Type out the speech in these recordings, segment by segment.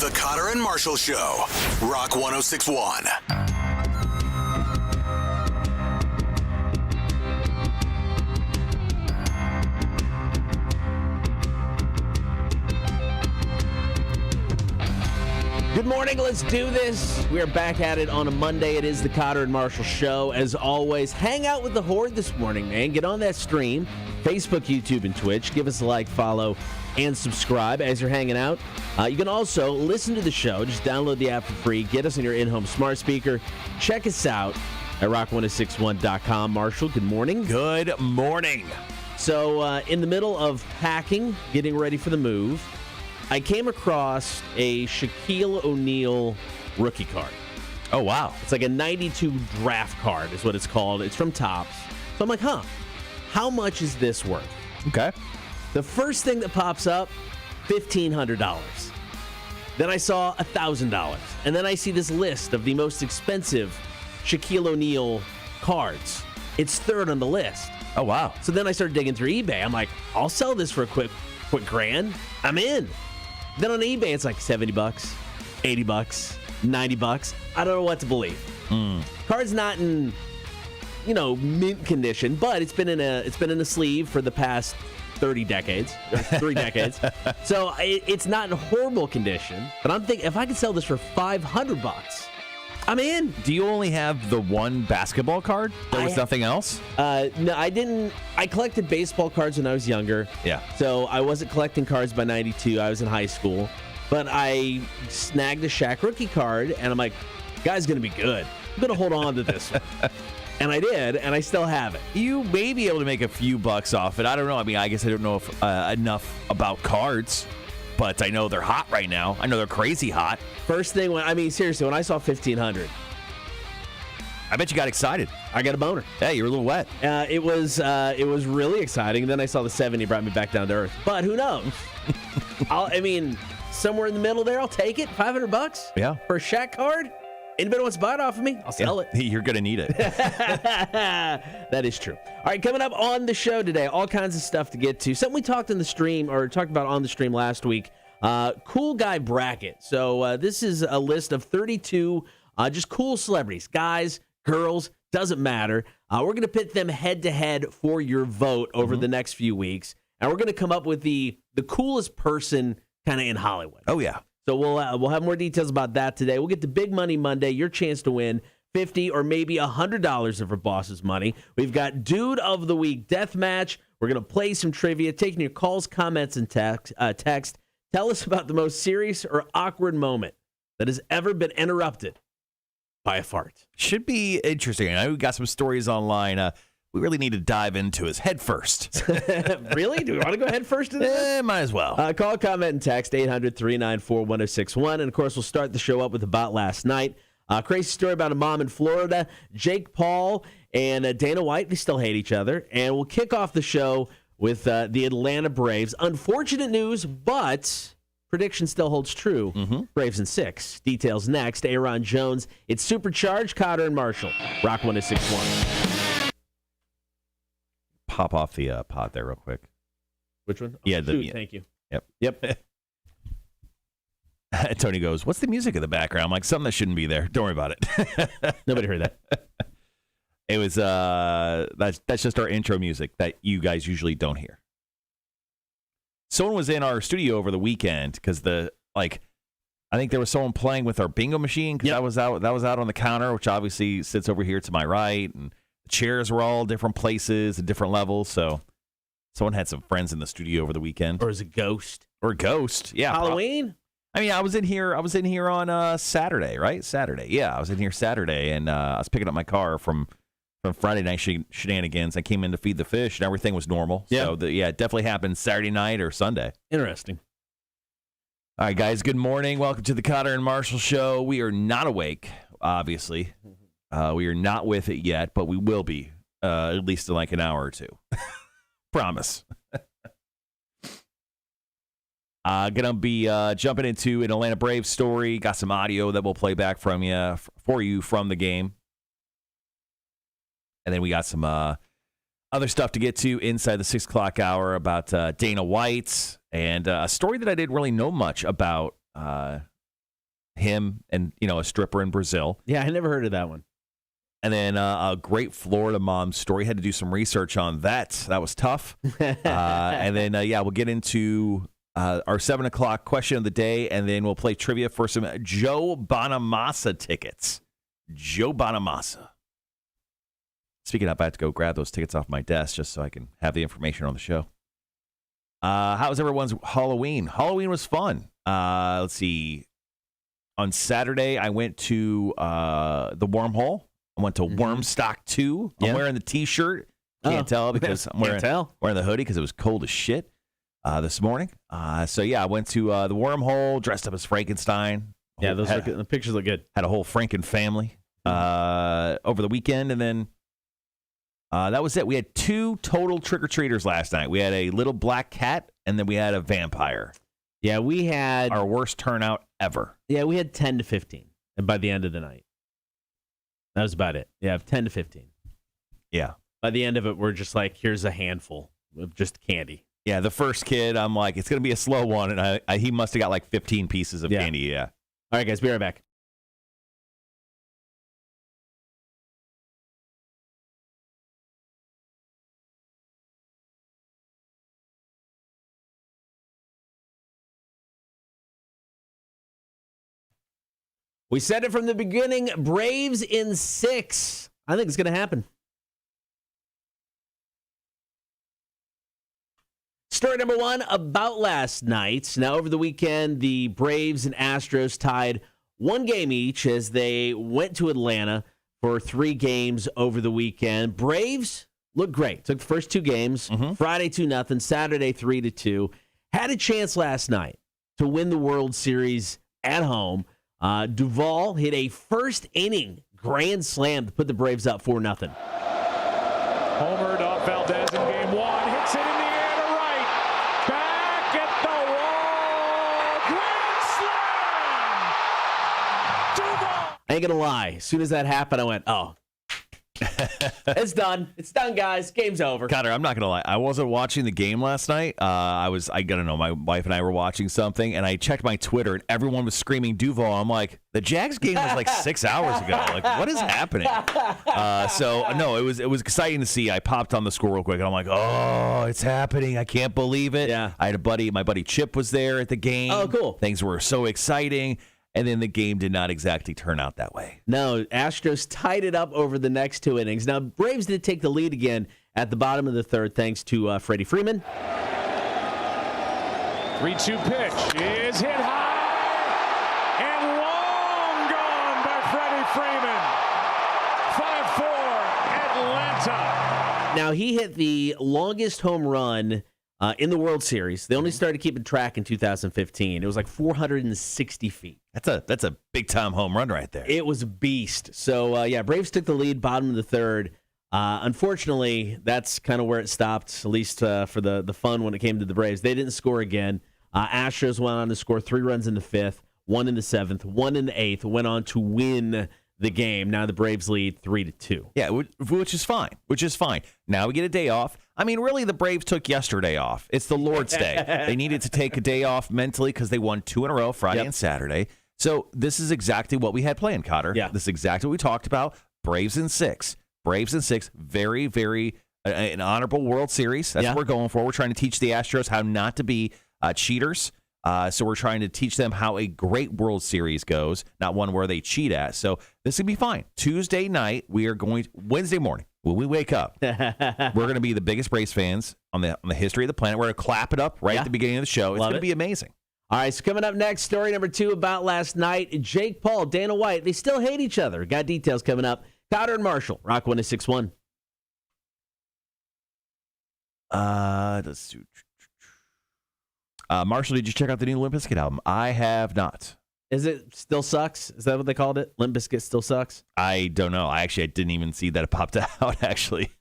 The Cotter and Marshall Show. Rock 1061. Good morning. Let's do this. We are back at it on a Monday. It is the Cotter and Marshall Show. As always, hang out with the Horde this morning, man. Get on that stream. Facebook, YouTube, and Twitch. Give us a like, follow, and subscribe as you're hanging out. You can also listen to the show. Just download the app for free. Get us in your in-home smart speaker. Check us out at rock1061.com. Marshall, good morning. Good morning. So in the middle of packing, getting ready for the move, I came across a Shaquille O'Neal rookie card. Oh, wow. It's like a 92 draft card is what it's called. It's from Topps. So I'm like, how much is this worth? Okay. The first thing that pops up, $1,500. Then I saw $1,000. And then I see this list of the most expensive Shaquille O'Neal cards. It's third on the list. Oh, wow. So then I started digging through eBay. I'm like, I'll sell this for a quick grand. I'm in. Then on eBay, it's like $70, $80, $90. I don't know what to believe. Card's not in, mint condition, but it's been in a sleeve for the past 3 decades. So it's not in horrible condition. But I'm thinking if I could sell this for $500, I'm in. Do you only have the one basketball card? There was nothing else? No, I didn't. I collected baseball cards when I was younger. Yeah. So I wasn't collecting cards by 92. I was in high school. But I snagged a Shaq rookie card, and I'm like, guy's going to be good. I'm going to hold on to this one. And I did, and I still have it. You may be able to make a few bucks off it. I don't know. I mean, I guess I don't know enough about cards, but I know they're hot right now. I know they're crazy hot. First thing, seriously, when I saw 1,500, I bet you got excited. I got a boner. Hey, you were a little wet. It was really exciting. Then I saw the 70, brought me back down to earth. But who knows? Somewhere in the middle there, I'll take it. $500. Yeah. For a Shaq card. Anybody wants to buy it off of me? I'll sell it. You're gonna need it. That is true. All right, coming up on the show today, all kinds of stuff to get to. Something we talked about on the stream last week. Cool guy bracket. So this is a list of 32 just cool celebrities, guys, girls, doesn't matter. We're going to pit them head to head for your vote over the next few weeks, and we're going to come up with the coolest person kind of in Hollywood. Oh yeah. So we'll have more details about that today. We'll get to Big Money Monday, your chance to win $50 or maybe $100 of our boss's money. We've got Dude of the Week Death Match. We're going to play some trivia, taking your calls, comments, and text. Tell us about the most serious or awkward moment that has ever been interrupted by a fart. Should be interesting. I know we got some stories online. We really need to dive into his head first. Really? Do we want to go head first in this? Might as well. Call, comment, and text 800-394-1061. And, of course, we'll start the show up with About Last Night. Crazy story about a mom in Florida. Jake Paul and Dana White, they still hate each other. And we'll kick off the show with the Atlanta Braves. Unfortunate news, but prediction still holds true. Braves in 6. Details next. Aaron Jones. It's Supercharged, Cotter and Marshall. Rock 1061. Pop off the pot there real quick. Which one? Yeah. Thank you. Yep. Tony goes, what's the music in the background? I'm like, something that shouldn't be there. Don't worry about it. Nobody heard that. It was, that's just our intro music that you guys usually don't hear. Someone was in our studio over the weekend because I think there was someone playing with our bingo machine because that was out on the counter, which obviously sits over here to my right, and the chairs were all different places and different levels. So someone had some friends in the studio over the weekend. Or is it Ghost? Or a ghost. Yeah. Halloween? I mean, I was in here on Saturday, right? Saturday. Yeah, I was in here Saturday, and I was picking up my car from Friday night shenanigans. I came in to feed the fish, and everything was normal. Yeah. So, it definitely happened Saturday night or Sunday. Interesting. All right, guys, good morning. Welcome to the Cotter and Marshall Show. We are not awake, obviously. We are not with it yet, but we will be, at least in like an hour or two. Promise. Going to be jumping into an Atlanta Braves story. Got some audio that we'll play back for you from the game. And then we got some other stuff to get to inside the 6 o'clock hour about Dana White and a story that I didn't really know much about him and, a stripper in Brazil. Yeah, I never heard of that one. And then a great Florida mom story. Had to do some research on that. That was tough. And then, we'll get into our 7 o'clock question of the day, and then we'll play trivia for some Joe Bonamassa tickets. Joe Bonamassa. Speaking of, I have to go grab those tickets off my desk just so I can have the information on the show. How was everyone's Halloween? Halloween was fun. Let's see. On Saturday, I went to the Wormhole. I went to Wormstock 2. I'm wearing the T-shirt. Can't tell because I'm wearing the hoodie because it was cold as shit this morning. I went to the Wormhole, dressed up as Frankenstein. Yeah, the pictures look good. Had a whole Franken family over the weekend, and then that was it. We had 2 total trick-or-treaters last night. We had a little black cat, and then we had a vampire. Yeah, we had our worst turnout ever. Yeah, we had 10 to 15 by the end of the night. That was about it. Yeah, 10 to 15. Yeah. By the end of it, we're just like, here's a handful of just candy. Yeah, the first kid, I'm like, it's going to be a slow one, and he must have got like 15 pieces of candy, yeah. All right, guys, be right back. We said it from the beginning, Braves in 6. I think it's going to happen. Story number 1 about last night. Now, over the weekend, the Braves and Astros tied 1 game each as they went to Atlanta for 3 games over the weekend. Braves looked great. Took the first 2 games, Friday 2-0, Saturday 3-2. Had a chance last night to win the World Series at home. Duvall hit a first-inning grand slam to put the Braves up 4-0. Homered off Valdez in game 1. Hits it in the air to right. Back at the wall. Grand slam. Duvall. I ain't going to lie. As soon as that happened, I went, oh. It's done. It's done, guys. Game's over. Connor, I'm not going to lie. I wasn't watching the game last night. I don't know, my wife and I were watching something, and I checked my Twitter, and everyone was screaming Duvall. I'm like, the Jags game was like 6 hours ago. Like, what is happening? No, it was exciting to see. I popped on the score real quick, and I'm like, oh, it's happening. I can't believe it. Yeah. I had my buddy Chip was there at the game. Oh, cool. Things were so exciting. And then the game did not exactly turn out that way. No, Astros tied it up over the next 2 innings. Now, Braves did take the lead again at the bottom of the 3rd, thanks to Freddie Freeman. 3-2 pitch is hit high and long gone by Freddie Freeman. 5-4 Atlanta. Now, he hit the longest home run in the World Series. They only started keeping track in 2015. It was like 460 feet. That's a big-time home run right there. It was a beast. So, Braves took the lead, bottom of the 3rd. Unfortunately, that's kind of where it stopped, at least for the fun when it came to the Braves. They didn't score again. Astros went on to score 3 runs in the 5th, 1 in the 7th, 1 in the 8th, went on to win the game. Now the Braves lead 3-2. Yeah, which is fine. Now we get a day off. I mean, really, the Braves took yesterday off. It's the Lord's Day. They needed to take a day off mentally because they won 2 in a row, Friday and Saturday. So this is exactly what we had planned, Cotter. Yeah. This is exactly what we talked about. Braves in 6. Very, very an honorable World Series. That's what we're going for. We're trying to teach the Astros how not to be cheaters. So we're trying to teach them how a great World Series goes, not one where they cheat at. So this will be fine. Tuesday night, Wednesday morning, when we wake up, we're going to be the biggest Braves fans on the history of the planet. We're going to clap it up right at the beginning of the show. It's going to be amazing. All right, so coming up next, story number 2 about last night. Jake Paul, Dana White, they still hate each other. Got details coming up. Cotter and Marshall, Rock 106.1. Marshall, did you check out the new Limp Bizkit album? I have not. Is it still sucks? Is that what they called it? Limp Bizkit still sucks? I don't know. I didn't even see that it popped out, actually.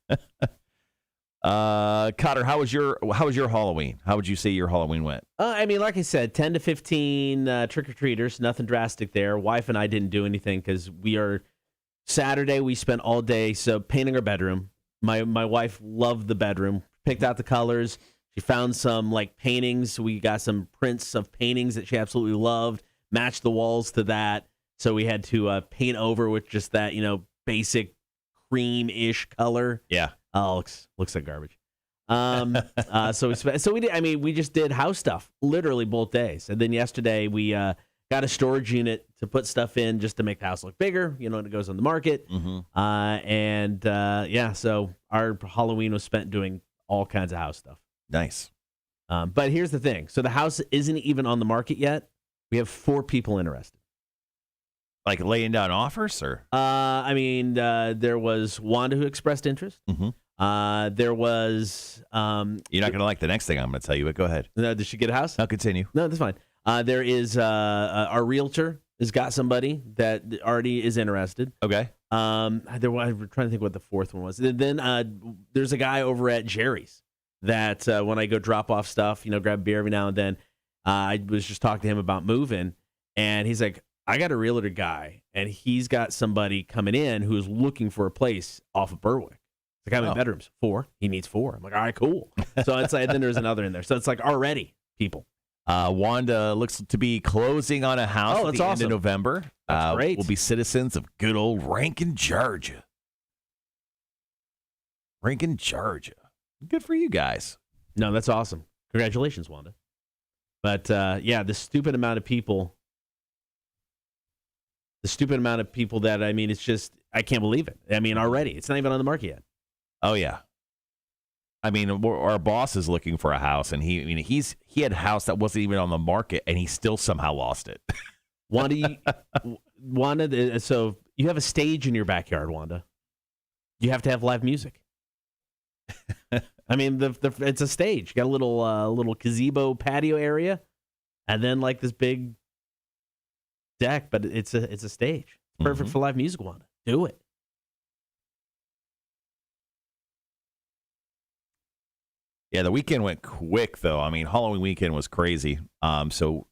Cotter, how was your Halloween? How would you say your Halloween went? I mean, like I said, 10 to 15 trick-or-treaters, nothing drastic there. Wife and I didn't do anything because Saturday we spent all day painting our bedroom. My wife loved the bedroom, picked out the colors. She found some paintings. We got some prints of paintings that she absolutely loved. match the walls to that. So we had to paint over with just that, basic cream-ish color. Yeah. Oh, looks like garbage. We just did house stuff literally both days. And then yesterday we got a storage unit to put stuff in just to make the house look bigger, when it goes on the market. Mm-hmm. So our Halloween was spent doing all kinds of house stuff. Nice. But here's the thing. So the house isn't even on the market yet. We have 4 people interested. Like laying down offers, or? There was Wanda who expressed interest. Mm-hmm. There was... You're not going to like the next thing I'm going to tell you, but go ahead. Did she get a house? I'll continue. No, that's fine. There is our realtor has got somebody that already is interested. Okay. I'm trying to think what the 4th one was. Then there's a guy over at Jerry's that when I go drop off stuff, grab beer every now and then, I was just talking to him about moving, and he's like, I got a realtor guy, and he's got somebody coming in who's looking for a place off of Berwick. It's like, how many bedrooms? 4. He needs 4. I'm like, all right, cool. So it's like, then there's another in there. So it's like already people. Wanda looks to be closing on a house at the end of November. That's great. We'll be citizens of good old Rankin, Georgia. Rankin, Georgia. Good for you guys. No, that's awesome. Congratulations, Wanda. But, the stupid amount of people that, it's just, I can't believe it. Already. It's not even on the market yet. Oh, yeah. Our boss is looking for a house, and he had a house that wasn't even on the market, and he still somehow lost it. Wanda, so you have a stage in your backyard, Wanda. You have to have live music. It's a stage. You got a little gazebo patio area, and then like this big deck, but it's a stage. It's perfect for live music, Wanda. Do it. Yeah, the weekend went quick though. Halloween weekend was crazy. So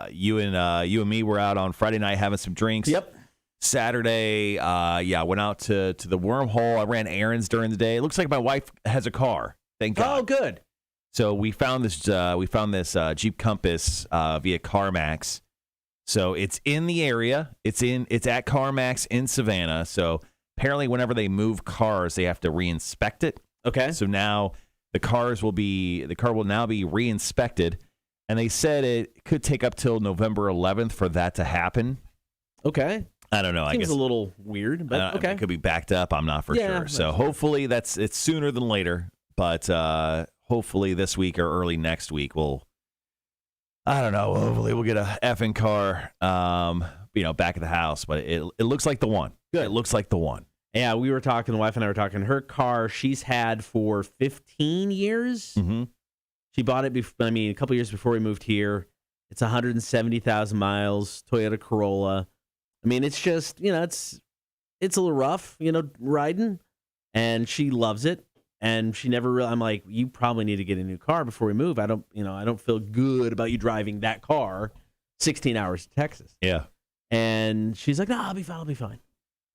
you and me were out on Friday night having some drinks. Yep. Saturday, went out to the Wormhole. I ran errands during the day. It looks like my wife has a car. Thank God. Oh, good. So we found this Jeep Compass via CarMax. So it's in the area. It's at CarMax in Savannah. So apparently, whenever they move cars, they have to reinspect it. Okay. So now the car will now be reinspected, and they said it could take up till November 11th for that to happen. Okay. I don't know. Seems I guess a little weird, but okay. It could be backed up. I'm not for sure. So hopefully it's sooner than later. But hopefully this week or early next week I don't know. Hopefully we'll get a effing car, back at the house. But it looks like the one. Good. It looks like the one. Yeah, we were talking. The wife and I were talking. Her car, she's had for 15 years. Mm-hmm. She bought it. A couple years before we moved here. It's 170,000 miles. Toyota Corolla. It's just it's a little rough, riding, and she loves it. And she never really. I'm like, you probably need to get a new car before we move. I don't feel good about you driving that car 16 hours to Texas. Yeah. And she's like, no, I'll be fine.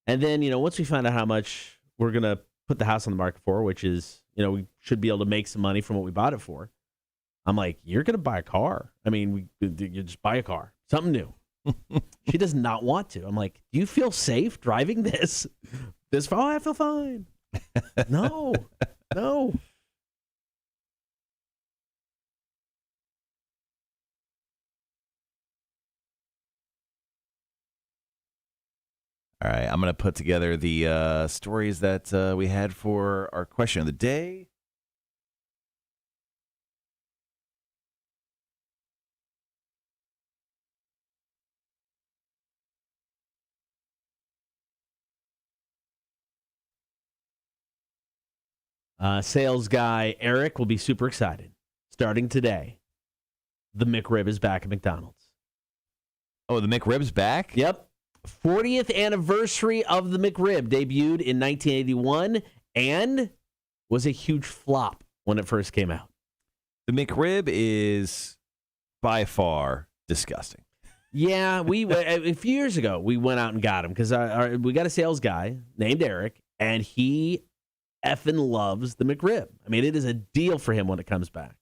And then, once we found out how much we're going to put the house on the market for, which is, we should be able to make some money from what we bought it for. I'm like, you're going to buy a car. You just buy a car, something new. She does not want to. I'm like, do you feel safe driving this? Oh, I feel fine. No. All right, I'm going to put together the stories that we had for our question of the day. Sales guy Eric will be super excited. Starting today, the McRib is back at McDonald's. Oh, the McRib's back? Yep. 40th anniversary of the McRib debuted in 1981 and was a huge flop when it first came out. The McRib is by far disgusting. Yeah, a few years ago, we went out and got him because we got a sales guy named Eric, and he effing loves the McRib. It is a deal for him when it comes back.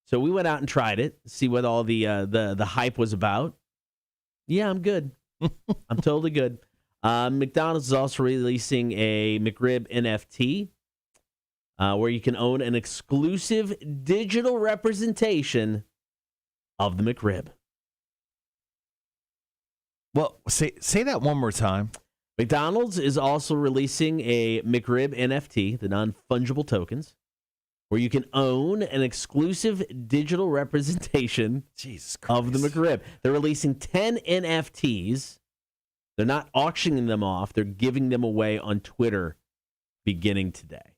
So we went out and tried it, see what all the hype was about. Yeah, I'm good. I'm totally good. McDonald's is also releasing a McRib NFT where you can own an exclusive digital representation of the McRib. Well, say that one more time. McDonald's is also releasing a McRib NFT, the non-fungible tokens, where you can own an exclusive digital representation of the McRib. They're releasing 10 NFTs. They're not auctioning them off. They're giving them away on Twitter beginning today.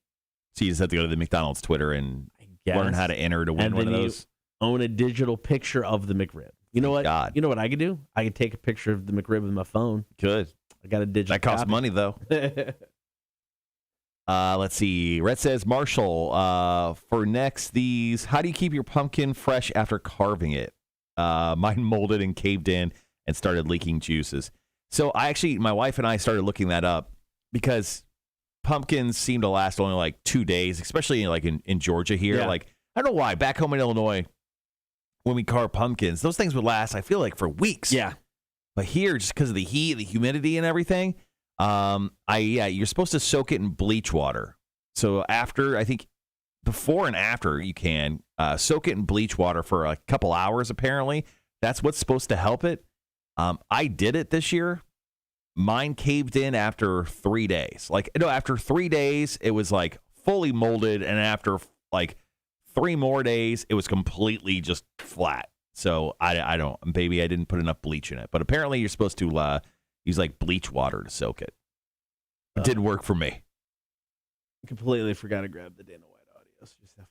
So you just have to go to the McDonald's Twitter and learn how to enter to win one of those. Own a digital picture of the McRib. You know what? God. You know what I could do? I could take a picture of the McRib with my phone. Good. I got a digital That costs copy. money, though. Let's see. Red says, Marshall, for next, how do you keep your pumpkin fresh after carving it? Mine molded and caved in and started leaking juices. So my wife and I started looking that up because pumpkins seem to last only like 2 days, especially like in Georgia here. Yeah. Like, I don't know why. Back home in Illinois, when we carve pumpkins, those things would last, I feel like, for weeks. Yeah. But here, just because of the heat, the humidity, and everything, you're supposed to soak it in bleach water. So after, I think, before and after, you can soak it in bleach water for a couple hours. Apparently, that's what's supposed to help it. I did it this year. Mine caved in after 3 days. After 3 days, it was like fully molded, and after like 3 more days, it was completely just flat. So I didn't put enough bleach in it. But apparently you're supposed to use like bleach water to soak it. It didn't work for me. Completely forgot to grab the Dana White audio. So just FYI.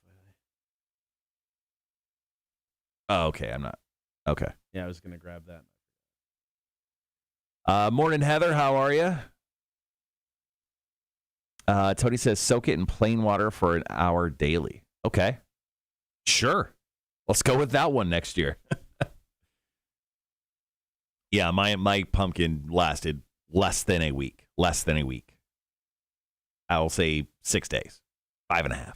Oh, okay. I'm not. Okay. Yeah, I was going to grab that. Morning, Heather. How are you? Tony says soak it in plain water for an hour daily. Okay. Sure. Let's go with that one next year. Yeah, my pumpkin lasted less than a week. I'll say 6 days, 5.5.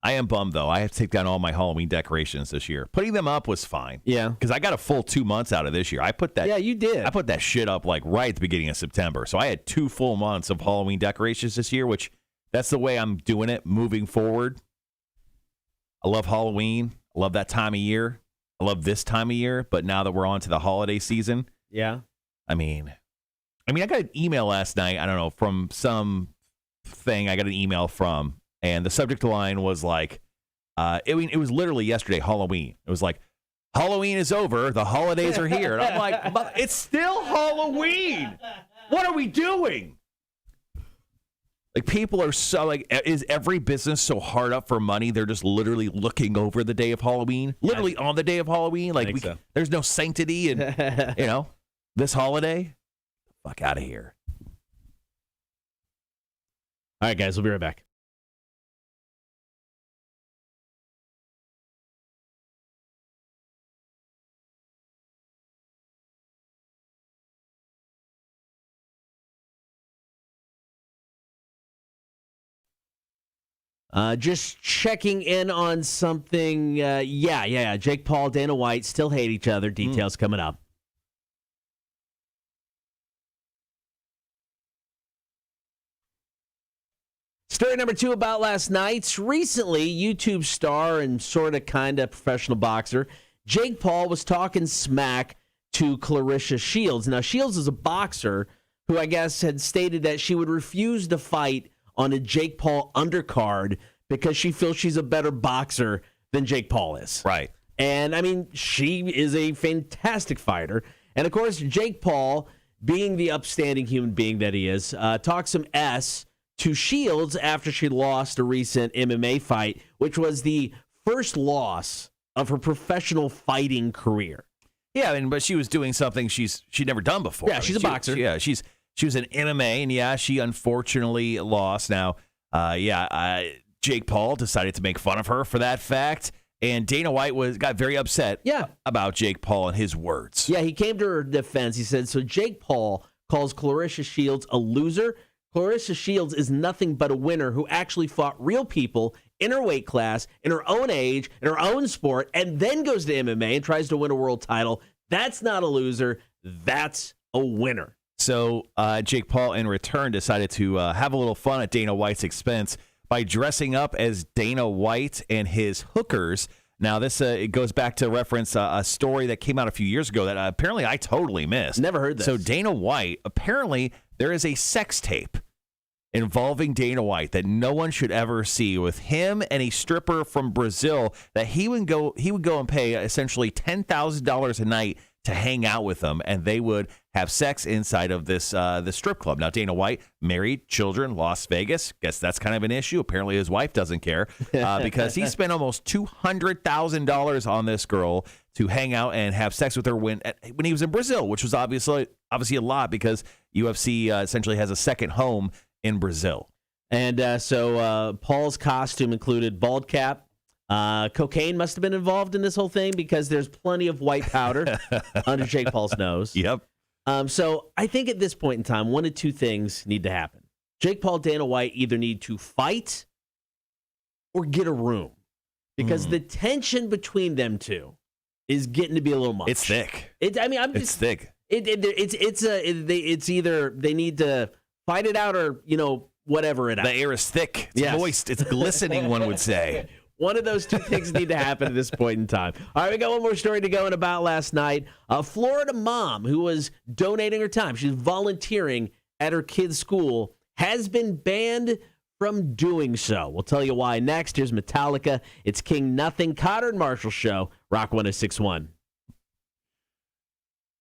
I am bummed, though. I have to take down all my Halloween decorations this year. Putting them up was fine. Yeah. Because I got a full 2 months out of this year. Yeah, you did. I put that shit up like right at the beginning of September. So I had 2 full months of Halloween decorations this year, which that's the way I'm doing it moving forward. I love Halloween. I love that time of year. I love this time of year. But now that we're on to the holiday season, Yeah. I mean, I got an email last night. I don't know, from some thing I got an email from, and the subject line was like, it was literally yesterday, Halloween. It was like, Halloween is over. The holidays are here. And I'm like, but it's still Halloween. What are we doing? Like, people are so, like, is every business so hard up for money they're just literally looking over the day of Halloween? Literally on the day of Halloween? Like, so. There's no sanctity in, this holiday? Fuck out of here. All right, guys, we'll be right back. Just checking in on something. Yeah. Jake Paul, Dana White still hate each other. Details coming up. Story number 2 about last night. Recently, YouTube star and sort of kind of professional boxer Jake Paul was talking smack to Clarissa Shields. Now, Shields is a boxer who I guess had stated that she would refuse to fight on a Jake Paul undercard because she feels she's a better boxer than Jake Paul is. Right. And, I mean, she is a fantastic fighter. And, of course, Jake Paul, being the upstanding human being that he is, talked some S to Shields after she lost a recent MMA fight, which was the first loss of her professional fighting career. Yeah, but she was doing something she'd never done before. Yeah, she's a boxer. She was in MMA, and she unfortunately lost. Now, Jake Paul decided to make fun of her for that fact, and Dana White got very upset about Jake Paul and his words. Yeah, he came to her defense. He said, so Jake Paul calls Clarissa Shields a loser. Clarissa Shields is nothing but a winner who actually fought real people in her weight class, in her own age, in her own sport, and then goes to MMA and tries to win a world title. That's not a loser. That's a winner. So Jake Paul, in return, decided to have a little fun at Dana White's expense by dressing up as Dana White and his hookers. Now, this it goes back to reference a story that came out a few years ago that apparently I totally missed. Never heard this. So Dana White, apparently there is a sex tape involving Dana White that no one should ever see, with him and a stripper from Brazil that he would go and pay essentially $10,000 a night to hang out with them, and they would have sex inside of this strip club. Now, Dana White, married, children, Las Vegas. Guess that's kind of an issue. Apparently, his wife doesn't care because he spent almost $200,000 on this girl to hang out and have sex with her when he was in Brazil, which was obviously a lot because UFC essentially has a second home in Brazil. And so Paul's costume included bald cap. Cocaine must have been involved in this whole thing because there's plenty of white powder under Jake Paul's nose. Yep. So I think at this point in time, one of two things need to happen. Jake Paul, Dana White either need to fight or get a room because the tension between them two is getting to be a little much. It's thick. It's thick. It's either they need to fight it out or whatever it out. The air is thick. It's moist. It's glistening. One would say. One of those two things need to happen at this point in time. All right, we got one more story to go in about last night. A Florida mom who was donating her time, she's volunteering at her kid's school, has been banned from doing so. We'll tell you why next. Here's Metallica. It's King Nothing. Cotter and Marshall Show, Rock 106.1.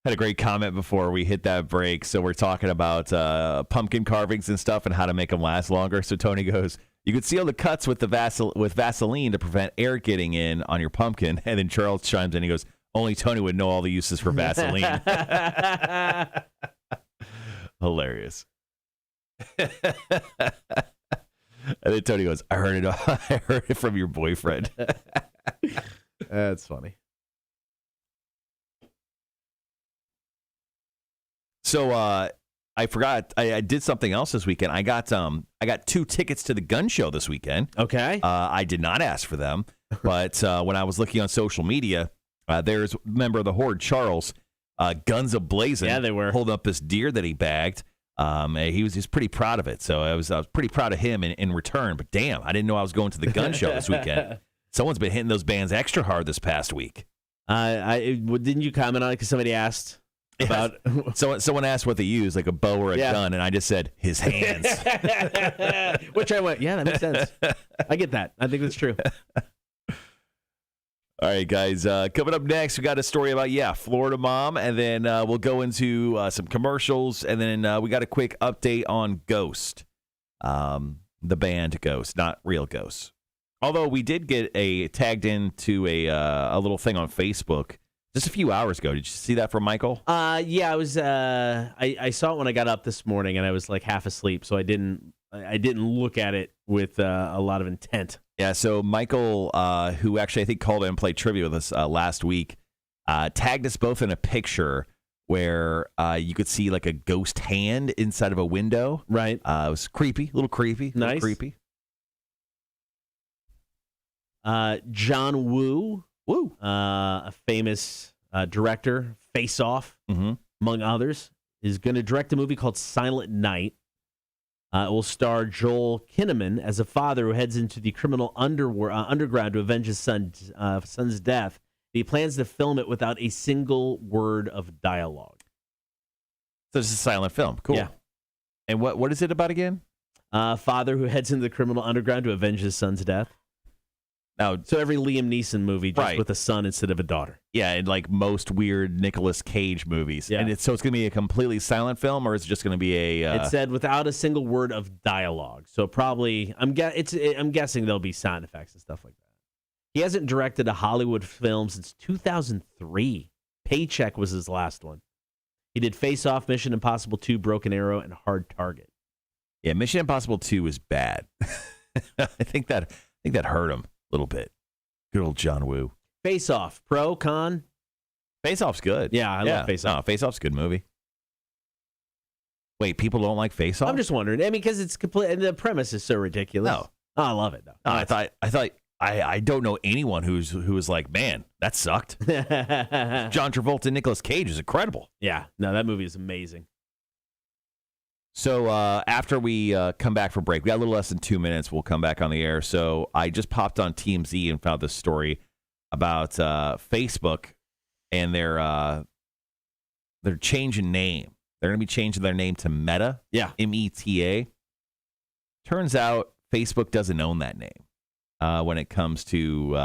Had a great comment before we hit that break. So we're talking about pumpkin carvings and stuff and how to make them last longer. So Tony goes, you could seal the cuts with Vaseline to prevent air getting in on your pumpkin. And then Charles chimes in. He goes, only Tony would know all the uses for Vaseline. Hilarious. And then Tony goes, I heard it from your boyfriend. That's funny. So I forgot. I did something else this weekend. I got 2 tickets to the gun show this weekend. Okay. I did not ask for them, but when I was looking on social media, there's a member of the Horde, Charles, guns a-blazing. Yeah, they were holding up this deer that he bagged. He was pretty proud of it, so I was pretty proud of him in return. But damn, I didn't know I was going to the gun show this weekend. Someone's been hitting those bands extra hard this past week. Didn't you comment on it because somebody asked? About someone asked what they use, like a bow or a gun, and I just said his hands. Which I went, yeah, that makes sense. I get that. I think that's true. All right, guys. Coming up next, we got a story about Florida mom, and then we'll go into some commercials, and then we got a quick update on Ghost, the band Ghost, not real Ghosts. Although we did get tagged into a little thing on Facebook just a few hours ago. Did you see that from Michael? Yeah, I was. I saw it when I got up this morning, and I was like half asleep, so I didn't look at it with a lot of intent. Yeah. So Michael, who actually I think called in and played trivia with us last week, tagged us both in a picture where you could see like a ghost hand inside of a window. Right. It was creepy, a little creepy, nice, creepy. John Woo. A famous director, Face Off, among others, is going to direct a movie called Silent Night. It will star Joel Kinnaman as a father who heads into the criminal underground to avenge his son's death. He plans to film it without a single word of dialogue. So it's a silent film. Cool. Yeah. And what is it about again? Father who heads into the criminal underground to avenge his son's death. Now, so every Liam Neeson movie just with a son instead of a daughter. Yeah, and like most weird Nicolas Cage movies. Yeah. And it's going to be a completely silent film, or is it just going to be a... It said without a single word of dialogue. So probably, I'm guessing there'll be sound effects and stuff like that. He hasn't directed a Hollywood film since 2003. Paycheck was his last one. He did Face Off, Mission Impossible 2, Broken Arrow, and Hard Target. Yeah, Mission Impossible 2 was bad. I think that hurt him. Little bit. Good old John Woo. Face Off, pro, con? Face Off's good. Yeah, I love Face Off. No, Face Off's a good movie. Wait, people don't like Face Off? I'm just wondering. I mean, because it's complete, and the premise is so ridiculous. No, Oh, I love it though. I don't know anyone who was like, man, that sucked. John Travolta and Nicolas Cage is incredible. Yeah, no, that movie is amazing. So after we come back from break, we got a little less than 2 minutes. We'll come back on the air. So I just popped on TMZ and found this story about Facebook and their changing name. They're going to be changing their name to Meta. Yeah. META. Turns out Facebook doesn't own that name when it comes to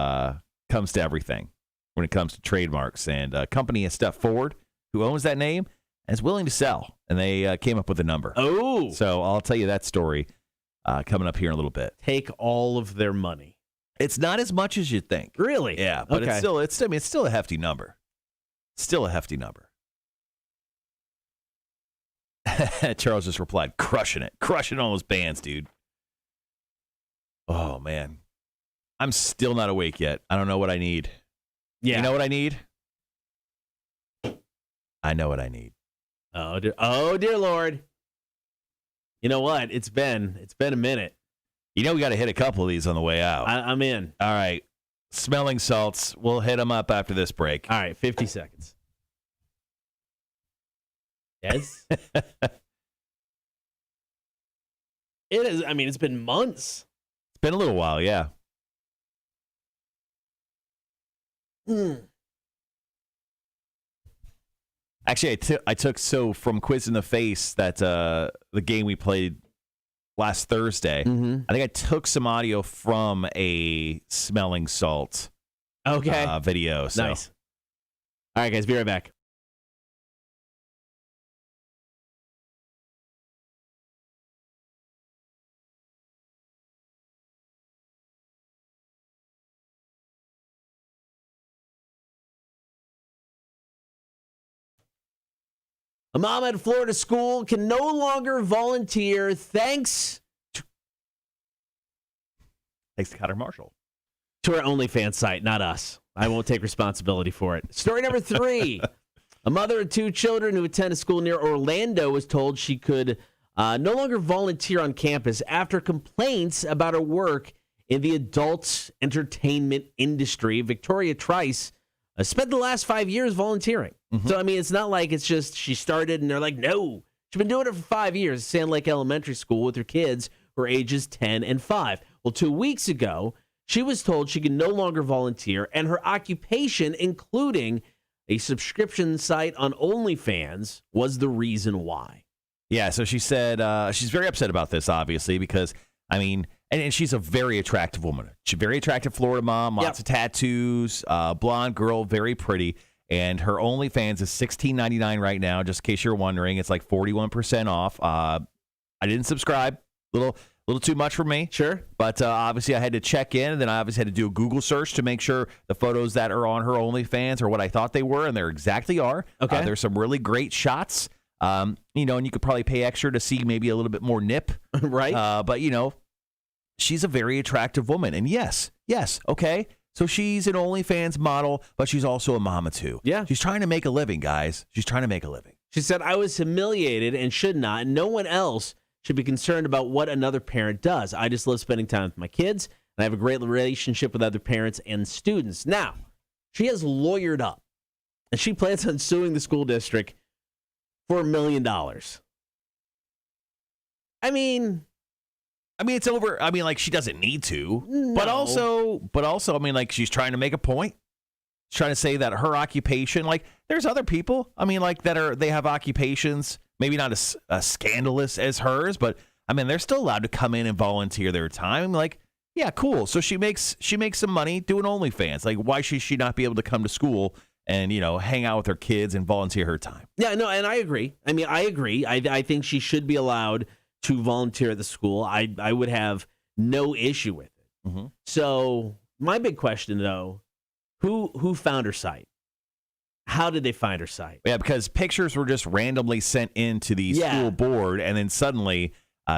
everything. When it comes to trademarks, and a company has stepped forward who owns that name and is willing to sell, and they came up with a number. Oh, so I'll tell you that story coming up here in a little bit. Take all of their money. It's not as much as you think. Really? Yeah, but okay. it's still a hefty number. Still a hefty number. Charles just replied, crushing all those bands, dude. Oh, man. I'm still not awake yet. I don't know what I need. Yeah. You know what I need? I know what I need. Oh, dear Lord. You know what? It's been a minute. You know we got to hit a couple of these on the way out. I'm in. All right. Smelling salts. We'll hit them up after this break. All right, 50 seconds. Yes. It is. I mean, it's been months. It's been a little while, yeah. Actually, I took from Quiz in the Face that the game we played last Thursday. Mm-hmm. I think I took some audio from a smelling salt video. So. Nice. All right, guys, be right back. A mom at a Florida school can no longer volunteer thanks to Cutter Marshall. To her OnlyFans site, not us. I won't take responsibility for it. Story number 3. A mother of 2 children who attend a school near Orlando was told she could no longer volunteer on campus after complaints about her work in the adult entertainment industry. Victoria Trice spent the last 5 years volunteering. Mm-hmm. So, I mean, it's not like it's just she started and they're like, no. She's been doing it for 5 years at Sand Lake Elementary School with her kids who are ages 10 and 5. Well, 2 weeks ago, she was told she can no longer volunteer, and her occupation, including a subscription site on OnlyFans, was the reason why. Yeah, so she said she's very upset about this, obviously, because, I mean, and she's a very attractive woman. She's a very attractive Florida mom, lots of tattoos, blonde girl, very pretty. And her OnlyFans is $16.99 right now, just in case you're wondering. It's like 41% off. I didn't subscribe. Little too much for me. Sure. But obviously I had to check in, and then I obviously had to do a Google search to make sure the photos that are on her OnlyFans are what I thought they were, and they exactly are. Okay. There's some really great shots. And you could probably pay extra to see maybe a little bit more nip. Right. But, she's a very attractive woman. And yes, okay. So she's an OnlyFans model, but she's also a mama too. Yeah. She's trying to make a living, guys. She's trying to make a living. She said, I was humiliated and should not, and no one else should be concerned about what another parent does. I just love spending time with my kids, and I have a great relationship with other parents and students. Now, she has lawyered up, and she plans on suing the school district for $1 million. I mean, it's over. I mean, like, she doesn't need to, no. but also, I mean, like, she's trying to make a point. She's trying to say that her occupation, like, there's other people, I mean, like, they have occupations, maybe not as scandalous as hers, but I mean, they're still allowed to come in and volunteer their time. Like, yeah, cool. So she makes some money doing OnlyFans. Like, why should she not be able to come to school and, hang out with her kids and volunteer her time? Yeah, no, and I agree. I mean, I agree. I think she should be allowed to volunteer at the school. I would have no issue with it. Mm-hmm. So my big question, though, who found her site? How did they find her site? Yeah, because pictures were just randomly sent into the school board, and then suddenly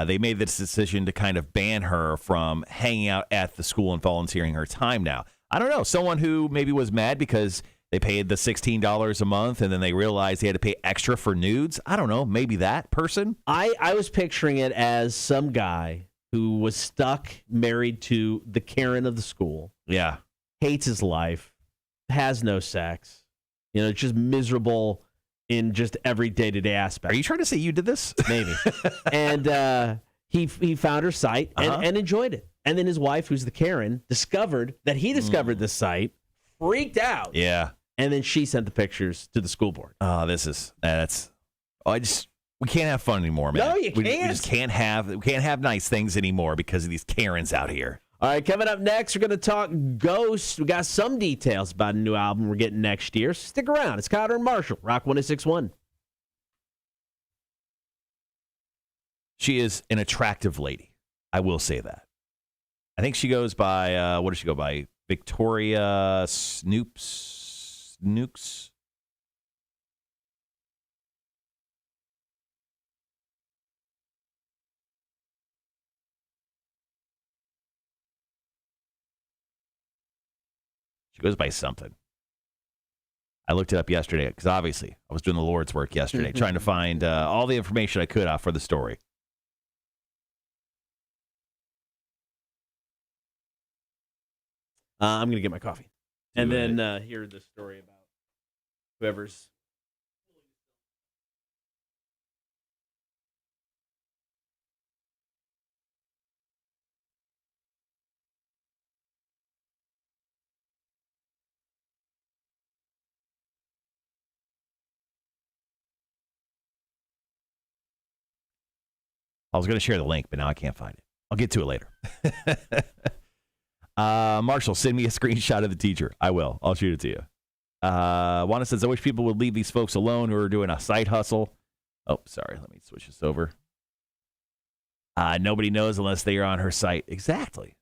they made this decision to kind of ban her from hanging out at the school and volunteering her time now. I don't know. Someone who maybe was mad because they paid the $16 a month and then they realized they had to pay extra for nudes. I don't know. Maybe that person. I was picturing it as some guy who was stuck married to the Karen of the school. Yeah. Hates his life, has no sex, just miserable in just every day-to-day aspect. Are you trying to say you did this? Maybe. And he found her site and enjoyed it. And then his wife, who's the Karen, discovered that he discovered this site, freaked out. Yeah. And then she sent the pictures to the school board. Oh, we can't have fun anymore, man. No, you can't. We just can't have nice things anymore because of these Karens out here. All right, coming up next, we're going to talk Ghost. We got some details about a new album we're getting next year. So stick around. It's Cotter and Marshall, Rock 106.1. She is an attractive lady. I will say that. I think she goes by, what does she go by? Victoria Nukes. She goes by something. I looked it up yesterday because obviously I was doing the Lord's work yesterday, trying to find all the information I could out for the story. I'm going to get my coffee. And then hear the story about whoever's. I was going to share the link, but now I can't find it. I'll get to it later. Marshall, send me a screenshot of the teacher. I will. I'll shoot it to you. Wanda says, I wish people would leave these folks alone who are doing a side hustle. Oh, sorry. Let me switch this over. Nobody knows unless they are on her site. Exactly.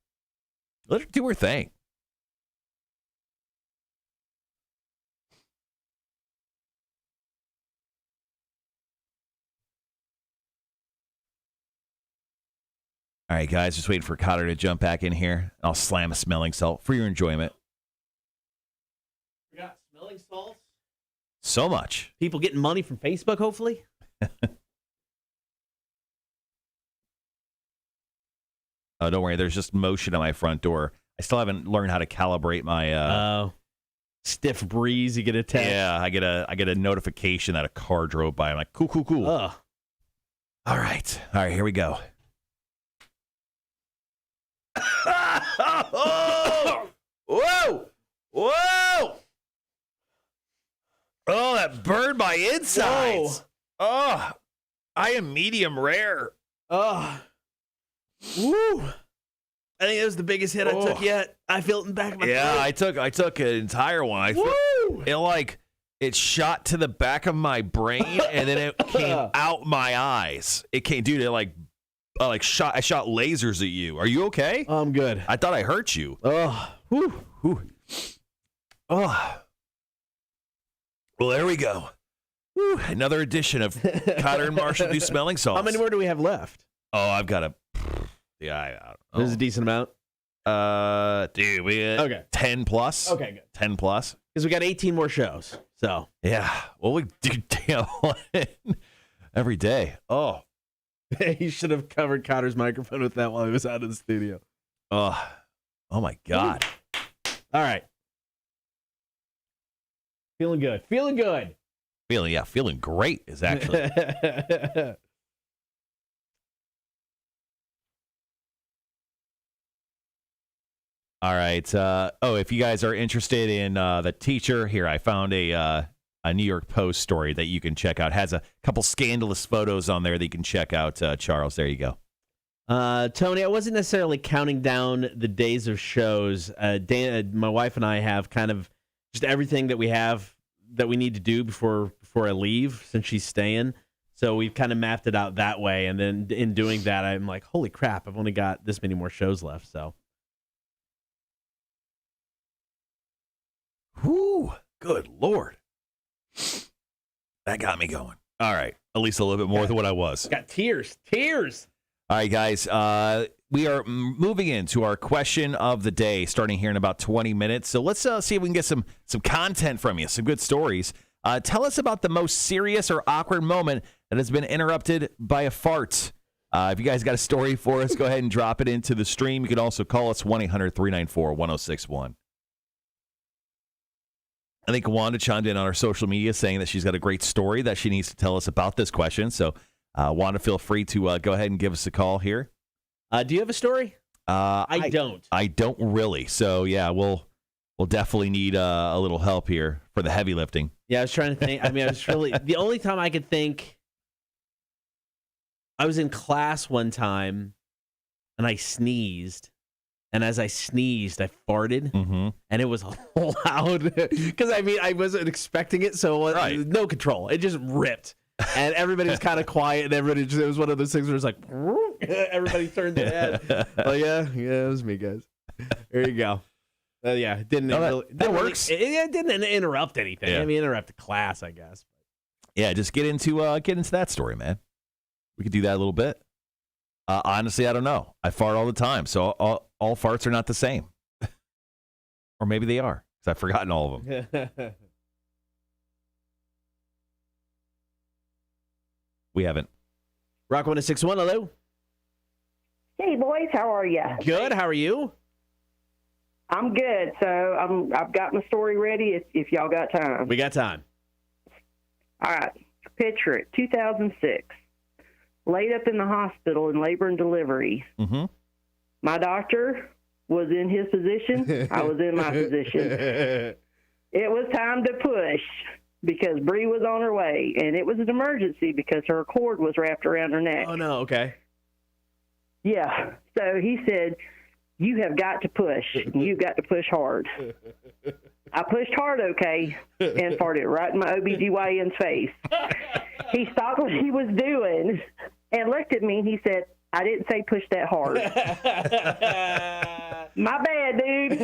Let her do her thing. All right, guys, just waiting for Cotter to jump back in here. I'll slam a smelling salt for your enjoyment. We got smelling salts. So much. People getting money from Facebook, hopefully. Oh, don't worry. There's just motion at my front door. I still haven't learned how to calibrate my. Stiff breeze. You get a text. Yeah, I get a notification that a car drove by. I'm like, cool. Ugh. All right, here we go. Oh! Whoa! Oh, that burned my insides. Whoa. Oh, I am medium rare. Oh. Woo. I think that was the biggest hit I took yet. I feel it in the back of my throat. Yeah, I took an entire one. It shot to the back of my brain and then it came out my eyes. It came, dude. I shot lasers at you. Are you okay? I'm good. I thought I hurt you. Oh. Whew. Oh. Well, there we go. Whew. Another edition of Cotter and Marshall do smelling salts. How many more do we have left? Oh, I've got I don't know. There's a decent amount. Dude, we got 10 plus. Okay, good. 10 plus. Because we got 18 more shows. So yeah. Well, we do damn one every day. Oh. He should have covered Cotter's microphone with that while he was out of the studio. Oh my God. All right. Feeling good. Feeling great is actually. All right. If you guys are interested in the teacher, here I found a New York Post story that you can check out. Has a couple scandalous photos on there that you can check out. Charles, there you go. Tony, I wasn't necessarily counting down the days of shows. My wife and I have kind of just everything that we have that we need to do before I leave, since she's staying. So we've kind of mapped it out that way. And then in doing that, I'm like, holy crap, I've only got this many more shows left. So. Whew, good Lord. That got me going. All right. At least a little bit more than what I was. Got tears. All right, guys. We are moving into our question of the day, starting here in about 20 minutes. So let's see if we can get some content from you, some good stories. Tell us about the most serious or awkward moment that has been interrupted by a fart. If you guys got a story for us, go ahead and drop it into the stream. You can also call us 1-800-394-1061. I think Wanda chimed in on our social media saying that she's got a great story that she needs to tell us about this question. So, Wanda, feel free to go ahead and give us a call here. Do you have a story? I don't. I don't really. So, yeah, we'll definitely need a little help here for the heavy lifting. Yeah, I was trying to think. I was really the only time I could think. I was in class one time, and I sneezed. And as I sneezed, I farted, and it was loud. Because, I wasn't expecting it, so no control. It just ripped. And everybody was kind of quiet, and it was one of those things where it's like, everybody turned their head. Oh, yeah, it was me, guys. There you go. It didn't. That works. It didn't interrupt anything. Yeah. Interrupt the class, I guess. Yeah, just get into that story, man. We could do that a little bit. Honestly, I don't know. I fart all the time, so all farts are not the same. Or maybe they are, because I've forgotten all of them. We haven't. Rock 106.1, hello. Hey, boys, how are you? Good, how are you? I'm good. So I've got my story ready if y'all got time. We got time. All right. Picture it, 2006. Laid up in the hospital in labor and delivery. Mm-hmm. My doctor was in his position. I was in my position. It was time to push because Bree was on her way, and it was an emergency because her cord was wrapped around her neck. Oh, no, okay. Yeah. So he said, you have got to push. You've got to push hard. I pushed hard, okay, and farted right in my OBGYN's face. He stopped what he was doing and looked at me, and he said, I didn't say push that hard. My bad, dude.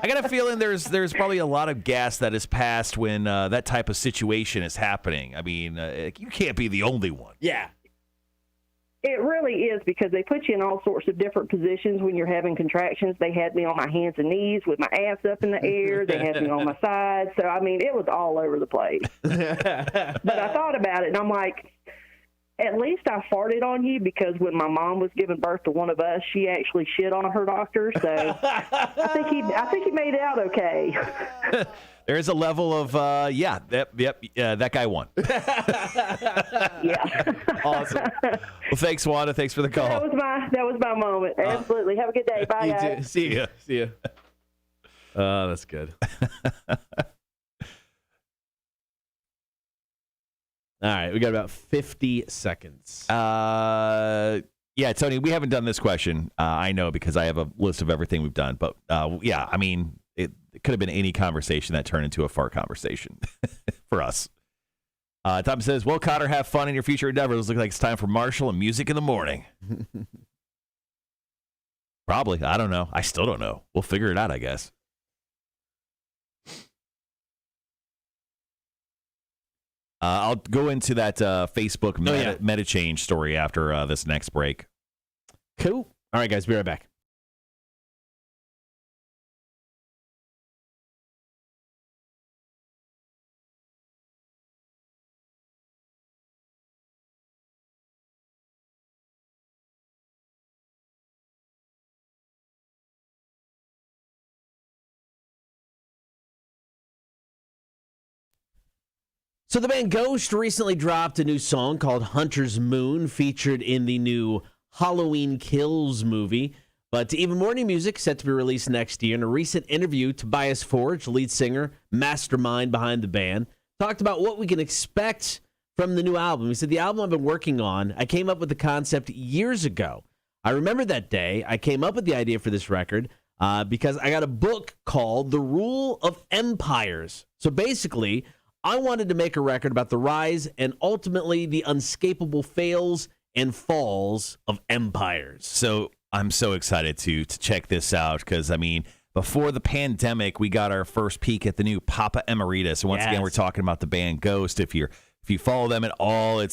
I got a feeling there's probably a lot of gas that is passed when that type of situation is happening. You can't be the only one. Yeah. It really is because they put you in all sorts of different positions when you're having contractions. They had me on my hands and knees with my ass up in the air. They had me on my side. So, it was all over the place. But I thought about it, and I'm like, at least I farted on you because when my mom was giving birth to one of us, she actually shit on her doctor. So I think he made it out okay. There's a level of, that guy won. Yeah. Awesome. Well, thanks, Wanda. Thanks for the call. That was my moment. Absolutely. Have a good day. Bye, guys. See ya. Oh, that's good. All right, we got about 50 seconds. Yeah, Tony, we haven't done this question. I know because I have a list of everything we've done. But, it could have been any conversation that turned into a fart conversation for us. Tom says, well, Cotter, have fun in your future endeavors. Looks like it's time for Marshall and music in the morning. Probably. I don't know. I still don't know. We'll figure it out, I guess. I'll go into that Facebook meta change story after this next break. Cool. All right, guys, be right back. So the band Ghost recently dropped a new song called Hunter's Moon, featured in the new Halloween Kills movie. But even more new music set to be released next year. In a recent interview, Tobias Forge, lead singer, mastermind behind the band, talked about what we can expect from the new album. He said, the album I've been working on, I came up with the concept years ago. I remember that day. I came up with the idea for this record because I got a book called The Rule of Empires. So basically, I wanted to make a record about the rise and ultimately the unescapable fails and falls of empires. So I'm so excited to check this out because, before the pandemic, we got our first peek at the new Papa Emeritus. And once again, we're talking about the band Ghost. If you follow them at all,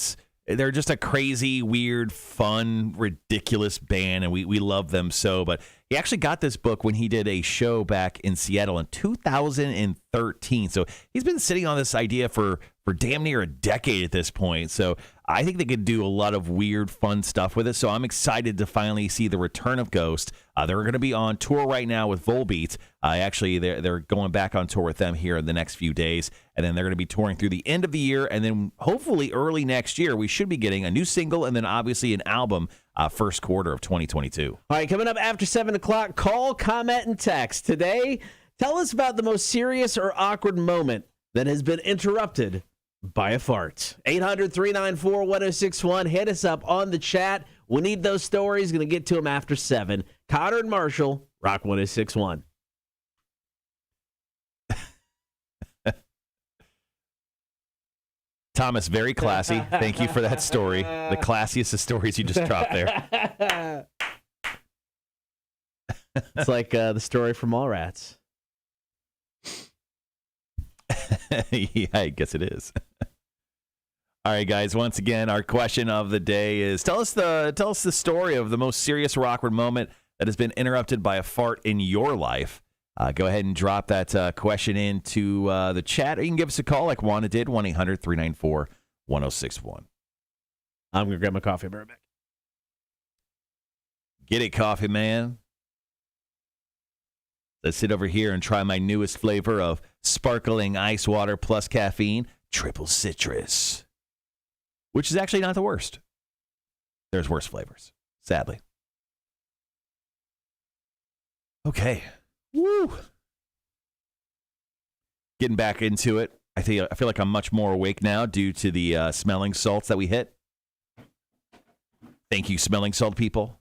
they're just a crazy, weird, fun, ridiculous band, and we love them so. But he actually got this book when he did a show back in Seattle in 2013. So he's been sitting on this idea for damn near a decade at this point. So I think they could do a lot of weird, fun stuff with it. So I'm excited to finally see the return of Ghost. They're going to be on tour right now with Volbeat. Actually, they're going back on tour with them here in the next few days. And then they're going to be touring through the end of the year. And then hopefully early next year, we should be getting a new single and then obviously an album first quarter of 2022. All right, coming up after 7 o'clock, call, comment, and text. Today, tell us about the most serious or awkward moment that has been interrupted by a fart. 800-394-1061. Hit us up on the chat. We need those stories. Going to get to them after 7. Cotter and Marshall, Rock 1061. Thomas, very classy. Thank you for that story. The classiest of stories you just dropped there. It's like the story from Mallrats. Yeah, I guess it is. All right, guys. Once again, our question of the day is: tell us the story of the most serious or awkward moment that has been interrupted by a fart in your life. Go ahead and drop that question into the chat, or you can give us a call like Wanda did, 1-800-394-1061. I'm gonna grab my coffee. I'll be right back. Get it, coffee man. Let's sit over here and try my newest flavor of sparkling ice water plus caffeine, triple citrus, which is actually not the worst. There's worse flavors, sadly. Okay. Woo. Getting back into it. I feel like I'm much more awake now due to the smelling salts that we hit. Thank you, smelling salt people.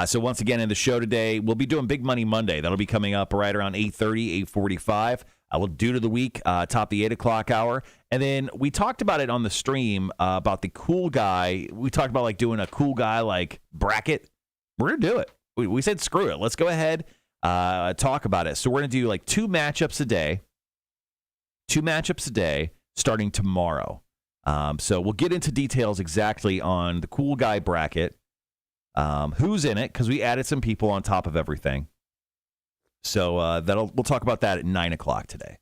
So once again, in the show today, we'll be doing Big Money Monday. That'll be coming up right around 8:30, 8:45. We'll do to the week, top the 8 o'clock hour. And then we talked about it on the stream about the cool guy. We talked about like doing a cool guy like bracket. We're going to do it. We said screw it. Let's go ahead, talk about it. So we're going to do like 2 matchups a day. 2 matchups a day starting tomorrow. So we'll get into details exactly on the cool guy bracket. Who's in it, because we added some people on top of everything. So we'll talk about that at 9 o'clock today.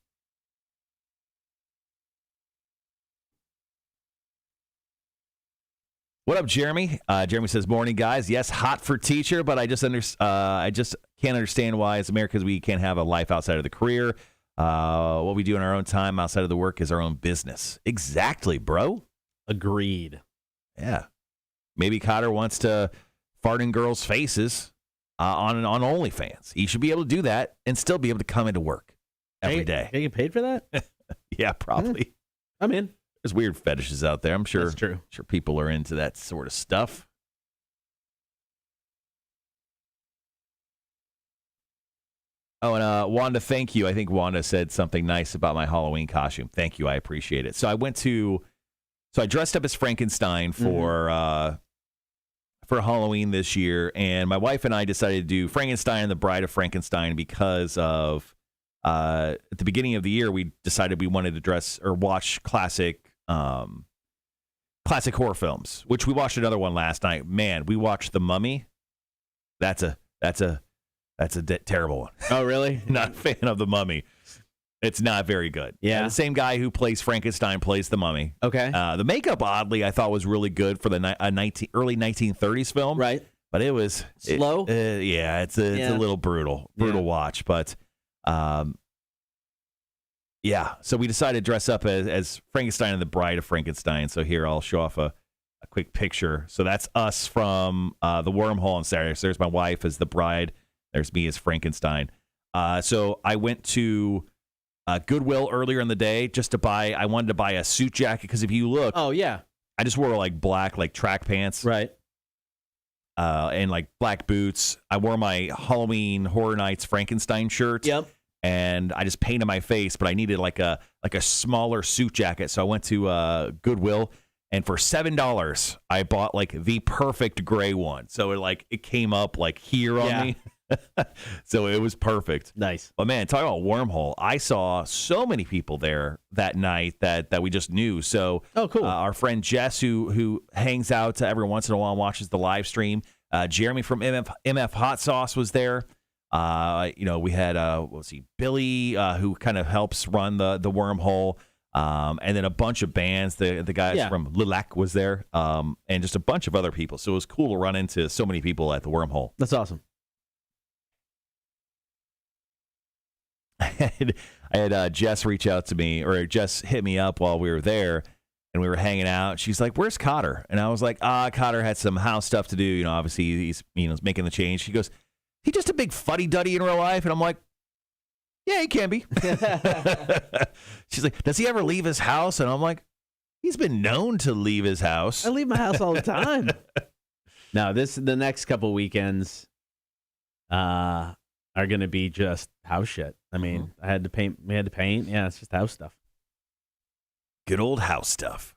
What up, Jeremy? Jeremy says, morning, guys. Yes, hot for teacher, but I just can't understand why as Americans we can't have a life outside of the career. What we do in our own time outside of the work is our own business. Exactly, bro. Agreed. Yeah. Maybe Cotter wants to fart in girls' faces on OnlyFans. He should be able to do that and still be able to come into work every day. Can you get paid for that? Yeah, probably. I'm in. There's weird fetishes out there. I'm sure. That's true. Sure, people are into that sort of stuff. Oh, and Wanda, thank you. I think Wanda said something nice about my Halloween costume. Thank you. I appreciate it. So I dressed up as Frankenstein for Halloween this year, and my wife and I decided to do Frankenstein and the Bride of Frankenstein because of at the beginning of the year we decided we wanted to dress or watch classic horror films, which we watched another one last night. Man, we watched The Mummy. That's a terrible one. Oh, really? Not a fan of The Mummy. It's not very good. Yeah. The same guy who plays Frankenstein plays the Mummy. Okay. The makeup, oddly, I thought was really good for the early 1930s film. Right. But it was slow. It's a little brutal watch. But yeah. So we decided to dress up as Frankenstein and the Bride of Frankenstein. So here I'll show off a quick picture. So that's us from the wormhole on Saturday. So there's my wife as the bride. There's me as Frankenstein. So I went to Goodwill earlier in the day I wanted to buy a suit jacket because if you look, oh yeah, I just wore like black like track pants, right, and like black boots. I wore my Halloween Horror Nights Frankenstein shirt. Yep, and I just painted my face, but I needed like a smaller suit jacket, so I went to Goodwill, and for $7 I bought like the perfect gray one. So it came up like here on me. So it was perfect. Nice. But man, talking about wormhole, I saw so many people there that night that we just knew. So cool. Our friend Jess, who hangs out every once in a while and watches the live stream. Jeremy from MF Hot Sauce was there. We had Billy, who kind of helps run the wormhole, and then a bunch of bands. The guys from Lilac was there, and just a bunch of other people. So it was cool to run into so many people at the wormhole. That's awesome. I had Jess reach out to me, or Jess hit me up while we were there, and we were hanging out. She's like, "Where's Cotter?" And I was like, Cotter had some house stuff to do. Obviously he's making the change. She goes, "He just a big fuddy-duddy in real life?" And I'm like, "Yeah, he can be." She's like, "Does he ever leave his house?" And I'm like, "He's been known to leave his house." I leave my house all the time. No, the next couple weekends are going to be just house shit. I mean, I had to paint. We had to paint. Yeah, it's just house stuff. Good old house stuff.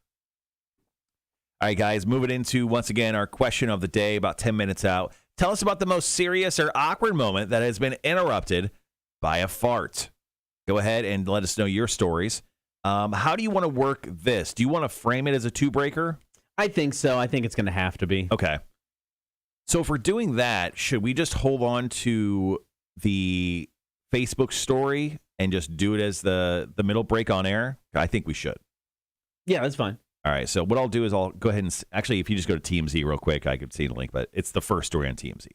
All right, guys, moving into, once again, our question of the day, about 10 minutes out. Tell us about the most serious or awkward moment that has been interrupted by a fart. Go ahead and let us know your stories. How do you want to work this? Do you want to frame it as a two-breaker? I think so. I think it's going to have to be. Okay. So if we're doing that, should we just hold on to the Facebook story and just do it as the middle break on air? I think we should. Yeah, that's fine. All right, so what I'll do is I'll go ahead and actually, if you just go to TMZ real quick, I could see the link, but it's the first story on TMZ.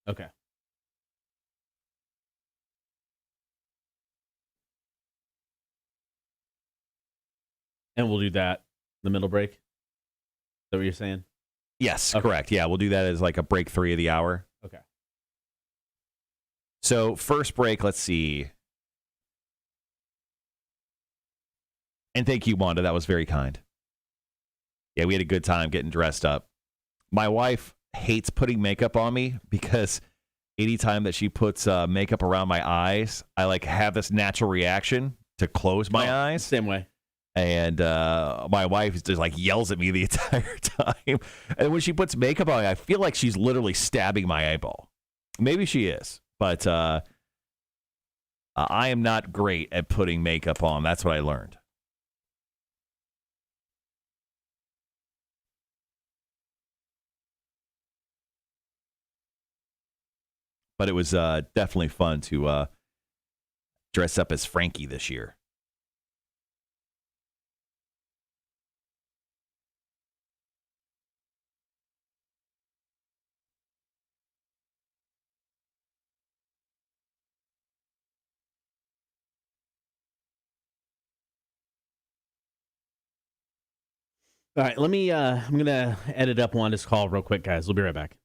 Okay. And we'll do that, the middle break? Is that what you're saying? Yes, okay. Correct. Yeah, we'll do that as like a break 3 of the hour. Okay. So first break, let's see. And thank you, Wanda. That was very kind. Yeah, we had a good time getting dressed up. My wife hates putting makeup on me because anytime that she puts makeup around my eyes, I like have this natural reaction to close my eyes. Same way. And my wife just like yells at me the entire time. And when she puts makeup on, I feel like she's literally stabbing my eyeball. Maybe she is, but I am not great at putting makeup on. That's what I learned. But it was definitely fun to dress up as Frankie this year. All right, let me, I'm going to edit up Wanda's call real quick, guys. We'll be right back.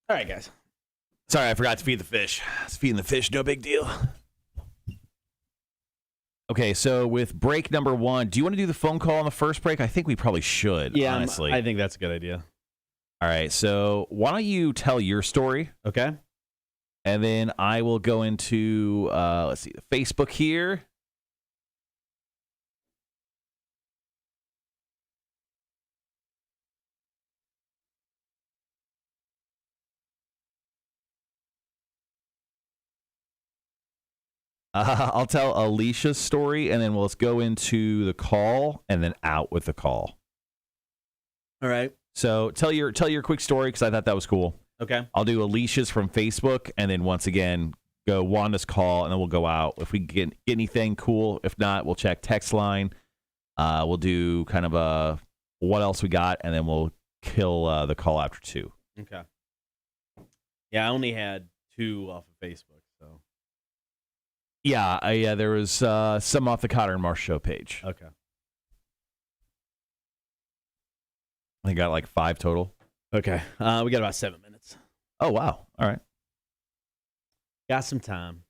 All right, guys. Sorry, I forgot to feed the fish. It's feeding the fish, no big deal. Okay, so with break number 1, do you want to do the phone call on the first break? I think we probably should, honestly. I think that's a good idea. All right, so why don't you tell your story? Okay. And then I will go into, let's see, the Facebook here. I'll tell Alicia's story, and then let's go into the call, and then out with the call. All right. So tell your quick story, because I thought that was cool. Okay. I'll do Alicia's from Facebook, and then once again, go Wanda's call, and then we'll go out. If we get anything, cool. If not, we'll check text line. We'll do kind of a what else we got, and then we'll kill the call after 2. Okay. Yeah, I only had 2 off of Facebook, so. Yeah, there was some off the Cotter and Marsh show page. Okay. I got like 5 total. Okay. We got about 7 minutes. Oh, wow. All right. Got some time.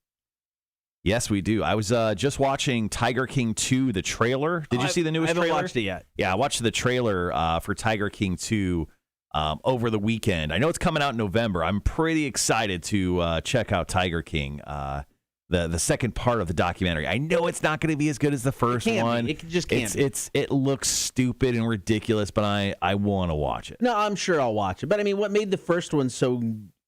Yes, we do. I was just watching Tiger King 2, the trailer. Did you see the newest trailer? I haven't watched it yet. Yeah, I watched the trailer for Tiger King 2 over the weekend. I know it's coming out in November. I'm pretty excited to check out Tiger King. The second part of the documentary. I know it's not going to be as good as the first one. It just can't be. It looks stupid and ridiculous, but I want to watch it. No, I'm sure I'll watch it. But I mean, what made the first one so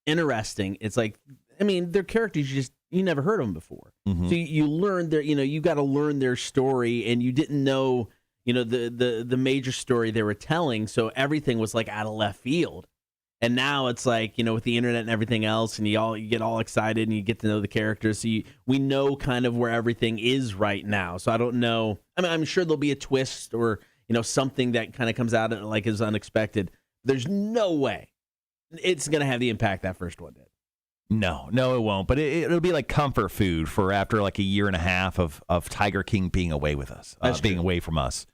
interesting? It's like, I mean, their characters you never heard of them before. Mm-hmm. So you learn you got to learn their story, and you didn't know, the major story they were telling. So everything was like out of left field. And now it's like, with the internet and everything else, and you get all excited and you get to know the characters. So we know kind of where everything is right now. So I don't know. I mean, I'm sure there'll be a twist or, something that kind of comes out like is unexpected. There's no way it's going to have the impact that first one did. No, it won't. But it'll be like comfort food for after like a year and a half of Tiger King being away with us, being away from us.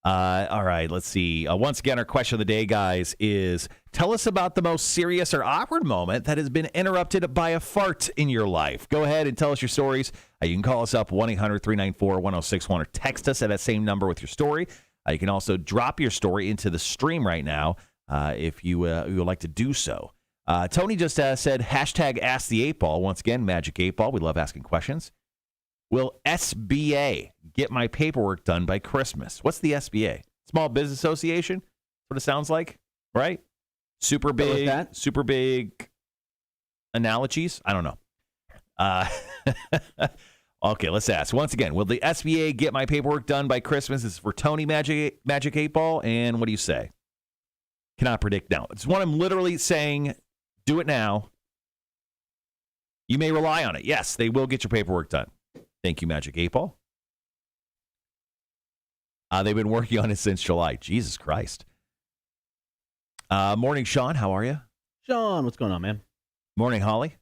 All right, let's see. Once again, our question of the day, guys, is tell us about the most serious or awkward moment that has been interrupted by a fart in your life. Go ahead and tell us your stories. You can call us up 1-800-394-1061 or text us at that same number with your story. You can also drop your story into the stream right now if you would like to do so. Tony just said, hashtag Ask the 8-Ball. Once again, Magic 8-Ball. We love asking questions. Will SBA get my paperwork done by Christmas? What's the SBA? Small Business Association? That's what it sounds like, right? Super big analogies? I don't know. Okay, let's ask. Once again, will the SBA get my paperwork done by Christmas? This is for Tony Magic 8-Ball. And what do you say? Cannot predict now. It's one I'm literally saying, do it now. You may rely on it. Yes, they will get your paperwork done. Thank you, Magic 8-Ball. They've been working on it since July. Jesus Christ. Morning, Sean. How are you? Sean, what's going on, man? Morning, Holly.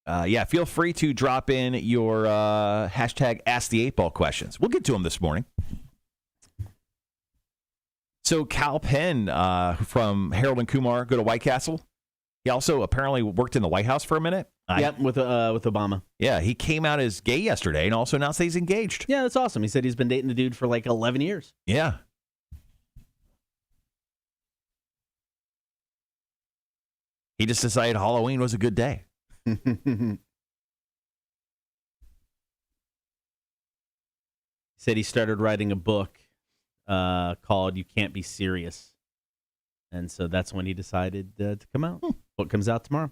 Yeah, feel free to drop in your hashtag Ask the 8-Ball questions. We'll get to them this morning. So Cal Penn from Harold and Kumar go to White Castle. He also apparently worked in the White House for a minute. Yep, with Obama. Yeah, he came out as gay yesterday and also announced that he's engaged. Yeah, that's awesome. He said he's been dating the dude for like 11 years. Yeah. He just decided Halloween was a good day. He said he started writing a book called You Can't Be Serious. And so that's when he decided to come out. Book comes out tomorrow.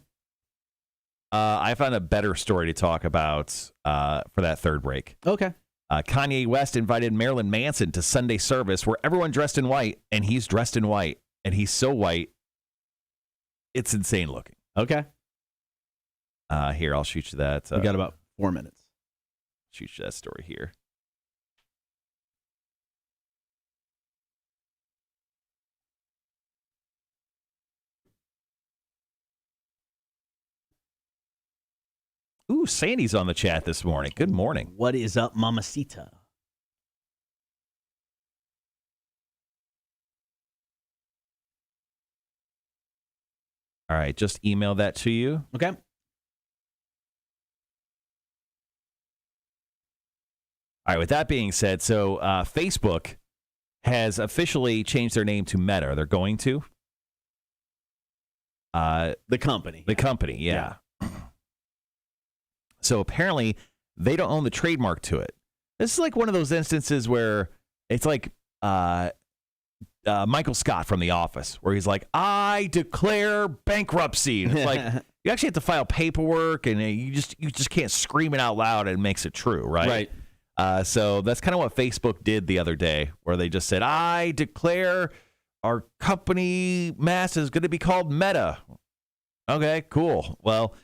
I found a better story to talk about for that third break. Okay. Kanye West invited Marilyn Manson to Sunday service where everyone dressed in white, and he's dressed in white, and he's so white, it's insane looking. Okay. Here, I'll shoot you that. We got about 4 minutes. Shoot you that story here. Ooh, Sandy's on the chat this morning. Good morning. What is up, Mamacita? All right, just email that to you. Okay. All right, with that being said, so Facebook has officially changed their name to Meta. They're going to. The company. The company, yeah. So apparently, they don't own the trademark to it. This is like one of those instances where it's like Michael Scott from The Office, where he's like, I declare bankruptcy. And it's like, you actually have to file paperwork, and you just can't scream it out loud, and it makes it true, right? Right. So that's kind of what Facebook did the other day, where they just said, I declare our company mass is going to be called Meta. Okay, cool. Well,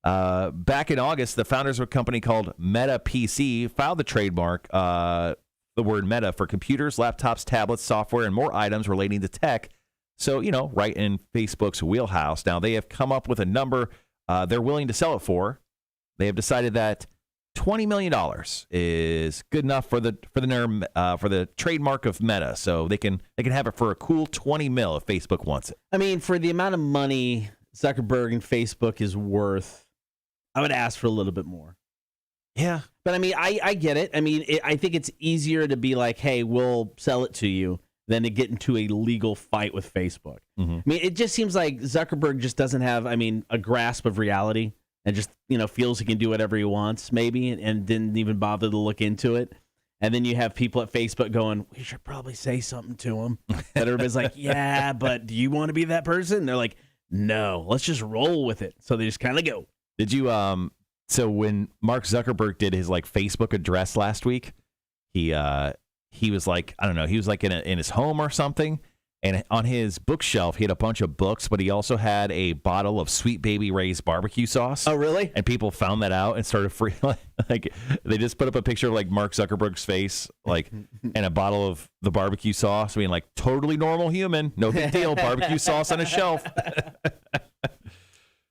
back in August, the founders of a company called Meta PC filed the trademark, the word Meta, for computers, laptops, tablets, software, and more items relating to tech. So, right in Facebook's wheelhouse. Now, they have come up with a number they're willing to sell it for. They have decided that $20 million is good enough for the trademark of Meta. So they can have it for a cool $20 million if Facebook wants it. I mean, for the amount of money Zuckerberg and Facebook is worth, I would ask for a little bit more. Yeah. But I mean, I get it. I mean, I think it's easier to be like, hey, we'll sell it to you than to get into a legal fight with Facebook. Mm-hmm. I mean, it just seems like Zuckerberg just doesn't have, a grasp of reality and just, feels he can do whatever he wants maybe and didn't even bother to look into it. And then you have people at Facebook going, we should probably say something to him. But everybody's like, yeah, but do you want to be that person? And they're like, no, let's just roll with it. So they just kind of go. Did you so when Mark Zuckerberg did his Facebook address last week, he was like, I don't know, he was like in his home or something, and on his bookshelf he had a bunch of books, but he also had a bottle of Sweet Baby Ray's barbecue sauce. Oh, really? And people found that out and started they just put up a picture of Mark Zuckerberg's face and a bottle of the barbecue sauce. I mean, totally normal human, no big deal, barbecue sauce on a shelf.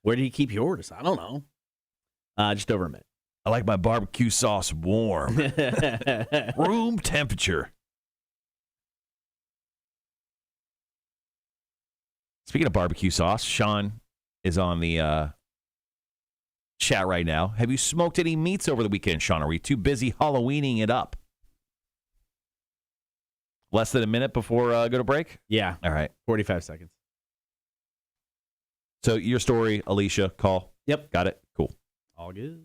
Where do you keep yours? I don't know. Just over a minute. I like my barbecue sauce warm. Room temperature. Speaking of barbecue sauce, Sean is on the chat right now. Have you smoked any meats over the weekend, Sean? Are you too busy Halloweening it up? Less than a minute before go to break? Yeah. All right. 45 seconds. So your story, Alicia, call. Yep. Got it? Cool. All good.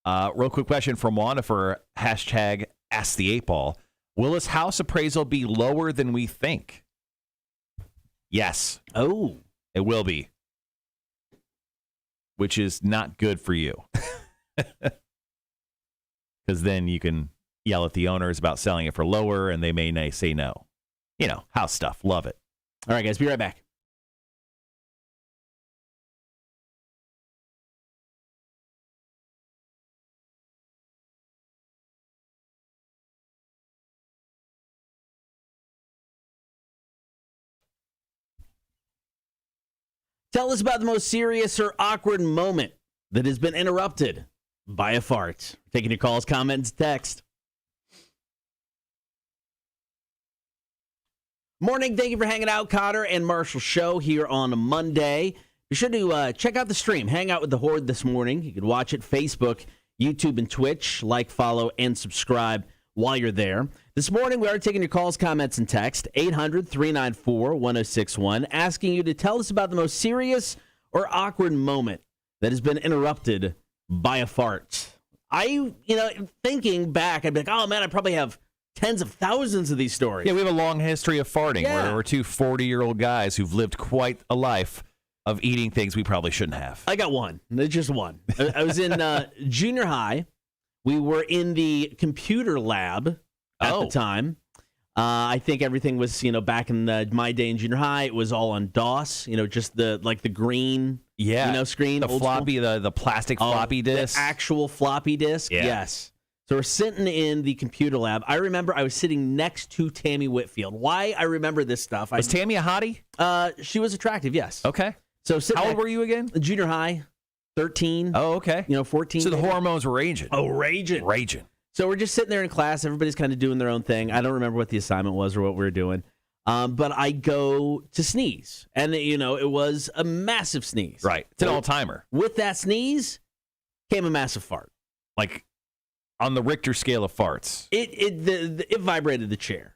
Real quick question from Wanda for hashtag Ask the 8Ball. Will this house appraisal be lower than we think? Yes. Oh. It will be. Which is not good for you. Because then you can yell at the owners about selling it for lower, and they may say no. House stuff. Love it. All right, guys. Be right back. Tell us about the most serious or awkward moment that has been interrupted by a fart. Taking your calls, comments, text. Morning. Thank you for hanging out, Cotter and Marshall Show here on a Monday. Be sure to check out the stream. Hang out with the Horde this morning. You can watch it Facebook, YouTube, and Twitch. Like, follow, and subscribe while you're there. This morning, we are taking your calls, comments, and text. 800-394-1061, asking you to tell us about the most serious or awkward moment that has been interrupted by a fart. Thinking back, I'd be like, oh, man, I probably have tens of thousands of these stories. Yeah, we have a long history of farting. Yeah. We're two 40-year-old guys who've lived quite a life of eating things we probably shouldn't have. I got one. Just one. I was in junior high. We were in the computer lab at the time. I think everything was, back in my day in junior high, it was all on DOS, just the green, screen. The floppy, the plastic floppy disk. The actual floppy disk, yeah. Yes. So we're sitting in the computer lab. I remember I was sitting next to Tammy Whitfield. Why I remember this stuff. Was Tammy a hottie? She was attractive, yes. Okay. So how old were you again? Junior high, 13. Oh, okay. 14. So the maybe. hormones were raging. Oh, raging. So we're just sitting there in class. Everybody's kind of doing their own thing. I don't remember what the assignment was or what we were doing. But I go to sneeze. And, it was a massive sneeze. Right. It's an all-timer. With that sneeze came a massive fart. Like on the Richter scale of farts? It vibrated the chair.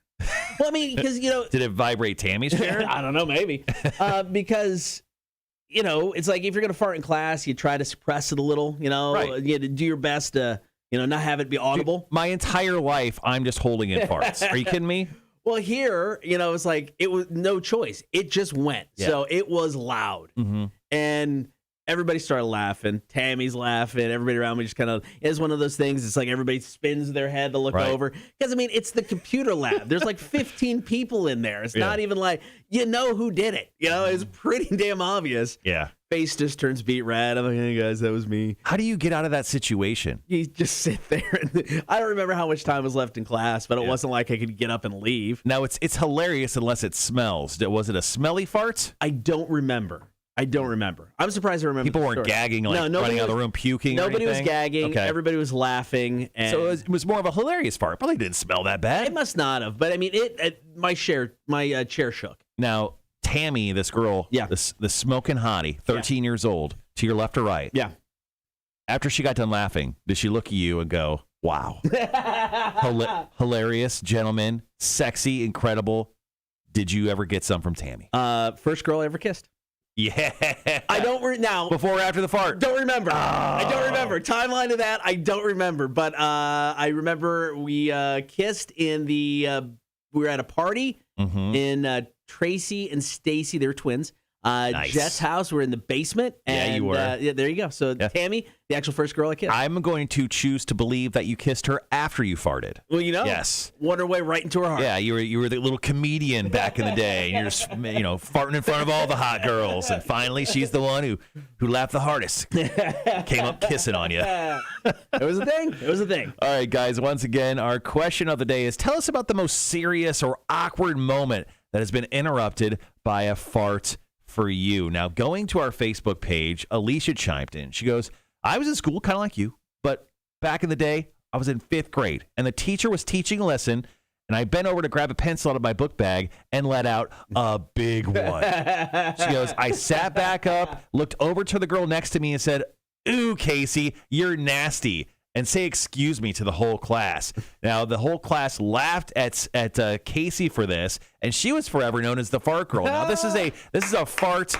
Well, I mean, because, Did it vibrate Tammy's chair? I don't know, maybe. Because, it's like if you're going to fart in class, you try to suppress it a little, Right. You do your best to, not have it be audible. Dude, my entire life, I'm just holding in farts. Are you kidding me? Well, here, it's like it was no choice. It just went. Yeah. So it was loud. Mm-hmm. And everybody started laughing. Tammy's laughing. Everybody around me just kind of, it's one of those things. It's like everybody spins their head to look Right. over. Because, it's the computer lab. There's like 15 people in there. It's not even like, who did it. It's pretty damn obvious. Yeah. Face just turns beet red. I'm like, hey, guys, that was me. How do you get out of that situation? You just sit there. I don't remember how much time was left in class, but it wasn't like I could get up and leave. Now, it's hilarious unless it smells. Was it a smelly fart? I don't remember. I'm surprised I remember. People the weren't story. gagging, like No, running out of the room, puking or Nobody was anything? gagging. Okay. Everybody was laughing. And So it was more of a hilarious fart. Probably didn't smell that bad. it must not have. But my chair shook. Now, Tammy, this girl, Yeah. the smoking hottie, 13 years old, to your left or right, Yeah. after she got done laughing, did she look at you and go, wow, hilarious, gentleman, sexy, incredible? Did you ever get some from Tammy? First girl I ever kissed. Yeah. I don't now. Before or after the fart? Don't remember. I don't Oh. remember. Timeline of that, I don't remember. But I remember we kissed in we were at a party Mm-hmm. in Tracy and Stacy. They were twins. Nice. Jeff's house. We're in the basement. Yeah, And, you were. yeah, there you go. So Yeah. Tammy, the actual first girl I kissed. I'm going to choose to believe that you kissed her after you farted. Well, Yes. won her way right into her heart. Yeah, you were the little comedian back in the day, and you're just farting in front of all the hot girls, and finally she's the one who laughed the hardest, came up kissing on you. It was a thing. It was a thing. All right, guys. Once again, our question of the day is: tell us about the most serious or awkward moment that has been interrupted by a fart for you. Now, going to our Facebook page, Alicia chimed in. She goes, "I was in school, kind of like you, but back in the day, I was in 5th grade, and the teacher was teaching a lesson, and I bent over to grab a pencil out of my book bag and let out a big one." She goes, "I sat back up, looked over to the girl next to me and said, 'Ooh, Casey, you're nasty,' and say excuse me to the whole class." Now, the whole class laughed at Casey for this, and she was forever known as the fart girl. Now, this is a fart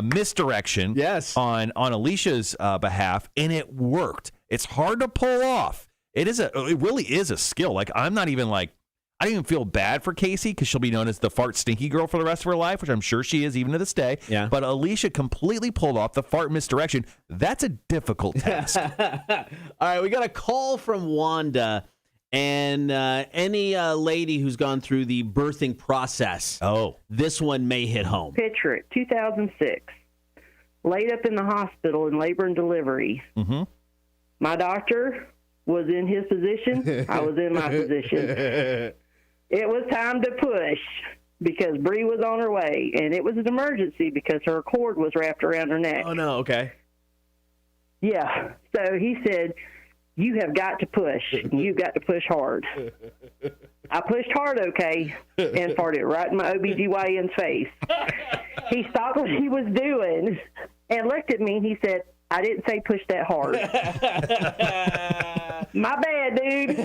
misdirection Yes. on Alicia's behalf, and it worked. It's hard to pull off. It really is a skill. Like, I don't even feel bad for Casey because she'll be known as the fart stinky girl for the rest of her life, which I'm sure she is even to this day. Yeah. But Alicia completely pulled off the fart misdirection. That's a difficult task. All right, we got a call from Wanda, and any lady who's gone through the birthing process. Oh. This one may hit home. Picture it, 2006. Laid up in the hospital in labor and delivery. Mm-hmm. My doctor was in his position. I was in my position. It was time to push because Bree was on her way, and it was an emergency because her cord was wrapped around her neck. Oh, no, okay. Yeah. So he said, "You have got to push. You've got to push hard." I pushed hard, okay, and farted right in my OBGYN's face. He stopped what he was doing and looked at me, and he said, "I didn't say push that hard." My bad, dude.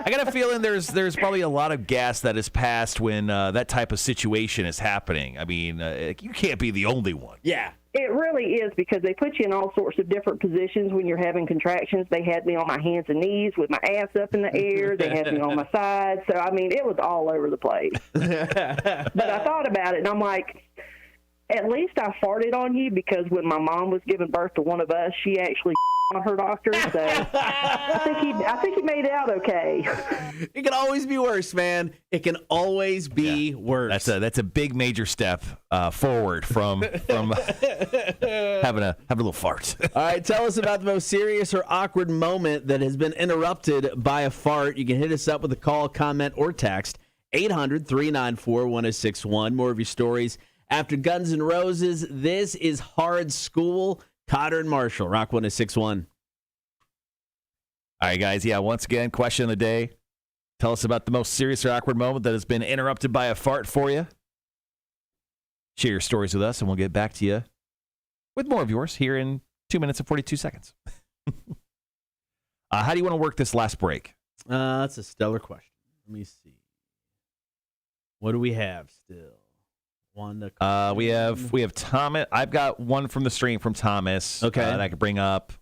I got a feeling there's probably a lot of gas that is passed when that type of situation is happening. I mean, you can't be the only one. Yeah. It really is because they put you in all sorts of different positions when you're having contractions. They had me on my hands and knees with my ass up in the air. They had me on my side. So, I mean, it was all over the place. But I thought about it, and I'm like, at least I farted on you because when my mom was giving birth to one of us, she actually on her doctor. So I think he made it out okay. It can always be worse, man. It can always be worse. That's a big major step forward from having a little fart. All right, tell us about the most serious or awkward moment that has been interrupted by a fart. You can hit us up with a call, comment, or text. 800-394-1061. More of your stories after Guns N' Roses. This is Hard School. Cotter and Marshall, Rock 1061. All right, guys. Yeah, once again, question of the day. Tell us about the most serious or awkward moment that has been interrupted by a fart for you. Share your stories with us, and we'll get back to you with more of yours here in 2 minutes and 42 seconds. How do you want to work this last break? That's a stellar question. Let me see. What do we have still? We have Thomas. I've got one from the stream from Thomas. Okay. That I could bring up.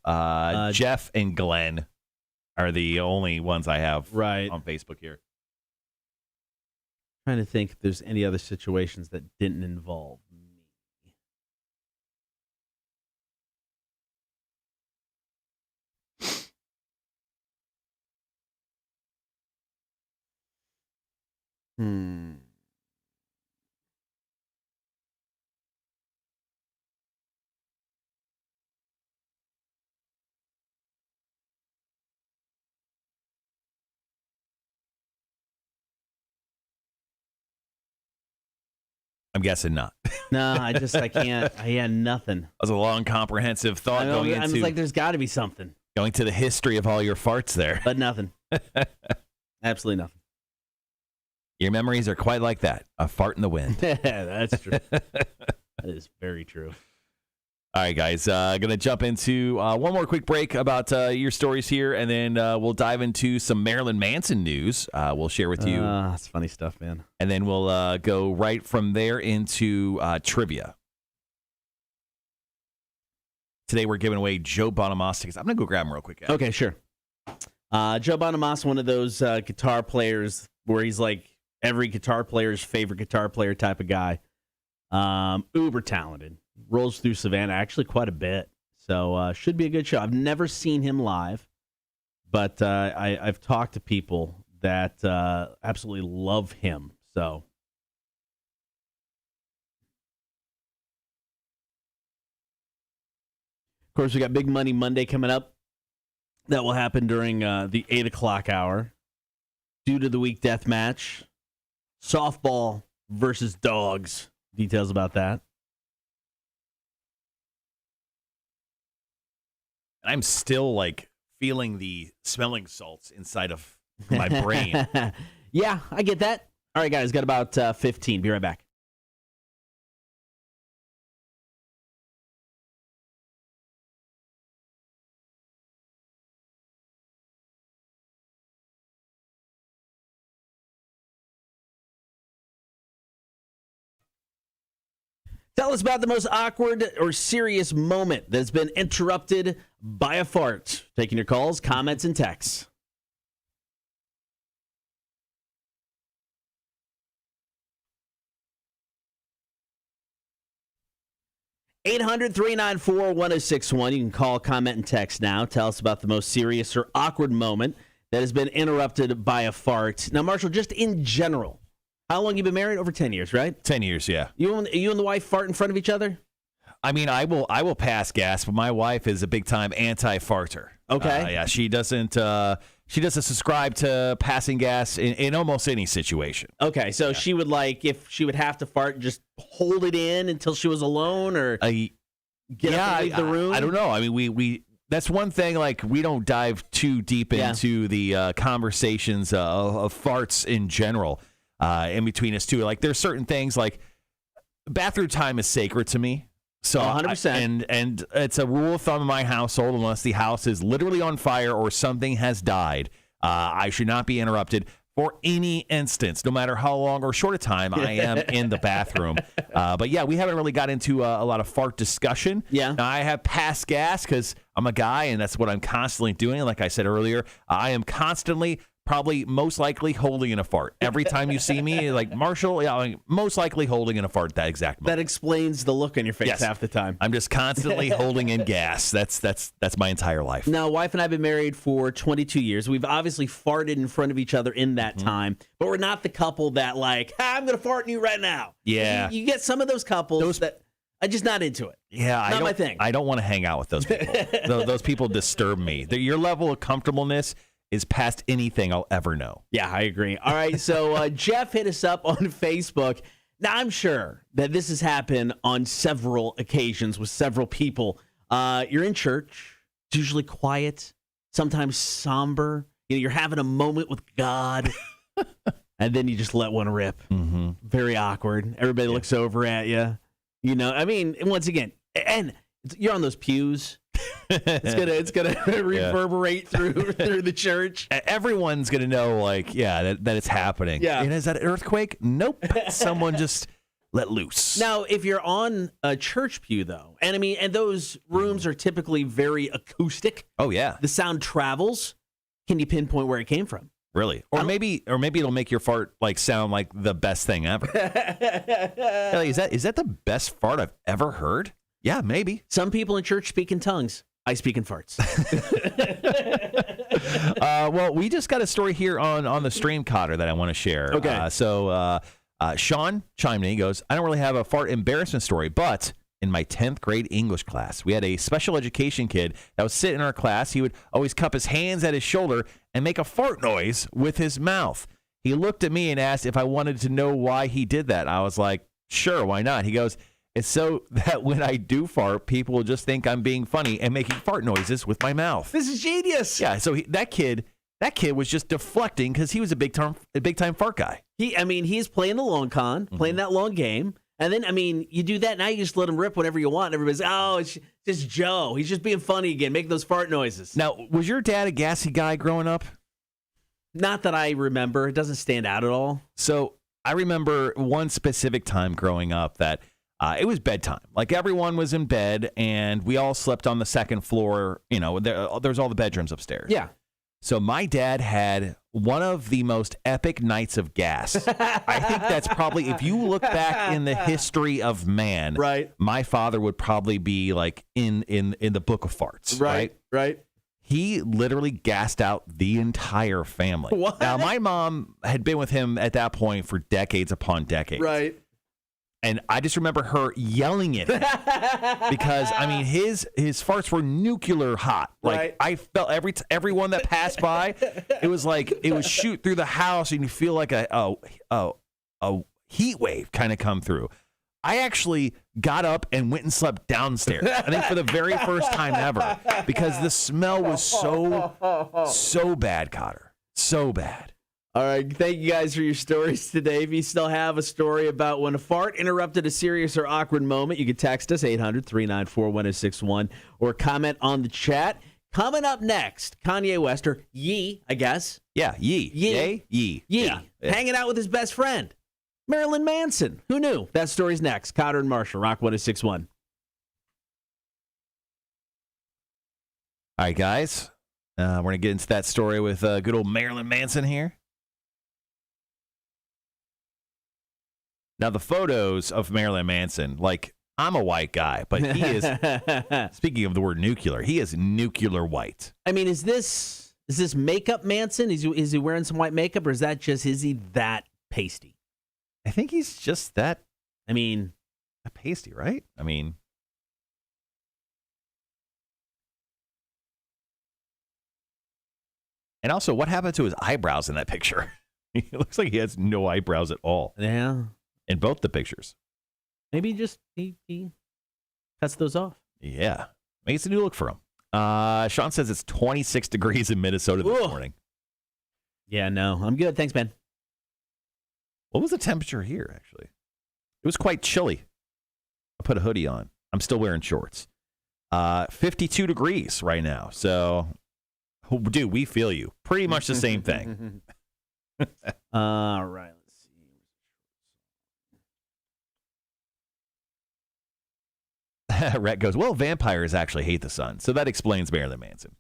Jeff and Glenn are the only ones I have on Facebook here. Trying to think if there's any other situations that didn't involve me. I'm guessing not. No, I can't. I had nothing. That was a long, comprehensive thought I was like, there's got to be something. Going to the history of all your farts there. But nothing. Absolutely nothing. Your memories are quite like that. A fart in the wind. That's true. That is very true. All right, guys. Going to jump into one more quick break about your stories here, and then we'll dive into some Marilyn Manson news. We'll share with you. That's funny stuff, man. And then we'll go right from there into trivia. Today we're giving away Joe Bonamassa tickets. I'm going to go grab him real quick. Guys. Okay, sure. Joe Bonamassa, one of those guitar players where he's like every guitar player's favorite guitar player type of guy. Uber talented. Rolls through Savannah actually quite a bit. So should be a good show. I've never seen him live, but I've talked to people that absolutely love him. So of course, we got Big Money Monday coming up. That will happen during the 8 o'clock hour. Due to the week death match. Softball versus dogs. Details about that. I'm still like feeling the smelling salts inside of my brain. Yeah, I get that. All right, guys, got about 15. Be right back. Tell us about the most awkward or serious moment that's been interrupted by a fart. Taking your calls, comments, and texts. (800-394-1061). You can call, comment, and text now. Tell us about the most serious or awkward moment that has been interrupted by a fart. Now, Marshall, just in general, how long you been married? Over 10 years, right? 10 years, yeah. You and the wife fart in front of each other? I mean, I will pass gas, but my wife is a big time anti-farter. Okay. Yeah, she doesn't subscribe to passing gas in almost any situation. Okay, so she would if she would have to fart, just hold it in until she was alone, or get up and leave the room. I don't know. I mean, we that's one thing. Like, we don't dive too deep into the conversations of farts in general. In between us too, like there's certain things like bathroom time is sacred to me. So 100%, and it's a rule of thumb in my household. Unless the house is literally on fire or something has died, I should not be interrupted for any instance, no matter how long or short a time I am in the bathroom. But yeah, we haven't really got into a lot of fart discussion. Yeah, now, I have passed gas because I'm a guy, and that's what I'm constantly doing. Like I said earlier, I am constantly, probably most likely holding in a fart. Every time you see me, like Marshall, most likely holding in a fart that exact moment. That explains the look on your face half the time. I'm just constantly holding in gas. That's my entire life. Now, wife and I have been married for 22 years. We've obviously farted in front of each other in that time, but we're not the couple that I'm going to fart in you right now. Yeah. You get some of those couples that I'm just not into it. Yeah, not my thing. I don't want to hang out with those people. Those people disturb me. Your level of comfortableness is past anything I'll ever know. Yeah, I agree. All right, so Jeff hit us up on Facebook. Now, I'm sure that this has happened on several occasions with several people. You're in church. It's usually quiet, sometimes somber. You're having a moment with God, and then you just let one rip. Mm-hmm. Very awkward. Everybody looks over at you. I mean, once again, and you're on those pews. It's gonna reverberate through the church. Everyone's gonna know, like, that it's happening. Yeah. And is that an earthquake? Nope. Someone just let loose. Now, if you're on a church pew, though, and those rooms are typically very acoustic. Oh yeah. The sound travels. Can you pinpoint where it came from? Really? Or maybe it'll make your fart like sound like the best thing ever. Like, is that the best fart I've ever heard? Yeah, maybe. Some people in church speak in tongues. I speak in farts. Well, we just got a story here on the stream, Cotter, that I want to share. Okay. Sean chimed in. He goes, I don't really have a fart embarrassment story, but in my 10th grade English class, we had a special education kid that would sit in our class. He would always cup his hands at his shoulder and make a fart noise with his mouth. He looked at me and asked if I wanted to know why he did that. I was like, sure, why not? He goes, it's so that when I do fart, people will just think I'm being funny and making fart noises with my mouth. This is genius. Yeah, so that kid was just deflecting because he was a big time fart guy. He's playing the long con, playing that long game. And then, you do that, now you just let him rip whenever you want. Everybody's, it's just Joe. He's just being funny again, making those fart noises. Now, was your dad a gassy guy growing up? Not that I remember. It doesn't stand out at all. So I remember one specific time growing up that it was bedtime. Like, everyone was in bed, and we all slept on the second floor. There's all the bedrooms upstairs. Yeah. So my dad had one of the most epic nights of gas. I think that's probably, if you look back in the history of man, right, my father would probably be like in the book of farts. Right. He literally gassed out the entire family. What? Now, my mom had been with him at that point for decades upon decades. Right. And I just remember her yelling at him because, his farts were nuclear hot. Like, right. I felt everyone that passed by, it was like it would shoot through the house, and you feel like a heat wave kind of come through. I actually got up and went and slept downstairs, I think for the very first time ever, because the smell was so bad, Cotter. So bad. All right, thank you guys for your stories today. If you still have a story about when a fart interrupted a serious or awkward moment, you can text us 800-394-1061 or comment on the chat. Coming up next, Kanye West, or Ye, I guess. Yeah, Ye. Ye. Ye. Yeah. Hanging out with his best friend, Marilyn Manson. Who knew? That story's next. Cotter and Marshall, Rock 1061. All right, guys. We're going to get into that story with good old Marilyn Manson here. Now, the photos of Marilyn Manson, like, I'm a white guy, but he is, speaking of the word nuclear, he is nuclear white. Is this makeup Manson? Is he wearing some white makeup, or is he that pasty? I think he's just that, that pasty, right? And also, what happened to his eyebrows in that picture? It looks like he has no eyebrows at all. Yeah. In both the pictures. Maybe he cuts those off. Yeah. Maybe it's a new look for him. Sean says it's 26 degrees in Minnesota this morning. Yeah, no. I'm good. Thanks, man. What was the temperature here, actually? It was quite chilly. I put a hoodie on. I'm still wearing shorts. 52 degrees right now. So, dude, we feel you. Pretty much the same thing. All right. Rhett goes, well, vampires actually hate the sun, so that explains Marilyn Manson.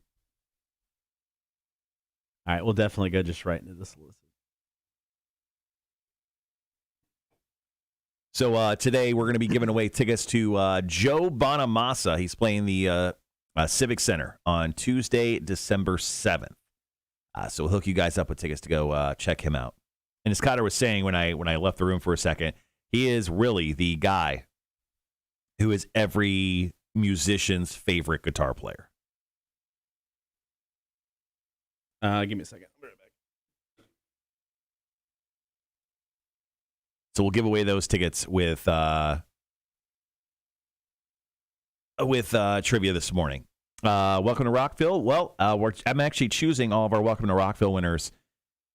All right, we'll definitely go just right into this list. So today we're going to be giving away tickets to Joe Bonamassa. He's playing the Civic Center on Tuesday, December 7th. So we'll hook you guys up with tickets to go check him out. And as Cotter was saying when I left the room for a second, he is really the guy who is every musician's favorite guitar player. Give me a second. I'll be right back. So we'll give away those tickets with trivia this morning. Welcome to Rockville. Well, I'm actually choosing all of our Welcome to Rockville winners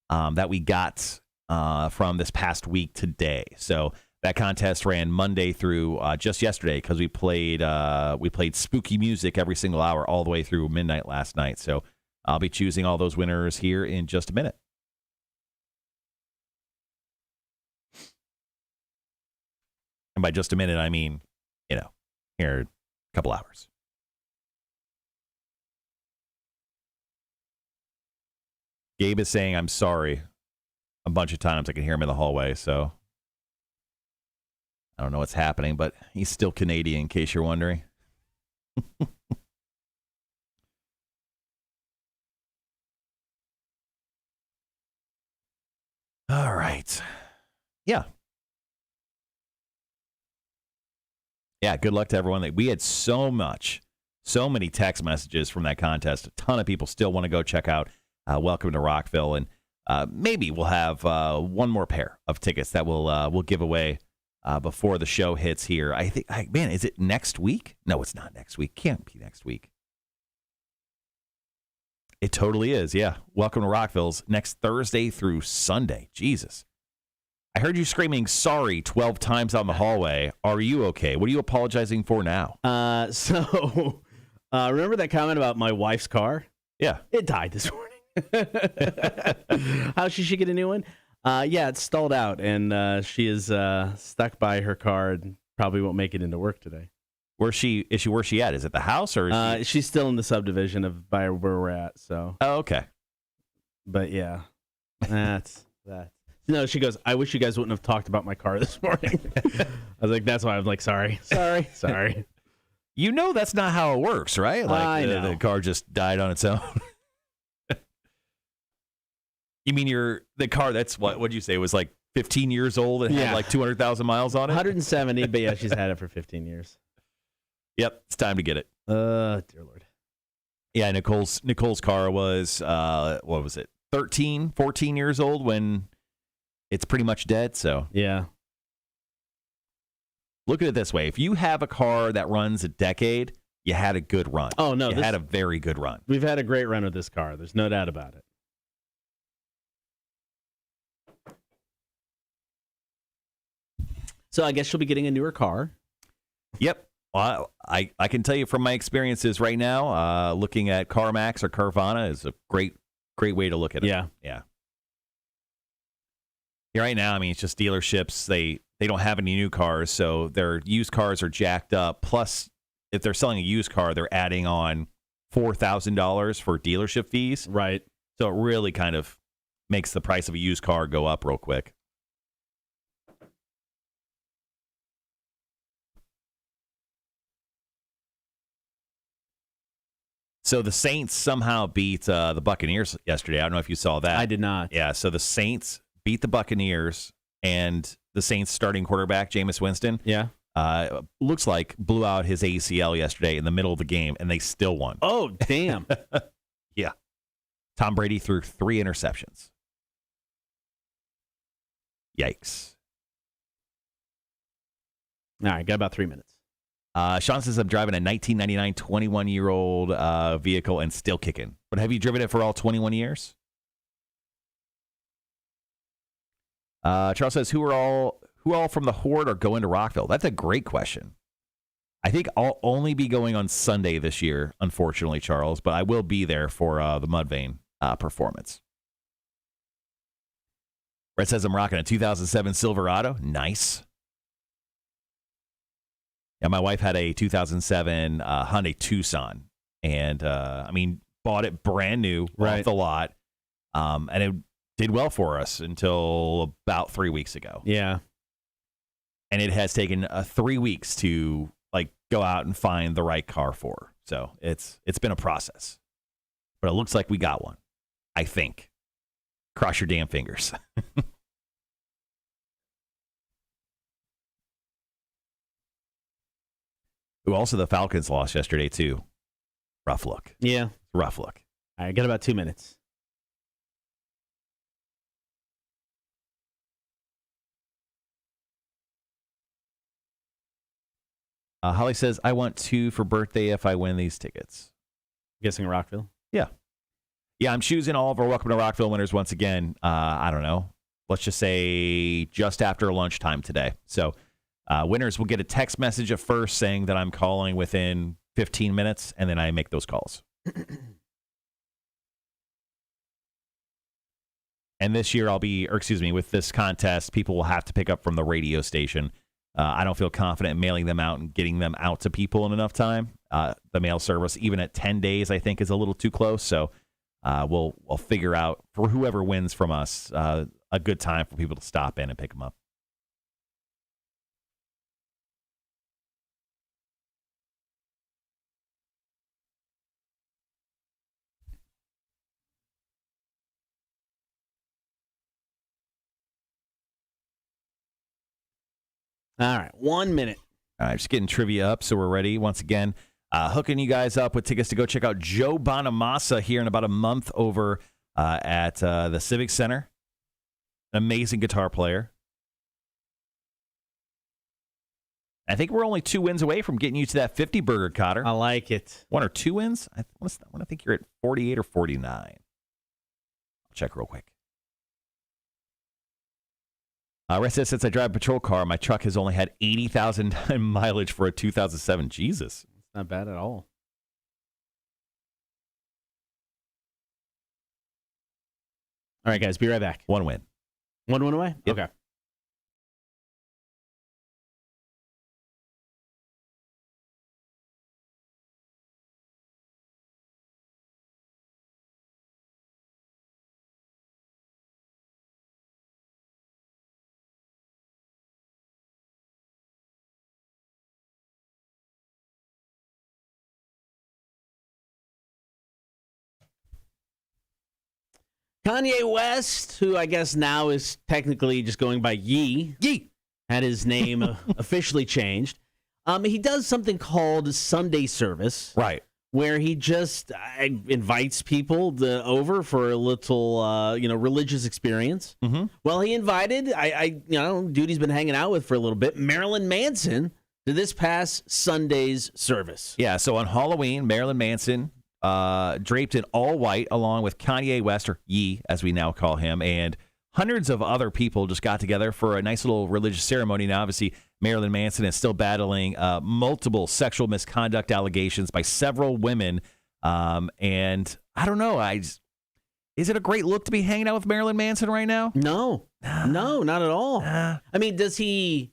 that we got from this past week today. So That contest ran Monday through just yesterday because we played spooky music every single hour all the way through midnight last night. So I'll be choosing all those winners here in just a minute. And by just a minute, I mean, here a couple hours. Gabe is saying, I'm sorry, a bunch of times. I can hear him in the hallway, so I don't know what's happening, but he's still Canadian, in case you're wondering. All right. Yeah. Yeah, good luck to everyone. We had so many text messages from that contest. A ton of people still want to go check out Welcome to Rockville, and maybe we'll have one more pair of tickets that we'll give away before the show hits here. I think, man, is it next week? No, it's not next week. Can't be next week. It totally is, yeah. Welcome to Rockville's next Thursday through Sunday. Jesus. I heard you screaming sorry 12 times on the hallway. Are you okay? What are you apologizing for now? So remember that comment about my wife's car? Yeah. It died this morning. How should she get a new one? Yeah, it's stalled out, and she is stuck by her car and probably won't make it into work today. Where's she at? Is it the house or is she's still in the subdivision of by where we're at, so. Oh, okay. But yeah. That's that. No, she goes, I wish you guys wouldn't have talked about my car this morning. I was like, that's why I was like, sorry. You know that's not how it works, right? Like I know. The car just died on its own. You mean the car that's what'd you say? It was like 15 years old and had like 200,000 miles on it? 170, but yeah, she's had it for 15 years. Yep, it's time to get it. Dear Lord. Yeah, Nicole's car was, what was it, 13, 14 years old when it's pretty much dead, so. Yeah. Look at it this way. If you have a car that runs a decade, you had a good run. Oh, no. You had a very good run. We've had a great run with this car. There's no doubt about it. So I guess she'll be getting a newer car. Yep. Well, I can tell you from my experiences right now, looking at CarMax or Carvana is a great way to look at it. Yeah. Yeah. Right now, I mean, it's just dealerships. They don't have any new cars, so their used cars are jacked up. Plus, if they're selling a used car, they're adding on $4,000 for dealership fees. Right. So it really kind of makes the price of a used car go up real quick. So the Saints somehow beat the Buccaneers yesterday. I don't know if you saw that. I did not. Yeah, so the Saints beat the Buccaneers, and the Saints starting quarterback, Jameis Winston, looks like blew out his ACL yesterday in the middle of the game, and they still won. Oh, damn. Yeah. Tom Brady threw 3 interceptions. Yikes. All right, got about 3 minutes. Sean says, I'm driving a 1999 21-year-old vehicle and still kicking. But have you driven it for all 21 years? Charles says, who all from the Horde are going to Rockville? That's a great question. I think I'll only be going on Sunday this year, unfortunately, Charles, but I will be there for the Mudvayne performance. Red says, I'm rocking a 2007 Silverado. Nice. Yeah, my wife had a 2007 Hyundai Tucson, and bought it brand new off the lot, and it did well for us until about 3 weeks ago. Yeah, and it has taken 3 weeks to go out and find the right car for her. So it's been a process, but it looks like we got one. I think. Cross your damn fingers. Who also the Falcons lost yesterday, too. Rough look. Yeah. Rough look. All right, got about 2 minutes. Holly says, I want 2 for birthday if I win these tickets. Guessing Rockville? Yeah. Yeah, I'm choosing all of our Welcome to Rockville winners once again. I don't know. let's just say just after lunchtime today. So winners will get a text message at first saying that I'm calling within 15 minutes, and then I make those calls. And this year with this contest, people will have to pick up from the radio station. I don't feel confident in mailing them out and getting them out to people in enough time. The mail service, even at 10 days, I think is a little too close. So we'll figure out for whoever wins from us a good time for people to stop in and pick them up. All right, 1 minute. All right, just getting trivia up, so we're ready. Once again, hooking you guys up with tickets to go check out Joe Bonamassa here in about a month over at the Civic Center. An amazing guitar player. I think we're only 2 wins away from getting you to that 50 burger, Cotter. I like it. 1 or 2 wins? I want to think you're at 48 or 49. I'll check real quick. Rest says, since I drive a patrol car, my truck has only had 80,000 mileage for a 2007. Jesus. It's not bad at all. All right, guys, be right back. 1 win. 1 win away? Yep. Okay. Kanye West, who I guess now is technically just going by Yee, had his name officially changed. He does something called Sunday service, Right. where he just invites people over for a little, religious experience. Mm-hmm. Well, he invited, dude he's been hanging out with for a little bit, Marilyn Manson, to this past Sunday's service. Yeah, so on Halloween, Marilyn Manson draped in all white along with Kanye West, or Yee, as we now call him, and hundreds of other people just got together for a nice little religious ceremony. Now, obviously, Marilyn Manson is still battling multiple sexual misconduct allegations by several women. And I don't know. Is it a great look to be hanging out with Marilyn Manson right now? No, not at all. I mean, does he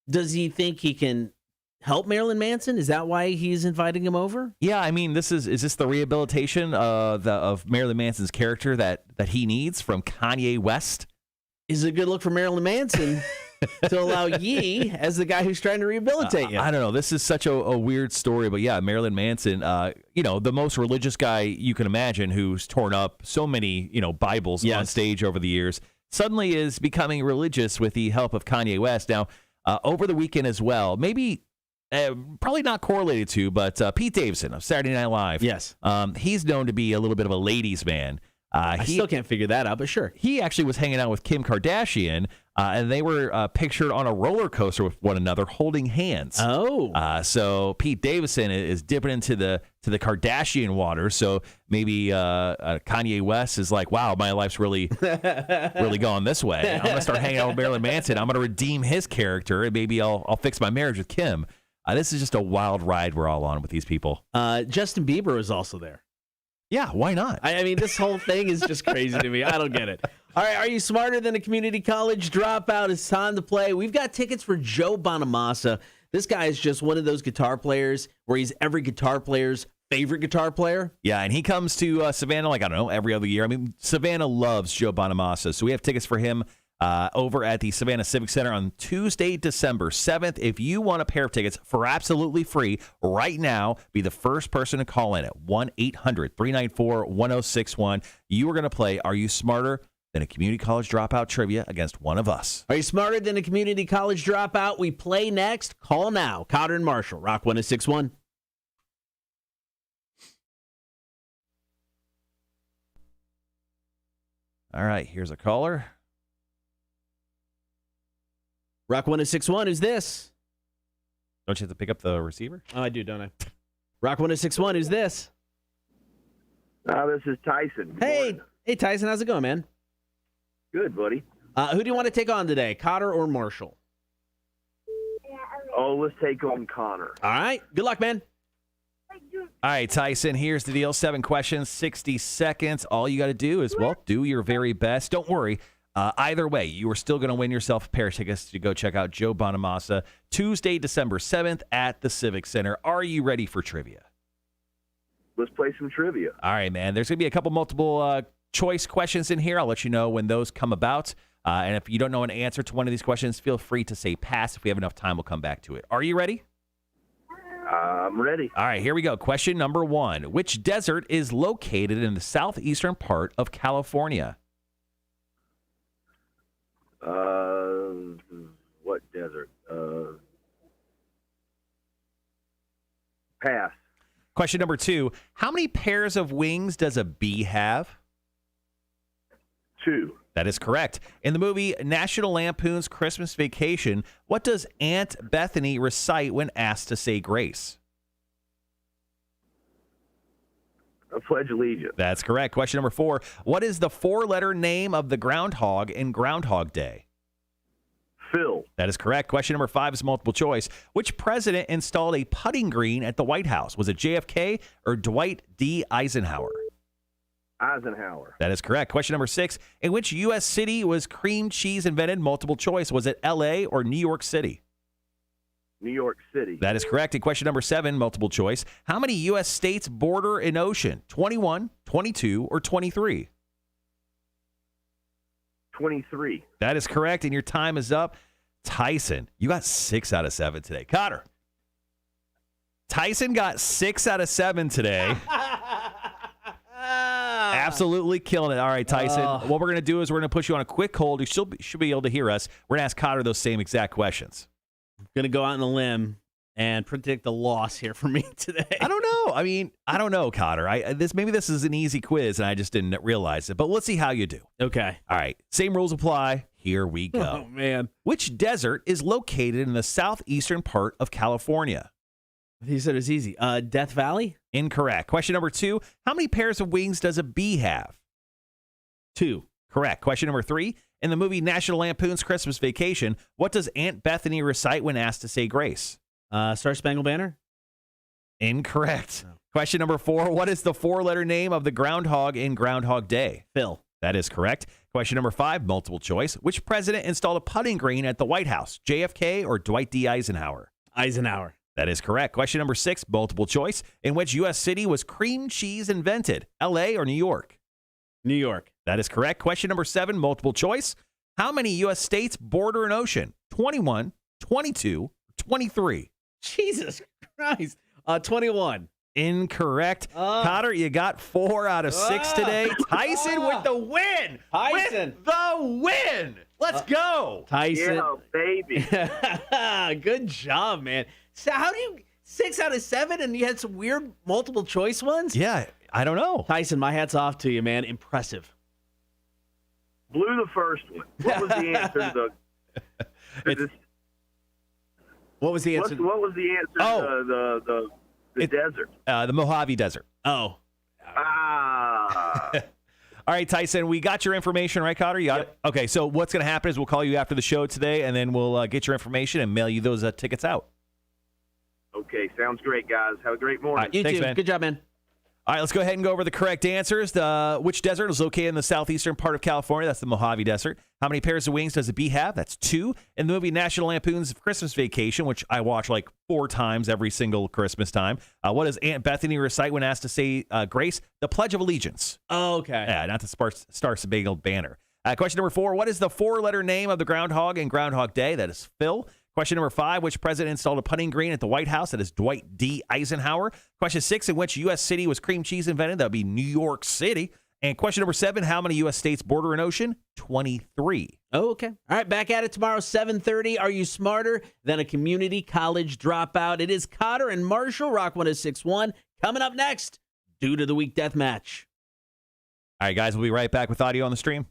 think he can help Marilyn Manson? Is that why he's inviting him over? Yeah, I mean, is this the rehabilitation of Marilyn Manson's character that he needs from Kanye West? Is it a good look for Marilyn Manson to allow Yee as the guy who's trying to rehabilitate you? I don't know. This is such a weird story, but yeah, Marilyn Manson, the most religious guy you can imagine, who's torn up so many, Bibles on stage over the years, suddenly is becoming religious with the help of Kanye West. Now, over the weekend as well, maybe probably not correlated to, but Pete Davidson of Saturday Night Live. Yes. He's known to be a little bit of a ladies' man. I still can't figure that out, but sure. He actually was hanging out with Kim Kardashian, and they were pictured on a roller coaster with one another holding hands. Oh. So Pete Davidson is dipping into the Kardashian water. So maybe Kanye West is like, wow, my life's really going this way. I'm going to start hanging out with Marilyn Manson. I'm going to redeem his character, and maybe I'll fix my marriage with Kim. This is just a wild ride we're all on with these people. Justin Bieber is also there. Yeah, why not? I mean, this whole thing is just crazy to me. I don't get it. All right, are you smarter than a community college dropout? It's time to play. We've got tickets for Joe Bonamassa. This guy is just one of those guitar players where he's every guitar player's favorite guitar player. Yeah, and he comes to Savannah, every other year. I mean, Savannah loves Joe Bonamassa, so we have tickets for him over at the Savannah Civic Center on Tuesday, December 7th. If you want a pair of tickets for absolutely free right now, be the first person to call in at 1-800-394-1061. You are going to play Are You Smarter Than a Community College Dropout trivia against one of us. Are you smarter than a community college dropout? We play next. Call now. Cotter and Marshall, Rock 1061. All right, here's a caller. Rock 1061, who's this? Don't you have to pick up the receiver? Oh, I do, don't I? Rock 1061, who's this? This is Tyson. Hey, Tyson, how's it going, man? Good, buddy. Who do you want to take on today, Cotter or Marshall? Oh, let's take on Connor. All right. Good luck, man. All right, Tyson, here's the deal. 7 questions, 60 seconds. All you got to do is, well, do your very best. Don't worry. Either way, you are still going to win yourself a pair of tickets to go check out Joe Bonamassa Tuesday, December 7th at the Civic Center. Are you ready for trivia? Let's play some trivia. All right, man. There's going to be a couple multiple choice questions in here. I'll let you know when those come about. And if you don't know an answer to one of these questions, feel free to say pass. If we have enough time, we'll come back to it. Are you ready? I'm ready. All right, here we go. Question number 1. Which desert is located in the southeastern part of California? What desert? Pass. Question number 2. How many pairs of wings does a bee have? 2. That is correct. In the movie National Lampoon's Christmas Vacation, what does Aunt Bethany recite when asked to say grace? I pledge allegiance. That's correct. Question number 4. What is the 4-letter name of the groundhog in Groundhog Day? Phil. That is correct. Question number 5 is multiple choice. Which president installed a putting green at the White House? Was it JFK or Dwight D. Eisenhower? Eisenhower. That is correct. Question number 6. In which U.S. city was cream cheese invented? Multiple choice. Was it L.A. or New York City? New York City. That is correct. And question number 7, multiple choice. How many U.S. states border an ocean? 21, 22, or 23? 23. That is correct. And your time is up. Tyson, you got 6 out of 7 today. Cotter. Tyson got 6 out of 7 today. Absolutely killing it. All right, Tyson. What we're going to do is we're going to put you on a quick hold. You should be able to hear us. We're going to ask Cotter those same exact questions. I'm going to go out on a limb and predict the loss here for me today. I don't know. I mean, I don't know, Cotter. Maybe this is an easy quiz, and I just didn't realize it. But let's see how you do. Okay. All right. Same rules apply. Here we go. Oh, man. Which desert is located in the southeastern part of California? He said it's easy. Death Valley? Incorrect. Question number 2. How many pairs of wings does a bee have? 2. Correct. Question number 3. In the movie National Lampoon's Christmas Vacation, what does Aunt Bethany recite when asked to say grace? Star Spangled Banner? Incorrect. No. Question number 4. What is the 4-letter name of the groundhog in Groundhog Day? Phil. That is correct. Question number 5, multiple choice. Which president installed a putting green at the White House? JFK or Dwight D. Eisenhower? Eisenhower. That is correct. Question number 6, multiple choice. In which U.S. city was cream cheese invented? L.A. or New York? New York. That is correct. Question number 7, multiple choice. How many U.S. states border an ocean? 21, 22, 23. Jesus Christ. 21. Incorrect. Cotter, you got 4 out of 6 today. Tyson with the win. Tyson. With the win. Let's go. Tyson. Yeah, baby. Good job, man. So how do you 6 out of 7 and you had some weird multiple choice ones? Yeah, I don't know. Tyson, my hat's off to you, man. Impressive. Blew the first one. What was the answer to the... What was the answer? What was the answer to the desert? The Mojave Desert. Oh. Ah. All right, Tyson, we got your information, right, Cotter? You got it? Okay, so what's going to happen is we'll call you after the show today, and then we'll get your information and mail you those tickets out. Okay, sounds great, guys. Have a great morning. All right, You thanks, too. man. Good job, man. All right, let's go ahead and go over the correct answers. Which desert is located in the southeastern part of California? That's the Mojave Desert. How many pairs of wings does a bee have? That's 2. In the movie National Lampoon's Christmas Vacation, which I watch like 4 times every single Christmas time, what does Aunt Bethany recite when asked to say grace? The Pledge of Allegiance. Oh, okay. Yeah, not the Star Spangled Banner. Question number 4, what is the 4-letter name of the groundhog in Groundhog Day? That is Phil. Question number 5, which president installed a putting green at the White House? That is Dwight D. Eisenhower. Question 6, in which U.S. city was cream cheese invented? That would be New York City. And question number 7, how many U.S. states border an ocean? 23. Oh, okay. All right, back at it tomorrow, 7:30. Are you smarter than a community college dropout? It is Cotter and Marshall, Rock 106.1. Coming up next, due to the week death match. All right, guys, we'll be right back with audio on the stream.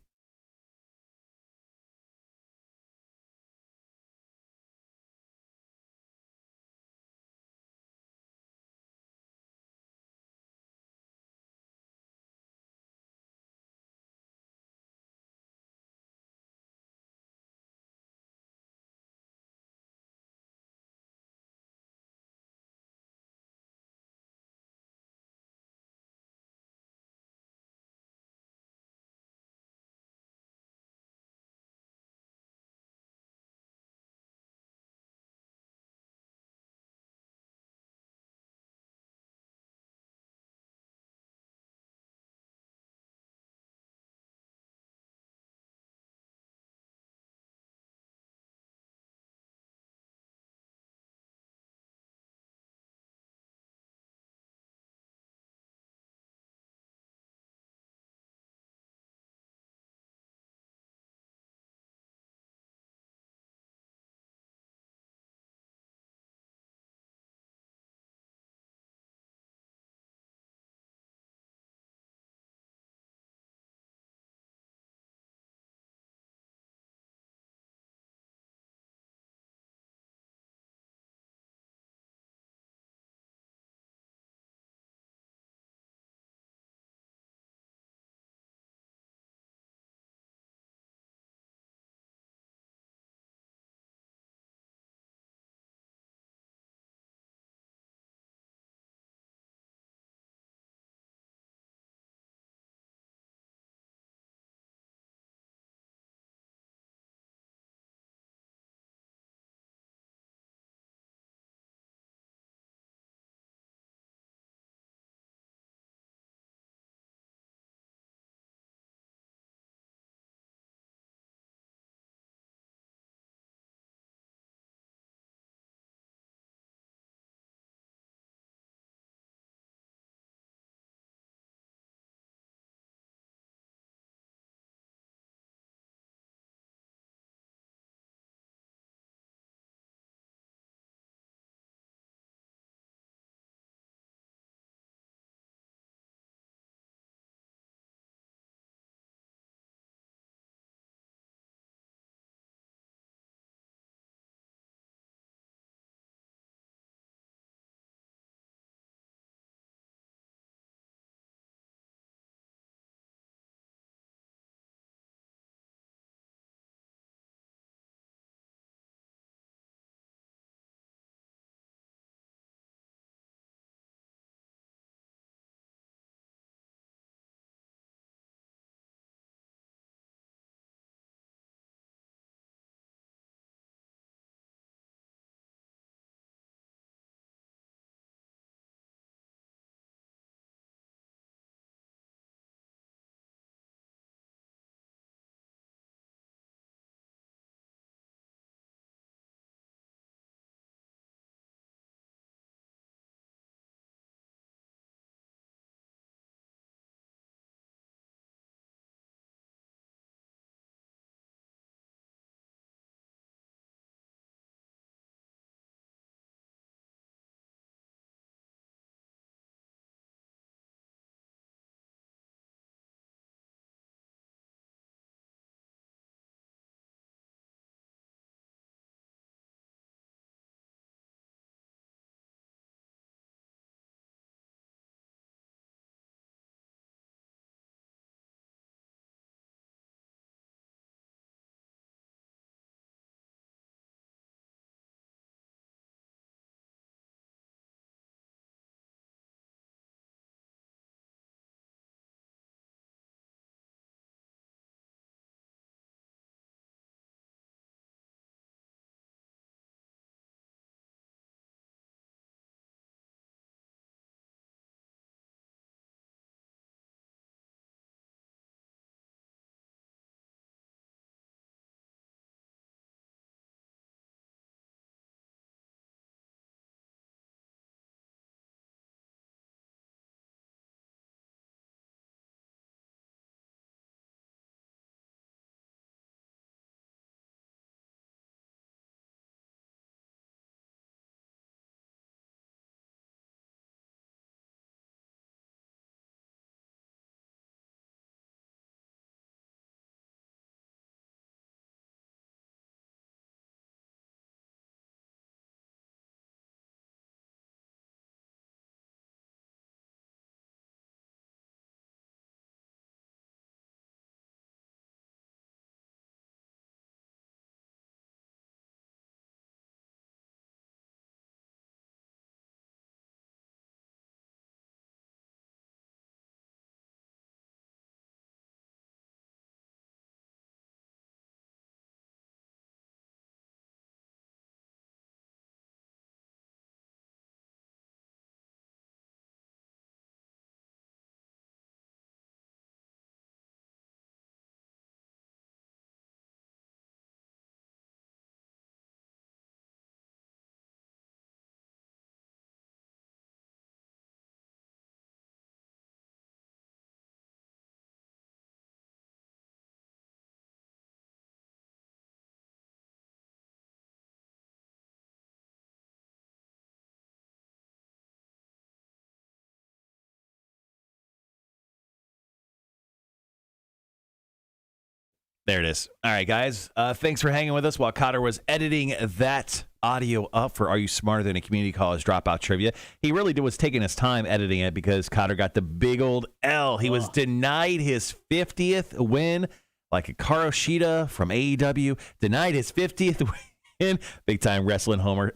There it is. All right, guys. Thanks for hanging with us while Cotter was editing that audio up for Are You Smarter Than a Community College Dropout Trivia. He really was taking his time editing it because Cotter got the big old L. He was denied his 50th win, like a Karoshita from AEW. Denied his 50th win. Big time wrestling homer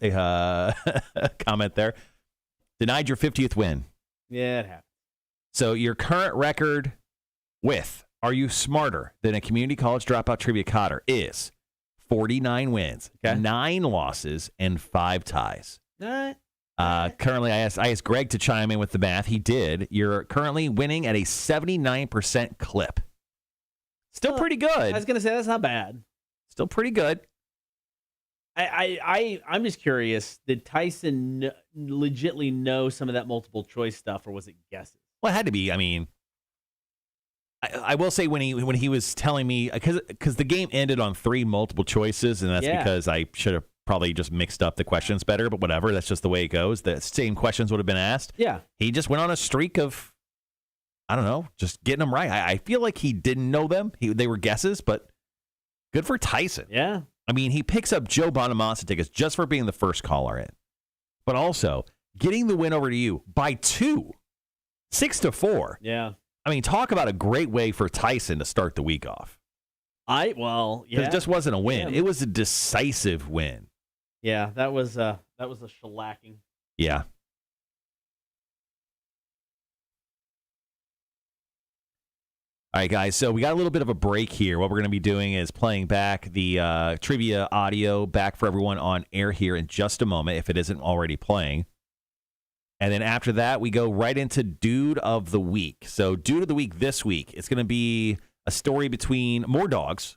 comment there. Denied your 50th win. Yeah, it happened. So your current record with Are You Smarter Than a Community College Dropout Trivia Cotter is 49 wins, 9 losses, and 5 ties. All right. Currently, I asked Greg to chime in with the math. He did. You're currently winning at a 79% clip. Still pretty good. I was going to say, that's not bad. Still pretty good. I'm just curious, did Tyson legitly know some of that multiple choice stuff, or was it guesses? Well, it had to be. I mean, I will say when he was telling me, because the game ended on 3 multiple choices, and that's because I should have probably just mixed up the questions better, but whatever. That's just the way it goes. The same questions would have been asked. Yeah. He just went on a streak of, I don't know, just getting them right. I feel like he didn't know them. They were guesses, but good for Tyson. Yeah. I mean, he picks up Joe Bonamassa tickets just for being the first caller in, but also getting the win over to you by 2, 6-4. Yeah. I mean, talk about a great way for Tyson to start the week off. Yeah. It just wasn't a win. Yeah. It was a decisive win. Yeah, that was a shellacking. Yeah. All right, guys, so we got a little bit of a break here. What we're going to be doing is playing back the trivia audio back for everyone on air here in just a moment, if it isn't already playing. And then after that, we go right into Dude of the Week. So Dude of the Week this week, it's going to be a story between more dogs,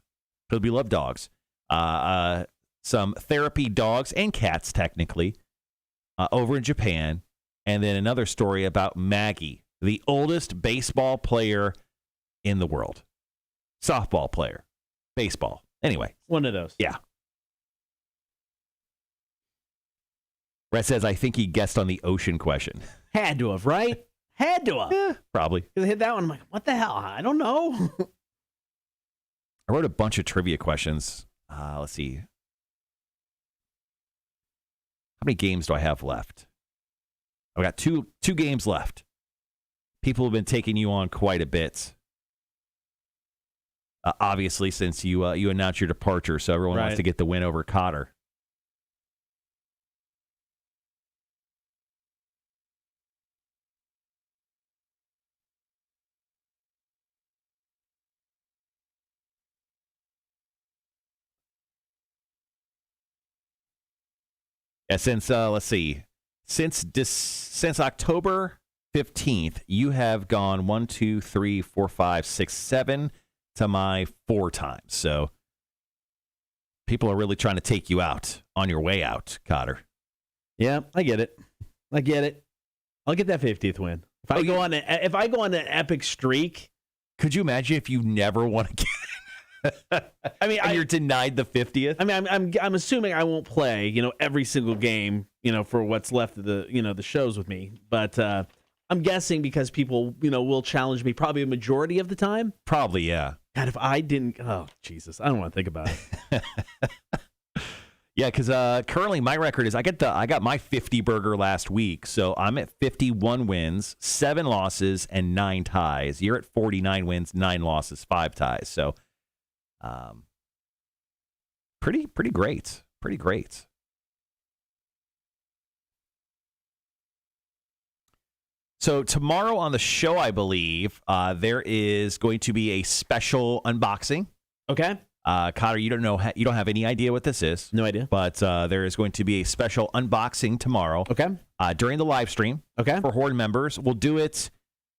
because we love dogs, some therapy dogs and cats, technically, over in Japan, and then another story about Maggie, the oldest baseball player in the world. Softball player. Baseball. Anyway. One of those. Yeah. Brett says, I think he guessed on the ocean question. Had to have, right? Had to have. Yeah, probably. Because I hit that one, I'm like, what the hell? I don't know. I wrote a bunch of trivia questions. Let's see. How many games do I have left? I've got two games left. People have been taking you on quite a bit. Obviously, since you announced your departure, so everyone wants to get the win over Cotter. Yeah, since let's see, since October 15th, you have gone 1, 2, 3, 4, 5, 6, 7 to my 4 times. So people are really trying to take you out on your way out, Cotter. Yeah, I get it. I'll get that 50th win. If I go on an epic streak, could you imagine if you never won again? I mean, you're denied the 50th. I mean, I'm assuming I won't play, every single game, for what's left of the, the shows with me. But I'm guessing because people, will challenge me probably a majority of the time. Probably, yeah. God, if I didn't, oh Jesus, I don't want to think about it. Yeah, because currently my record is I got my 50 burger last week, so I'm at 51 wins, 7 losses, and 9 ties. You're at 49 wins, 9 losses, 5 ties. So. Pretty great. Pretty great. So tomorrow on the show, I believe, there is going to be a special unboxing. Okay. Cotter, you don't have any idea what this is. No idea. But there is going to be a special unboxing tomorrow. Okay. During the live stream. Okay. For Horde members. We'll do it.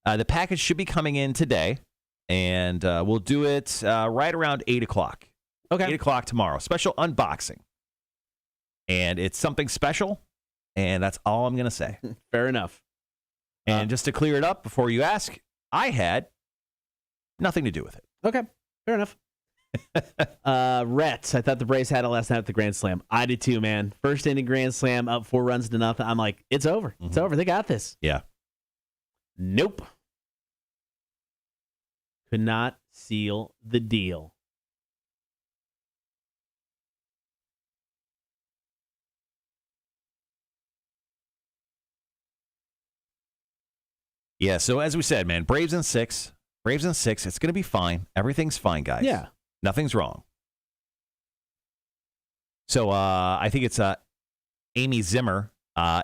The package should be coming in today. And we'll do it right around 8 o'clock. Okay. 8 o'clock tomorrow. Special unboxing. And it's something special. And that's all I'm going to say. Fair enough. And just to clear it up before you ask, I had nothing to do with it. Okay. Fair enough. Rhett, I thought the Braves had it last night at the Grand Slam. I did too, man. First inning Grand Slam, up 4-0. I'm like, it's over. Mm-hmm. It's over. They got this. Yeah. Nope. Could not seal the deal. Yeah, so as we said, man, Braves in 6. Braves in 6. It's going to be fine. Everything's fine, guys. Yeah. Nothing's wrong. So I think it's Amy Zimmer.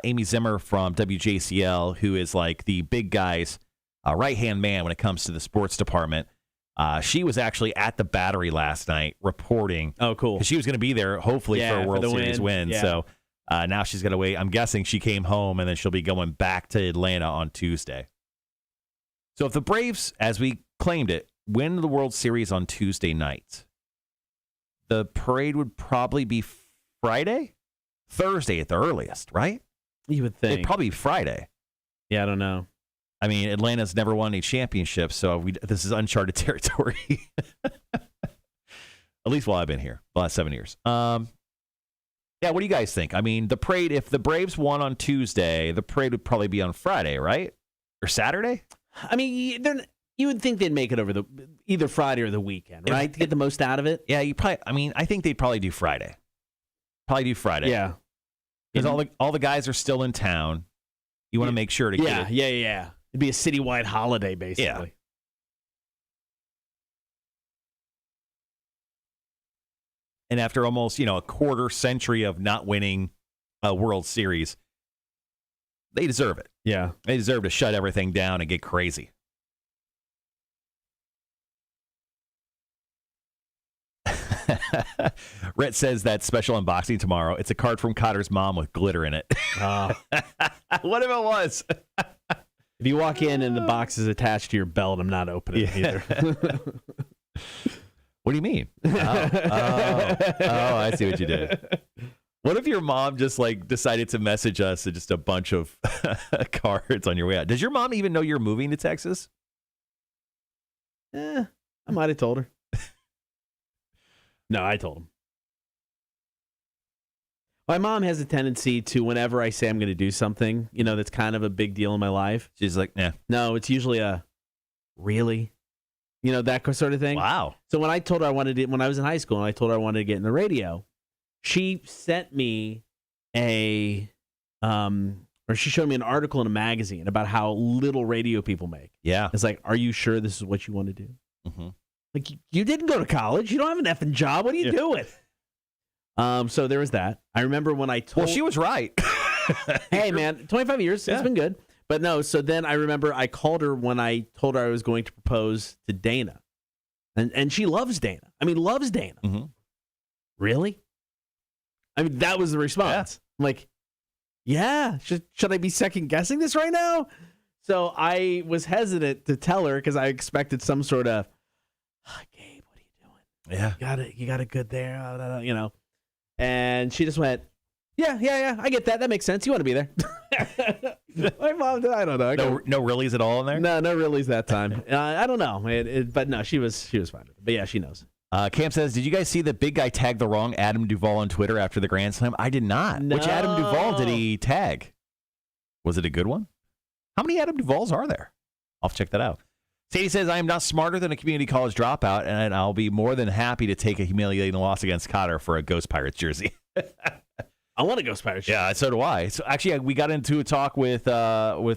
Amy Zimmer from WJCL, who is like the big guy's right-hand man when it comes to the sports department. She was actually at the Battery last night reporting. Oh, cool. Because she was going to be there, hopefully, for a World Series win. Yeah. So now she's going to wait. I'm guessing she came home, and then she'll be going back to Atlanta on Tuesday. So if the Braves, as we claimed it, win the World Series on Tuesday night, the parade would probably be Thursday at the earliest, right? You would think. It'd probably be Friday. Yeah, I don't know. I mean, Atlanta's never won any championships, so this is uncharted territory. At least while I've been here, the last 7 years. Yeah, what do you guys think? I mean, the parade, if the Braves won on Tuesday, the parade would probably be on Friday, right? Or Saturday? I mean, you would think they'd make it over either Friday or the weekend, right? To get the most out of it. Yeah, I think they'd probably do Friday. Yeah. Because all the guys are still in town. You want to make sure to get it. Yeah. It'd be a citywide holiday, basically. Yeah. And after almost, a quarter century of not winning a World Series, they deserve it. Yeah. They deserve to shut everything down and get crazy. Rhett says that special unboxing tomorrow. It's a card from Cotter's mom with glitter in it. What if it was? If you walk in and the box is attached to your belt, I'm not opening it either. What do you mean? Oh, I see what you did. What if your mom just decided to message us just a bunch of cards on your way out? Does your mom even know you're moving to Texas? I might have told her. No, I told him. My mom has a tendency to, whenever I say I'm going to do something, that's kind of a big deal in my life. She's like, nah. No, it's usually a, really? That sort of thing. Wow. So when I told her when I was in high school, and I told her I wanted to get in the radio, she sent me or she showed me an article in a magazine about how little radio people make. Yeah. It's like, are you sure this is what you want to do? Mm-hmm. Like, you didn't go to college. You don't have an effing job. What are you doing? So there was that. I remember when I told... Well, she was right. Hey, man, 25 years. Yeah. It's been good. But no, so then I remember I called her when I told her I was going to propose to Dana. And she loves Dana. I mean, loves Dana. Mm-hmm. Really? I mean, that was the response. Yeah. I'm like, yeah, should I be second-guessing this right now? So I was hesitant to tell her because I expected some sort of, Gabe, what are you doing? Yeah. You got it good there, And she just went, yeah, I get that. That makes sense. You want to be there. My mom, I don't know. No reallys at all in there? No reallys that time. I don't know. But no, she was fine with it. But yeah, she knows. Cam says, did you guys see the big guy tag the wrong Adam Duvall on Twitter after the Grand Slam? I did not. No. Which Adam Duvall did he tag? Was it a good one? How many Adam Duvalls are there? I'll check that out. Sadie says, I am not smarter than a community college dropout, and I'll be more than happy to take a humiliating loss against Cotter for a Ghost Pirates jersey. I want a Ghost Pirates jersey. Yeah, so do I. So actually, we got into a talk with Bob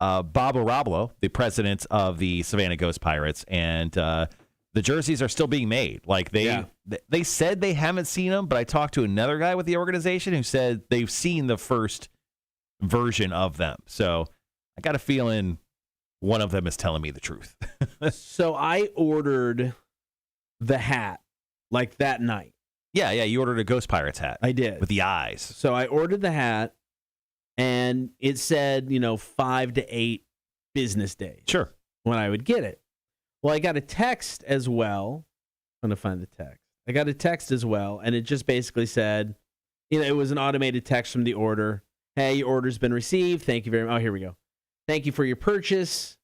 Arablo, the president of the Savannah Ghost Pirates, and the jerseys are still being made. Like they said they haven't seen them, but I talked to another guy with the organization who said they've seen the first version of them. So I got a feeling one of them is telling me the truth. So I ordered the hat like that night. Yeah, you ordered a Ghost Pirates hat. I did. With the eyes. So I ordered the hat, and it said, 5 to 8 business days. Sure. When I would get it. Well, I got a text as well. I'm going to find the text. I got a text as well, and it just basically said, it was an automated text from the order. Hey, your order's been received. Thank you very much. Oh, here we go. Thank you for your purchase.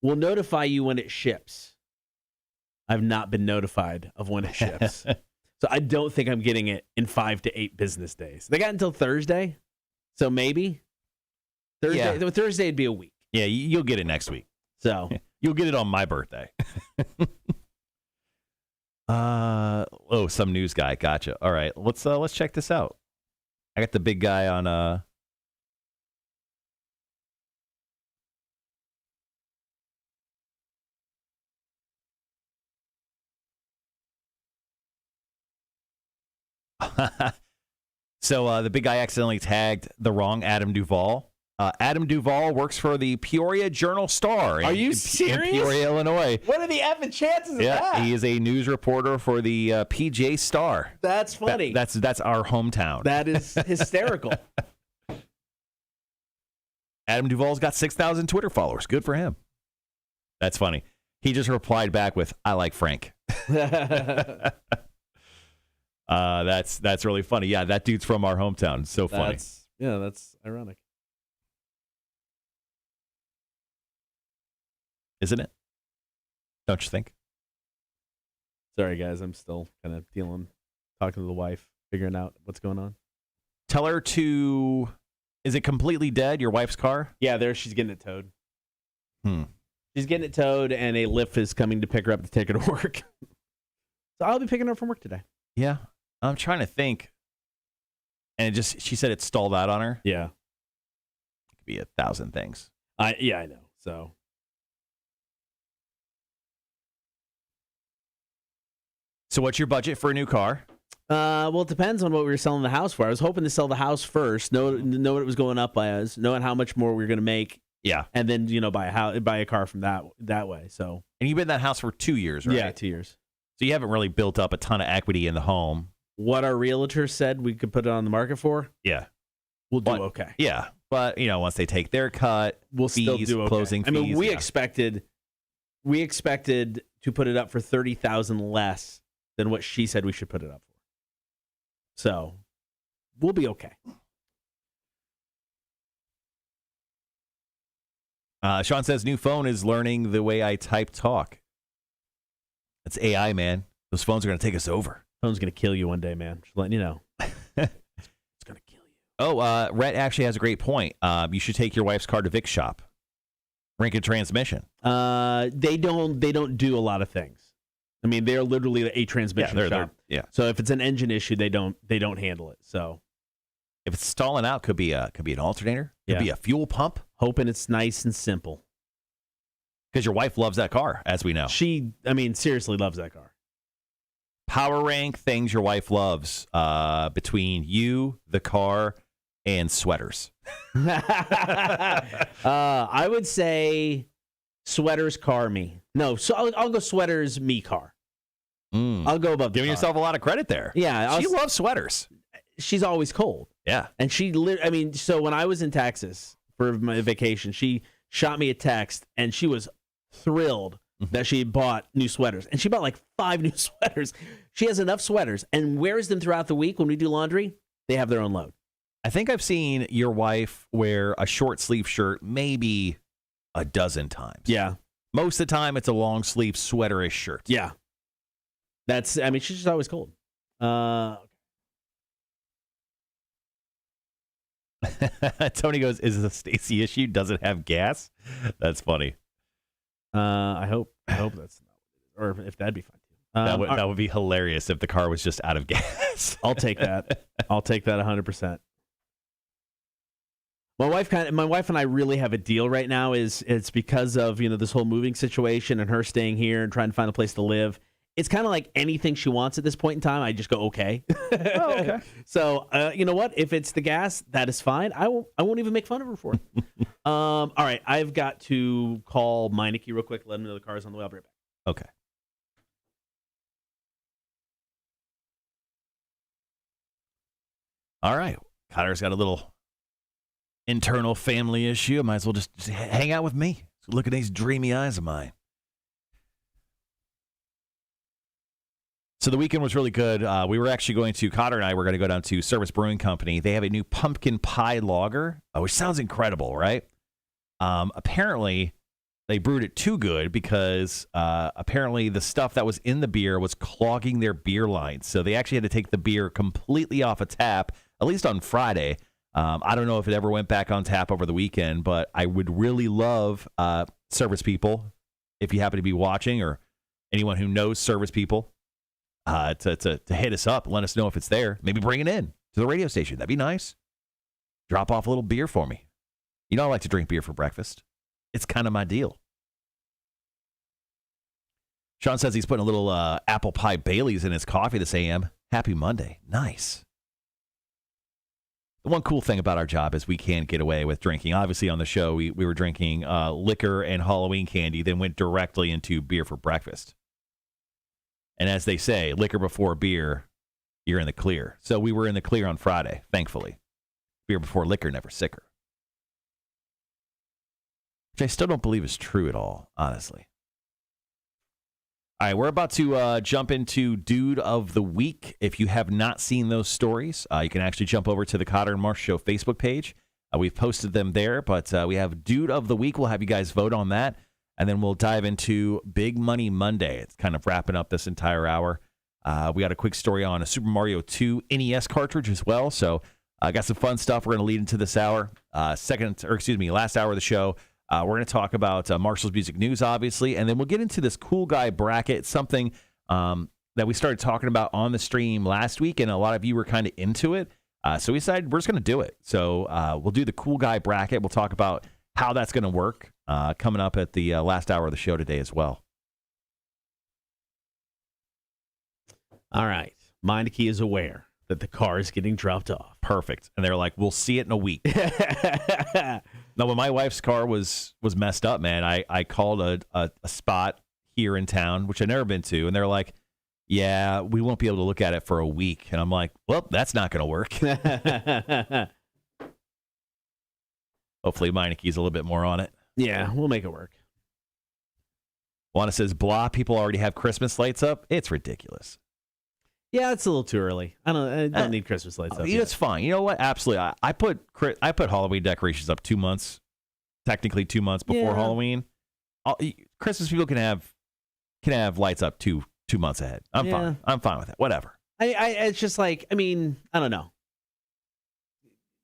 We'll notify you when it ships. I've not been notified of when it ships. So I don't think I'm getting it in 5 to 8 business days. They got until Thursday, so maybe. Thursday would be a week. Yeah, you'll get it next week. So you'll get it on my birthday. Some news guy. Gotcha. All right, let's check this out. I got the big guy on So the big guy accidentally tagged the wrong Adam Duvall. Adam Duvall works for the Peoria Journal-Star. Are you in serious? Peoria, Illinois. What are the effing chances of that? He is a news reporter for the PJ Star. That's funny. That's our hometown. That is hysterical. Adam Duvall's got 6,000 Twitter followers. Good for him. That's funny. He just replied back with, "I like Frank." That's really funny. Yeah, that dude's from our hometown. So funny. That's ironic. Isn't it? Don't you think? Sorry, guys. I'm still kind of talking to the wife, figuring out what's going on. Tell her to... Is it completely dead, your wife's car? Yeah, she's getting it towed. She's getting it towed, and a lift is coming to pick her up to take her to work. So I'll be picking her up from work today. Yeah. I'm trying to think. And she said it stalled out on her. Yeah. It could be 1,000 things. I know. So... So what's your budget for a new car? Well, it depends on what we were selling the house for. I was hoping to sell the house first, know what it was going up by us, knowing how much more we were going to make. Yeah. And then, buy a car from that way. So. And you've been in that house for 2 years, right? Yeah, 2 years. So you haven't really built up a ton of equity in the home. What our realtor said we could put it on the market for? Yeah. We'll do okay. Yeah. But, once they take their cut, we'll fees, still do okay. Closing fees. I mean, we expected to put it up for $30,000 less than what she said we should put it up for. So, we'll be okay. Sean says, new phone is learning the way I type talk. That's AI, man. Those phones are going to take us over. Phone's going to kill you one day, man. Just letting you know. It's going to kill you. Oh, Rhett actually has a great point. You should take your wife's car to Vic's shop. Rankin Transmission. They don't do a lot of things. I mean, they're literally a transmission shop. Yeah. So if it's an engine issue, they don't handle it. So if it's stalling out, could be an alternator. Could be a fuel pump. Hoping it's nice and simple. Because your wife loves that car, as we know. She, seriously loves that car. Power rank things your wife loves between you, the car, and sweaters. I would say sweaters, car, me. No, so I'll go sweaters, me, car. I'll go above. Giving yourself a lot of credit there. Yeah, she loves sweaters. She's always cold. Yeah, and so when I was in Texas for my vacation, she shot me a text, and she was thrilled that she bought new sweaters, and she bought like 5 new sweaters. She has enough sweaters and wears them throughout the week. When we do laundry, they have their own load. I think I've seen your wife wear a short sleeve shirt maybe a dozen times. Yeah. Most of the time, it's a long sleeve sweaterish shirt. Yeah. She's just always cold. Tony goes, is this a Stacy issue? Does it have gas? That's funny. I hope that's not, or if that'd be fun too. That would be hilarious if the car was just out of gas. I'll take that. I'll take that 100%. My wife and I really have a deal right now. It's because of this whole moving situation and her staying here and trying to find a place to live. It's kind of like anything she wants at this point in time. I just go okay. Oh, okay. So you know what? If it's the gas, that is fine. I won't even make fun of her for it. All right, I've got to call Meineke real quick. Let him know the car's on the way. I'll be right back. Okay. All right. Connor's got a little internal family issue. I might as well just hang out with me. Look at these dreamy eyes of mine. So the weekend was really good. We were actually Cotter and I were going to go down to Service Brewing Company. They have a new pumpkin pie lager, which sounds incredible, right? Apparently, they brewed it too good because apparently the stuff that was in the beer was clogging their beer lines. So they actually had to take the beer completely off a tap, at least on Friday. I don't know if it ever went back on tap over the weekend, but I would really love service people, if you happen to be watching or anyone who knows service people, to hit us up and let us know if it's there. Maybe bring it in to the radio station. That'd be nice. Drop off a little beer for me. I like to drink beer for breakfast. It's kind of my deal. Sean says he's putting a little apple pie Baileys in his coffee this AM. Happy Monday. Nice. The one cool thing about our job is we can't get away with drinking. Obviously, on the show, we were drinking liquor and Halloween candy, then went directly into beer for breakfast. And as they say, liquor before beer, you're in the clear. So we were in the clear on Friday, thankfully. Beer before liquor, never sicker. Which I still don't believe is true at all, honestly. All right, we're about to jump into Dude of the Week. If you have not seen those stories, you can actually jump over to the Cotter and Marsh Show Facebook page. We've posted them there, but we have Dude of the Week. We'll have you guys vote on that, and then we'll dive into Big Money Monday. It's kind of wrapping up this entire hour. We got a quick story on a Super Mario 2 NES cartridge as well, so I got some fun stuff we're going to lead into this hour. Last hour of the show. We're going to talk about Marshall's Music News, obviously, and then we'll get into this cool guy bracket. It's something that we started talking about on the stream last week, and a lot of you were kind of into it. So we decided we're just going to do it. So we'll do the cool guy bracket. We'll talk about how that's going to work coming up at the last hour of the show today as well. All right. Meineke is aware that the car is getting dropped off. Perfect. And they're like, we'll see it in a week. Now, when my wife's car was messed up, man, I called a spot here in town, which I've never been to, and they're like, yeah, we won't be able to look at it for a week. And I'm like, well, that's not going to work. Hopefully Meineke's a little bit more on it. Yeah, we'll make it work. Juana says, blah, people already have Christmas lights up. It's ridiculous. Yeah, it's a little too early. I don't need Christmas lights up. It's fine. You know what? Absolutely. I put Halloween decorations up 2 months, technically 2 months before Halloween. Christmas people can have lights up two months ahead. I'm fine. I'm fine with it. Whatever. It's just like, I don't know.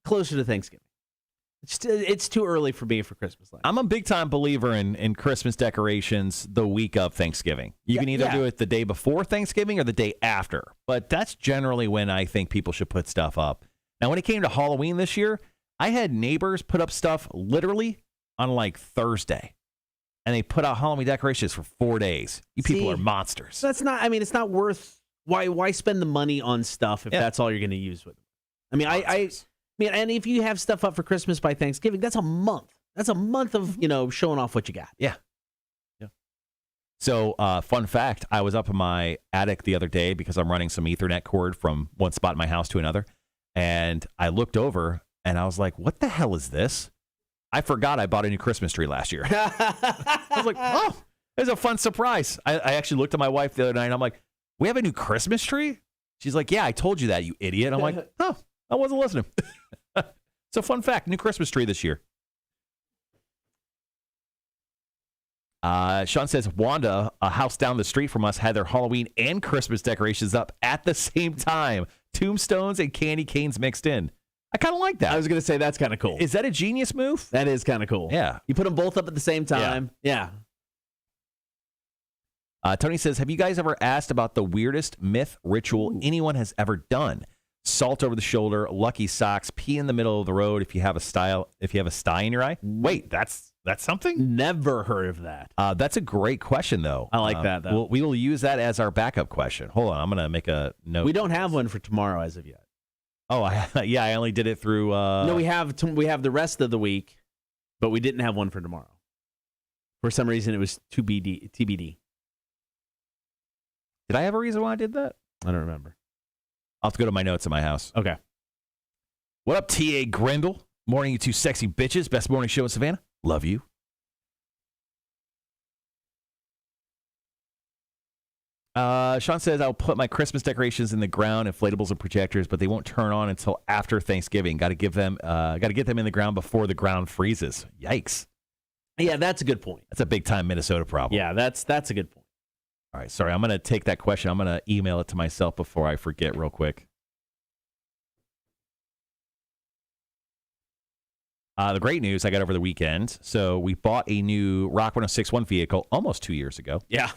Closer to Thanksgiving. It's too early for me for Christmas lights. I'm a big time believer in Christmas decorations the week of Thanksgiving. You can either do it the day before Thanksgiving or the day after, but that's generally when I think people should put stuff up. Now, when it came to Halloween this year, I had neighbors put up stuff literally on like Thursday, and they put out Halloween decorations for 4 days. You people are monsters. That's not. It's not worth. Why spend the money on stuff if that's all you're going to use with it? And if you have stuff up for Christmas by Thanksgiving, that's a month. That's a month of, showing off what you got. Yeah. So, fun fact, I was up in my attic the other day because I'm running some Ethernet cord from one spot in my house to another. And I looked over and I was like, what the hell is this? I forgot I bought a new Christmas tree last year. I was like, oh, it was a fun surprise. I actually looked at my wife the other night and I'm like, we have a new Christmas tree? She's like, yeah, I told you that, you idiot. I'm like, oh, I wasn't listening. It's a fun fact. New Christmas tree this year. Sean says, Wanda, a house down the street from us, had their Halloween and Christmas decorations up at the same time. Tombstones and candy canes mixed in. I kind of like that. I was going to say that's kind of cool. Is that a genius move? That is kind of cool. Yeah. You put them both up at the same time. Yeah. Tony says, have you guys ever asked about the weirdest myth ritual anyone has ever done? Salt over the shoulder, lucky socks, pee in the middle of the road if you have a sty in your eye. Wait, that's something? Never heard of that. That's a great question, though. I like that, though. We will use that as our backup question. Hold on, I'm going to make a note. We don't have one for tomorrow as of yet. Oh, I only did it through... No, we have the rest of the week, but we didn't have one for tomorrow. For some reason, it was TBD. Did I have a reason why I did that? I don't remember. I'll have to go to my notes in my house. Okay. What up, T.A. Grindle? Morning, you two sexy bitches. Best morning show in Savannah. Love you. Sean says, I'll put my Christmas decorations in the ground, inflatables and projectors, but they won't turn on until after Thanksgiving. Got to get them in the ground before the ground freezes. Yikes. Yeah, that's a good point. That's a big time Minnesota problem. Yeah, that's a good point. All right, sorry, I'm going to take that question. I'm going to email it to myself before I forget real quick. The great news I got over the weekend. So we bought a new Rock 106.1 vehicle almost 2 years ago. Yeah.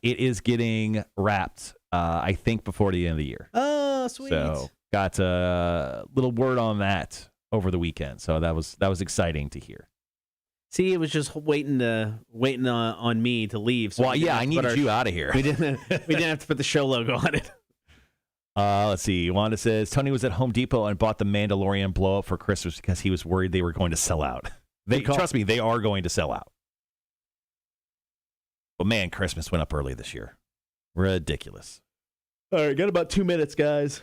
It is getting wrapped, I think, before the end of the year. Oh, sweet. So got a little word on that over the weekend. So that was exciting to hear. See, it was just waiting on me to leave. So I needed you out of here. We didn't have to put the show logo on it. Let's see. Wanda says, Tony was at Home Depot and bought the Mandalorian blow-up for Christmas because he was worried they were going to sell out. Trust me, they are going to sell out. But, man, Christmas went up early this year. Ridiculous. All right, got about 2 minutes, guys.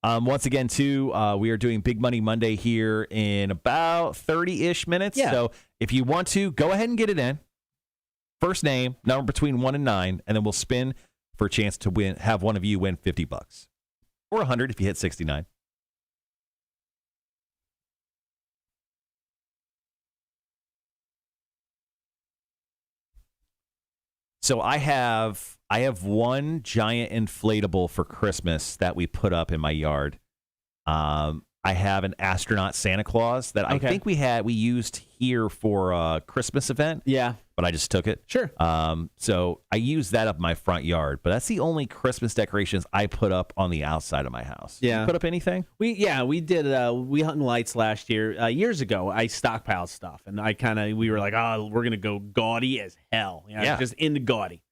Once again, too, we are doing Big Money Monday here in about 30-ish minutes. Yeah. So if you want to, go ahead and get it in. First name, number between 1 and 9, and then we'll spin for a chance to win. Have one of you win $50 or 100 if you hit 69. So I have one giant inflatable for Christmas that we put up in my yard. I have an astronaut Santa Claus that I think we used here for a Christmas event. Yeah. But I just took it. Sure. So I use that up in my front yard, but that's the only Christmas decorations I put up on the outside of my house. Yeah. You put up anything? We did. We hung lights last year. Years ago, I stockpiled stuff, and we were like, we're gonna go gaudy as hell. Just into gaudy,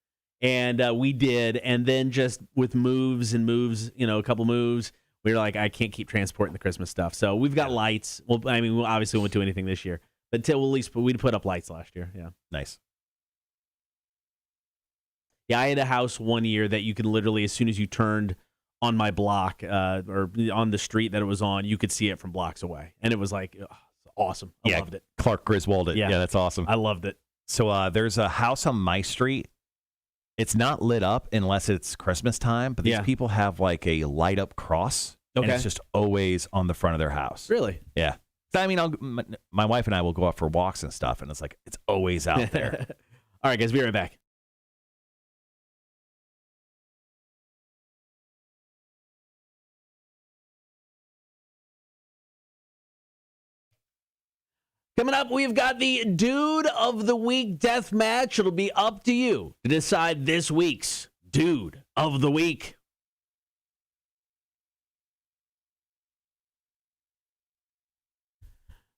and we did. And then just with moves, a couple moves, we were like, I can't keep transporting the Christmas stuff. So we've got lights. Well, I mean, we obviously won't do anything this year. But at least we'd put up lights last year. Yeah. Nice. Yeah, I had a house one year that you could literally, as soon as you turned on my block or on the street that it was on, you could see it from blocks away. And it was like, awesome. I loved it. Clark Griswold it. Yeah, that's awesome. I loved it. So there's a house on my street. It's not lit up unless it's Christmas time, but these people have like a light up cross. And it's just always on the front of their house. Really? Yeah. I mean, my wife and I will go out for walks and stuff, and it's like, it's always out there. All right, guys, be right back. Coming up, we've got the Dude of the Week death match. It'll be up to you to decide this week's Dude of the Week.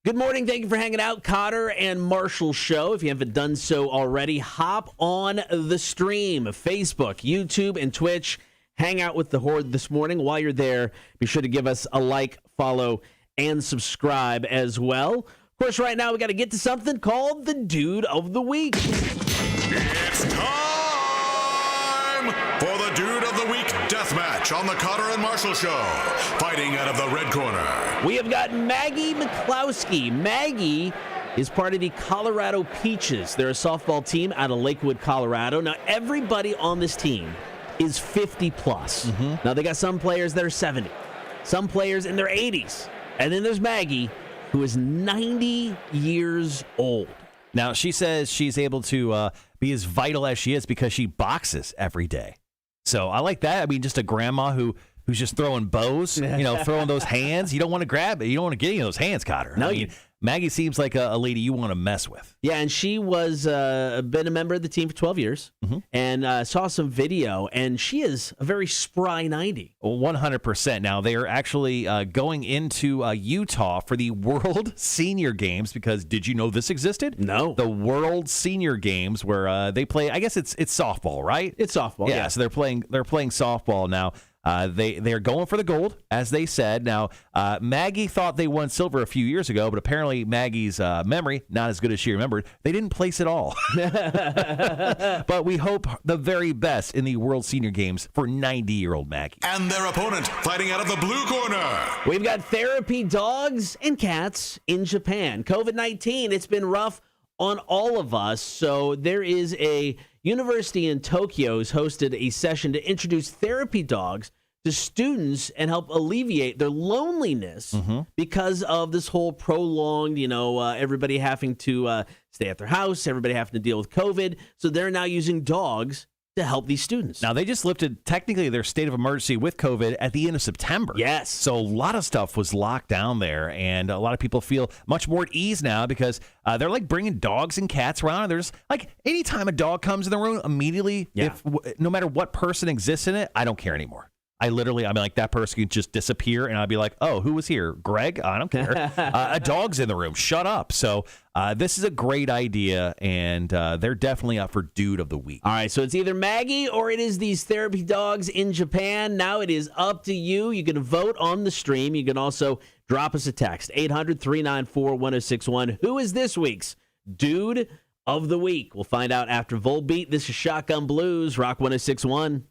Good morning. Thank you for hanging out. Cotter and Marshall Show. If you haven't done so already, hop on the stream. Facebook, YouTube, and Twitch. Hang out with the Horde this morning. While you're there, be sure to give us a like, follow, and subscribe as well. Of course, right now we got to get to something called the Dude of the Week. It's time for the Dude of the Week deathmatch on the Cotter and Marshall Show. Fighting out of the red corner, we have got Maggie Mcclowsky. Maggie is part of the Colorado Peaches. They're a softball team out of Lakewood, Colorado. Now, everybody on this team is 50 plus. Mm-hmm. Now, they got some players that are 70, some players in their 80s. And then there's Maggie, who is 90 years old. Now, she says she's able to be as vital as she is because she boxes every day. So I like that. I mean, just a grandma who's just throwing bows, throwing those hands. You don't want to grab it. You don't want to get any of those hands, Cotter. No, I mean, Maggie seems like a lady you want to mess with. Yeah, and she was been a member of the team for 12 years and saw some video, and she is a very spry 90. 100%. Now, they are actually going into Utah for the World Senior Games because did you know this existed? No. The World Senior Games where they play, I guess it's softball, right? It's softball, yeah. So they're playing softball now. They're going for the gold, as they said. Now, Maggie thought they won silver a few years ago, but apparently Maggie's memory, not as good as she remembered. They didn't place at all. But we hope the very best in the World Senior Games for 90-year-old Maggie. and their opponent fighting out of the blue corner. We've got therapy dogs and cats in Japan. COVID-19, it's been rough on all of us. So there is a university in Tokyo has hosted a session to introduce therapy dogs to students and help alleviate their loneliness because of this whole prolonged, everybody having to stay at their house, everybody having to deal with COVID. So they're now using dogs to help these students. Now, they just lifted technically their state of emergency with COVID at the end of September. Yes. So a lot of stuff was locked down there, and a lot of people feel much more at ease now because they're like bringing dogs and cats around. And there's like anytime a dog comes in the room, immediately, no matter what person exists in it, I don't care anymore. I'm like, that person could just disappear, and I'd be like, oh, who was here? Greg? I don't care. A dog's in the room. Shut up. So this is a great idea, and they're definitely up for Dude of the Week. All right, so it's either Maggie or it is these therapy dogs in Japan. Now it is up to you. You can vote on the stream. You can also drop us a text, 800-394-1061. Who is this week's Dude of the Week? We'll find out after Volbeat. This is Shotgun Blues, Rock 1061.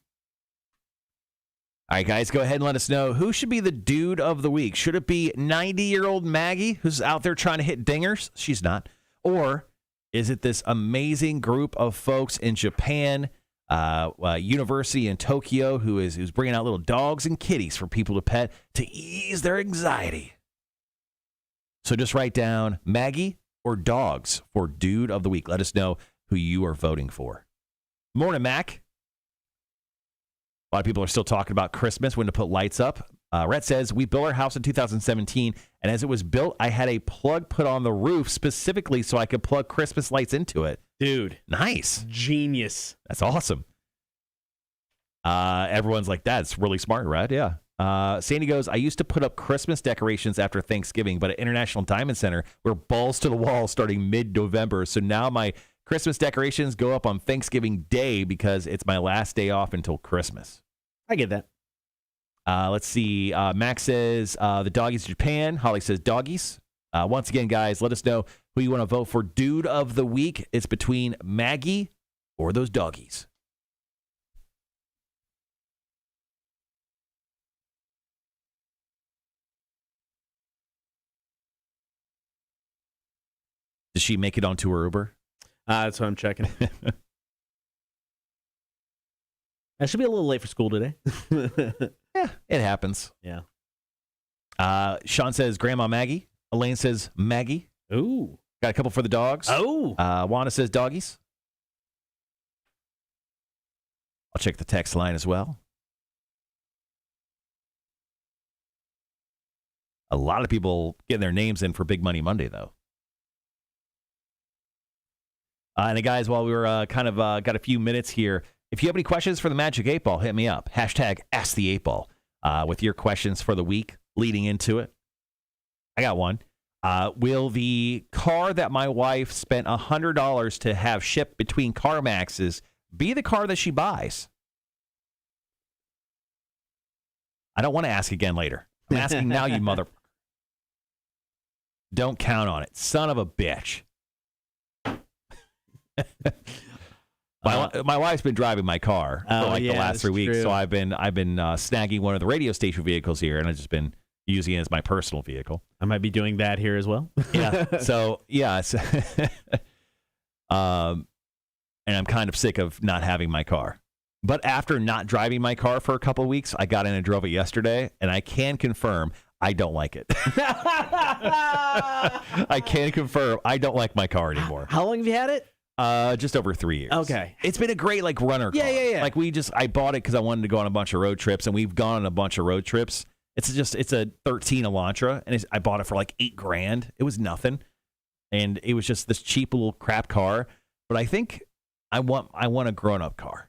All right, guys, go ahead and let us know who should be the Dude of the Week. Should it be 90-year-old Maggie, who's out there trying to hit dingers? She's not. Or is it this amazing group of folks in Japan, university in Tokyo, who's bringing out little dogs and kitties for people to pet to ease their anxiety? So just write down Maggie or dogs for Dude of the Week. Let us know who you are voting for. Morning, Mac. A lot of people are still talking about Christmas, when to put lights up. Rhett says, we built our house in 2017, and as it was built, I had a plug put on the roof specifically so I could plug Christmas lights into it. Dude. Nice. Genius. That's awesome. Everyone's like, that's really smart, Rhett. Yeah. Sandy goes, I used to put up Christmas decorations after Thanksgiving, but at International Diamond Center, we're balls to the wall starting mid-November. So now my Christmas decorations go up on Thanksgiving Day because it's my last day off until Christmas. I get that. Let's see. Max says the doggies Japan. Holly says doggies. Once again, guys, let us know who you want to vote for Dude of the Week. It's between Maggie or those doggies. Does she make it onto her Uber? That's what I'm checking. I should be a little late for school today. Yeah, it happens. Yeah. Sean says Grandma Maggie. Elaine says Maggie. Ooh. Got a couple for the dogs. Oh. Wanda says doggies. I'll check the text line as well. A lot of people getting their names in for Big Money Monday, though. And guys, while we were got a few minutes here, if you have any questions for the Magic 8 Ball, hit me up. Hashtag Ask the 8 Ball with your questions for the week leading into it. I got one. Will the car that my wife spent $100 to have shipped between CarMaxes be the car that she buys? I don't want to ask again later. I'm asking now, you mother. Don't count on it. Son of a bitch. My wife's been driving my car for the last 3 weeks, so I've been snagging one of the radio station vehicles here, and I've just been using it as my personal vehicle. I might be doing that here as well. Yeah. So yeah, and I'm kind of sick of not having my car. But after not driving my car for a couple of weeks, I got in and drove it yesterday, and I can confirm I don't like it. I can confirm I don't like my car anymore. How long have you had it? Just over 3 years. Okay. It's been a great runner car. Yeah. Like I bought it because I wanted to go on a bunch of road trips, and we've gone on a bunch of road trips. It's a 13 Elantra, and I bought it for like $8,000. It was nothing, and it was just this cheap little crap car. But I think I want a grown up car.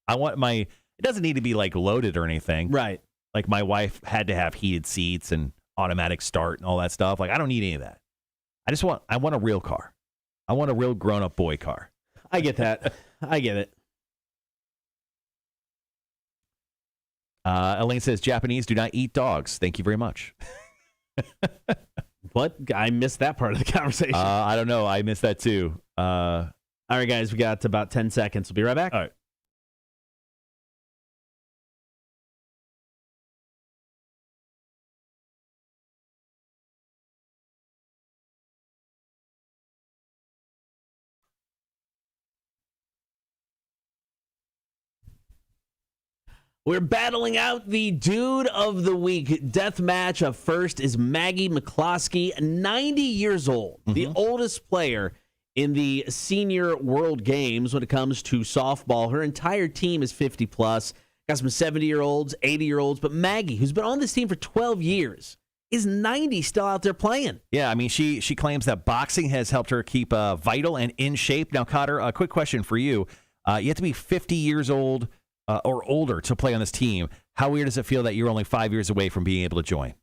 It doesn't need to be like loaded or anything. Right. Like my wife had to have heated seats and automatic start and all that stuff. Like I don't need any of that. I want a real car. I want a real grown-up boy car. I get that. I get it. Elaine says, Japanese do not eat dogs. Thank you very much. What? I missed that part of the conversation. I don't know. I missed that too. All right, guys. We got about 10 seconds. We'll be right back. All right. We're battling out the Dude of the Week death match. Up first is Maggie Mccloskey, 90 years old, the oldest player in the Senior World Games when it comes to softball. Her entire team is 50-plus. Got some 70-year-olds, 80-year-olds. But Maggie, who's been on this team for 12 years, is 90 still out there playing. Yeah, I mean, she claims that boxing has helped her keep vital and in shape. Now, Cotter, a quick question for you. You have to be 50 years old or older to play on this team, how weird does it feel that you're only 5 years away from being able to join?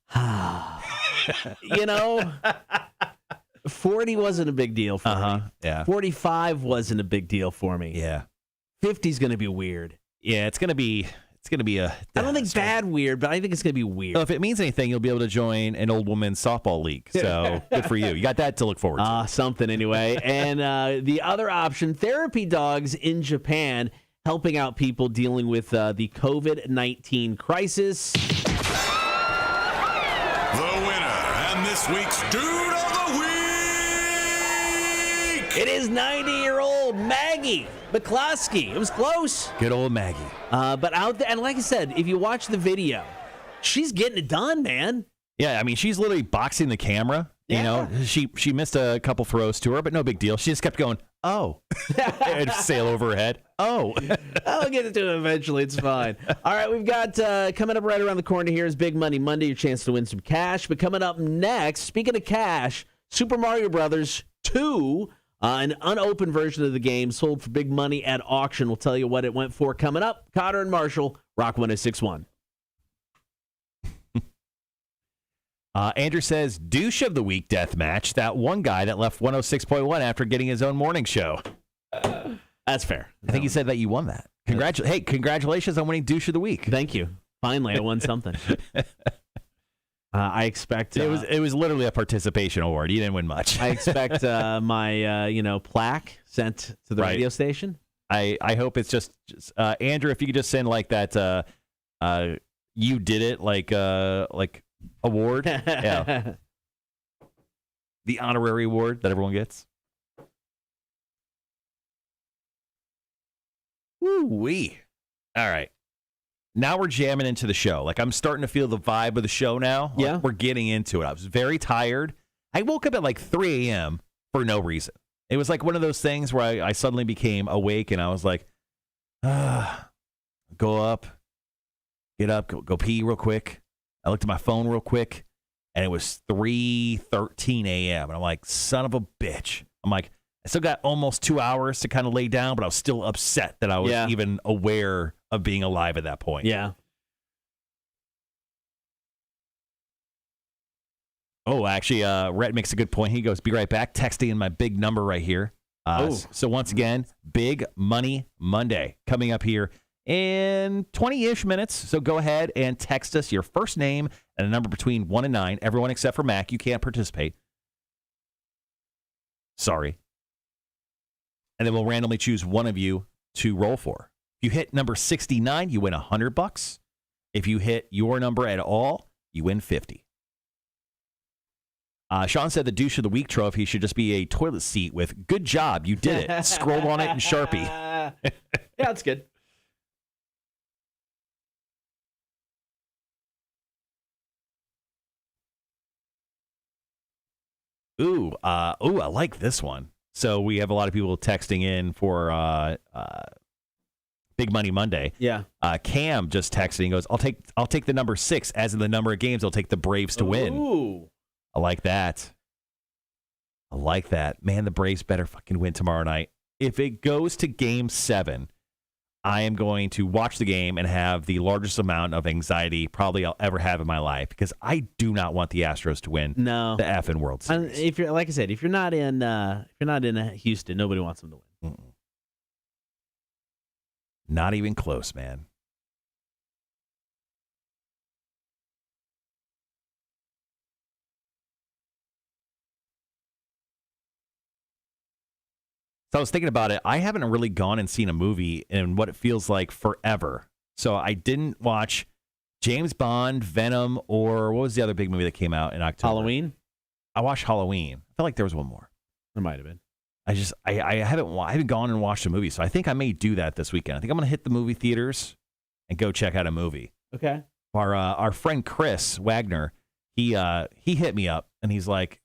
40 wasn't a big deal for me. Yeah. 45 wasn't a big deal for me. Yeah. 50 is going to be weird. Yeah, it's gonna be a. I don't think bad weird, but I think it's going to be weird. Well, if it means anything, you'll be able to join an old woman's softball league. So good for you. You got that to look forward to. Something anyway. And the other option, therapy dogs in Japan, helping out people dealing with the COVID-19 crisis. The winner and this week's Dude of the Week. It is 90-year-old Maggie Mcclowsky. It was close. Good old Maggie. But out there, and like I said, if you watch the video, she's getting it done, man. Yeah, I mean, she's literally boxing the camera. You know, she missed a couple throws to her, but no big deal. She just kept going, oh. And sail over her head. Oh. I'll get to it eventually. It's fine. All right, we've got coming up right around the corner here is Big Money Monday, your chance to win some cash. But coming up next, speaking of cash, Super Mario Brothers 2, an unopened version of the game sold for big money at auction. We'll tell you what it went for coming up. Cotter and Marshall, Rock 106.1. Andrew says, douche of the week death match. That one guy that left 106.1 after getting his own morning show. That's fair. I think he said that you won that. Congratulations on winning douche of the week. Thank you. Finally, I won something. I expect it was literally a participation award. You didn't win much. I expect my plaque sent to the radio station. I hope it's just Andrew. If you could just send like that, you did it like award. Yeah, the honorary award that everyone gets. Woo-wee. All right. Now we're jamming into the show. Like, I'm starting to feel the vibe of the show now. Like, yeah. We're getting into it. I was very tired. I woke up at like 3 a.m. for no reason. It was like one of those things where I suddenly became awake and I was like, go up, get up, go pee real quick. I looked at my phone real quick and it was 3:13 a.m. And I'm like, son of a bitch. I'm like, I still got almost 2 hours to kind of lay down, but I was still upset that I was even aware of being alive at that point. Yeah. Oh, actually, Rhett makes a good point. He goes, be right back. Texting in my big number right here. So once again, Big Money Monday coming up here in 20-ish minutes. So go ahead and text us your first name and a number between 1 and 9. Everyone except for Mac, you can't participate. Sorry. And then we'll randomly choose one of you to roll for. If you hit number 69, you win $100. If you hit your number at all, you win $50. Sean said the douche of the week trophy should just be a toilet seat with "good job, you did it" scrolled on it in Sharpie. Yeah, that's good. I like this one. So we have a lot of people texting in for Big Money Monday. Yeah. Cam just texted and goes, I'll take the number 6 as in the number of games. I'll take the Braves to win. Ooh. I like that. Man, the Braves better fucking win tomorrow night. If it goes to Game 7, I am going to watch the game and have the largest amount of anxiety probably I'll ever have in my life because I do not want the Astros to win the effing World Series. If you're, like I said, if you're not in Houston, nobody wants them to win. Mm-mm. Not even close, man. So I was thinking about it. I haven't really gone and seen a movie in what it feels like forever. So I didn't watch James Bond, Venom, or what was the other big movie that came out in October? Halloween? I watched Halloween. I felt like there was one more. There might have been. I haven't gone and watched a movie, so I think I may do that this weekend. I think I'm going to hit the movie theaters and go check out a movie. Okay. Our friend Chris Wagner, he hit me up and he's like,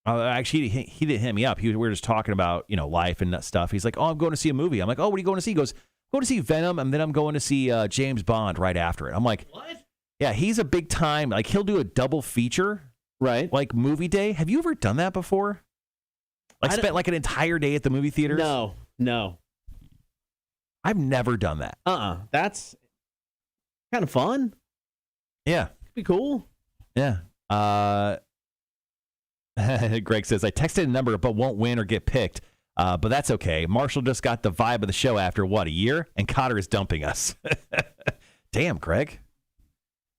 actually, he didn't hit me up. We were just talking about, life and stuff. He's like, oh, I'm going to see a movie. I'm like, oh, what are you going to see? He goes, I'm going to see Venom, and then I'm going to see James Bond right after it. I'm like, what? Yeah, he's a big time. Like, he'll do a double feature, right? Like movie day. Have you ever done that before? Like, spent like an entire day at the movie theaters? No. I've never done that. That's kind of fun. Yeah. Could be cool. Yeah. Greg says, I texted a number but won't win or get picked. But that's okay. Marshall just got the vibe of the show after, what, a year? And Cotter is dumping us. Damn, Greg.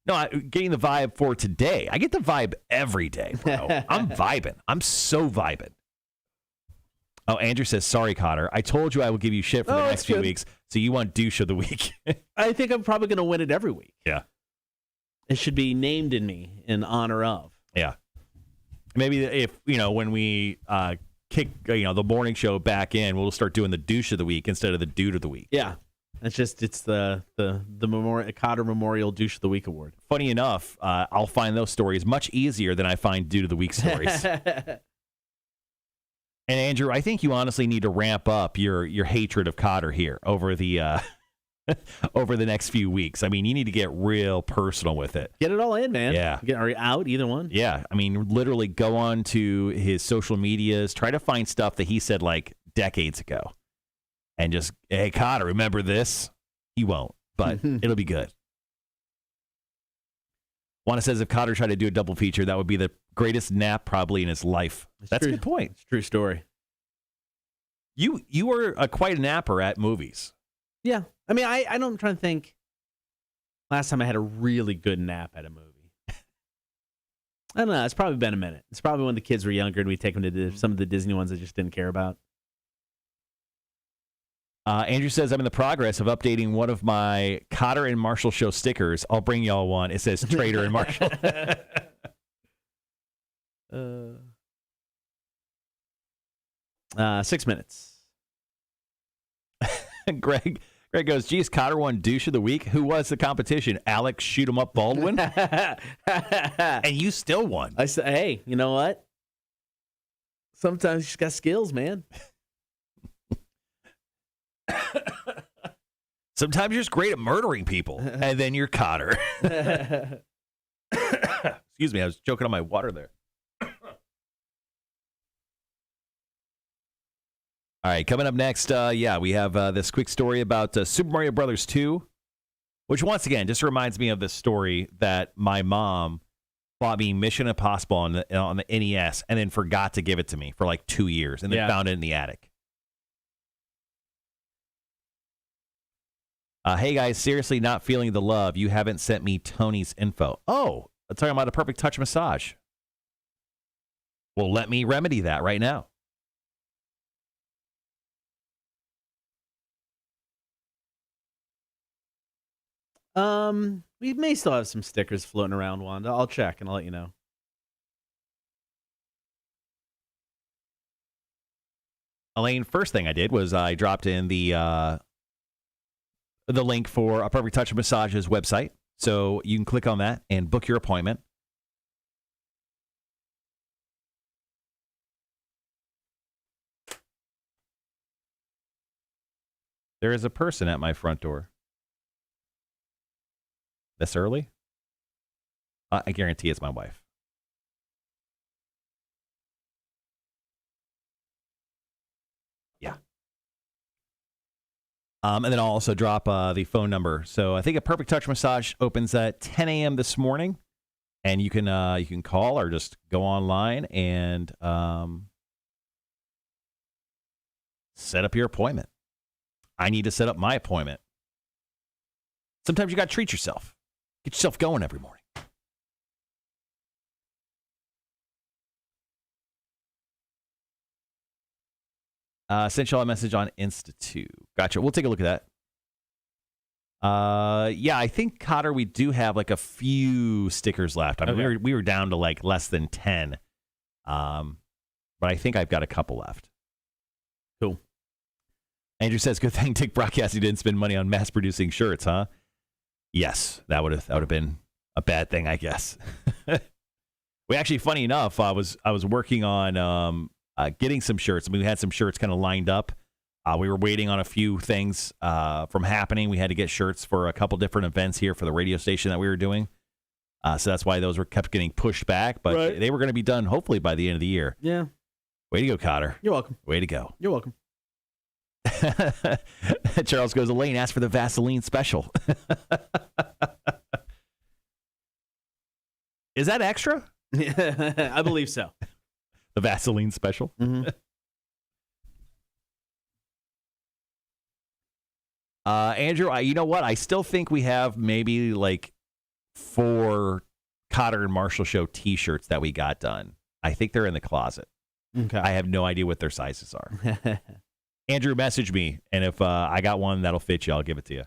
No, getting the vibe for today. I get the vibe every day, bro. I'm vibing. I'm so vibing. Oh, Andrew says, sorry, Cotter. I told you I will give you shit for the next few weeks, so you want douche of the week. I think I'm probably going to win it every week. Yeah. It should be named in me in honor of. Yeah. Maybe if, when we kick, the morning show back in, we'll start doing the douche of the week instead of the dude of the week. Yeah. It's the Cotter Memorial Douche of the Week Award. Funny enough, I'll find those stories much easier than I find Dude of the Week stories. And Andrew, I think you honestly need to ramp up your hatred of Cotter here over the over the next few weeks. I mean, you need to get real personal with it. Get it all in, man. Yeah. Are you out? Either one? Yeah. I mean, literally go on to his social medias, try to find stuff that he said like decades ago. And just, hey, Cotter, remember this? He won't, but it'll be good. Wanda says if Cotter tried to do a double feature, that would be the greatest nap probably in his life. That's a good point. It's a true story. You were quite a napper at movies. Yeah. I mean, I'm trying to think last time I had a really good nap at a movie. I don't know. It's probably been a minute. It's probably when the kids were younger and we'd take them to some of the Disney ones I just didn't care about. Andrew says, I'm in the progress of updating one of my Cotter and Marshall show stickers. I'll bring y'all one. It says Trader and Marshall. 6 minutes. Greg goes, geez, Cotter won douche of the week. Who was the competition? Alex Shoot 'em Up Baldwin? And you still won. I said, hey, you know what? Sometimes you just got skills, man. Sometimes you're just great at murdering people, and then you're Cotter. Excuse me, I was choking on my water there. All right, coming up next, we have this quick story about Super Mario Brothers 2, which once again just reminds me of the story that my mom bought me Mission Impossible on the NES and then forgot to give it to me for like 2 years and then found it in the attic. Hey, guys, seriously not feeling the love. You haven't sent me Tony's info. Oh, I'm talking about a Perfect Touch massage. Well, let me remedy that right now. We may still have some stickers floating around, Wanda. I'll check and I'll let you know. Elaine, first thing I did was I dropped in the link for a Perfect Touch Massage's website. So you can click on that and book your appointment. There is a person at my front door. This early? I guarantee it's my wife. Yeah. And then I'll also drop the phone number. So I think a Perfect Touch Massage opens at 10 a.m. this morning, and you can call or just go online and set up your appointment. I need to set up my appointment. Sometimes you got to treat yourself. Get yourself going every morning. Sent y'all a message on Institute. Gotcha. We'll take a look at that. Yeah, I think, Cotter, we do have like a few stickers left. I mean, we were down to like less than 10. But I think I've got a couple left. Cool. Andrew says, good thing Dick Broadcasting didn't spend money on mass producing shirts, huh? Yes, that would have been a bad thing, I guess. We actually, funny enough, I was working on getting some shirts. I mean, we had some shirts kind of lined up. We were waiting on a few things from happening. We had to get shirts for a couple different events here for the radio station that we were doing. So that's why those kept getting pushed back. But they were going to be done hopefully by the end of the year. Yeah. Way to go, Cotter. You're welcome. Way to go. You're welcome. Charles goes, Elaine asked for the Vaseline special. Is that extra? I believe so. The Vaseline special? Mm-hmm. Andrew, you know what? I still think we have maybe like 4 Cotter and Marshall Show T-shirts that we got done. I think they're in the closet. Okay. I have no idea what their sizes are. Andrew, message me, and if I got one that'll fit you, I'll give it to you.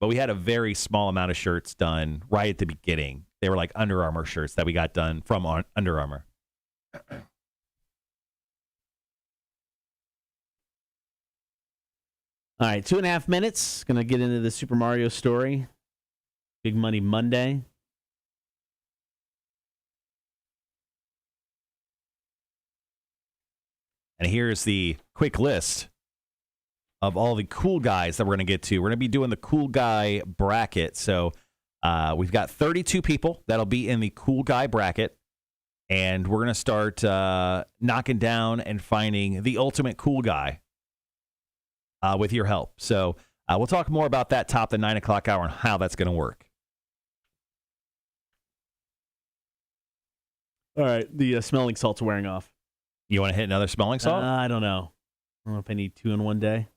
But we had a very small amount of shirts done right at the beginning. They were like Under Armour shirts that we got done from Under Armour. All right, 2.5 minutes. Going to get into the Super Mario story. Big Money Monday. And here's the quick list of all the cool guys that we're going to get to. We're going to be doing the cool guy bracket. So we've got 32 people that'll be in the cool guy bracket. And we're going to start knocking down and finding the ultimate cool guy with your help. So we'll talk more about that top the 9 o'clock hour and how that's going to work. All right, the smelling salt's wearing off. You want to hit another smelling salt? I don't know. I don't know if I need 2 in one day.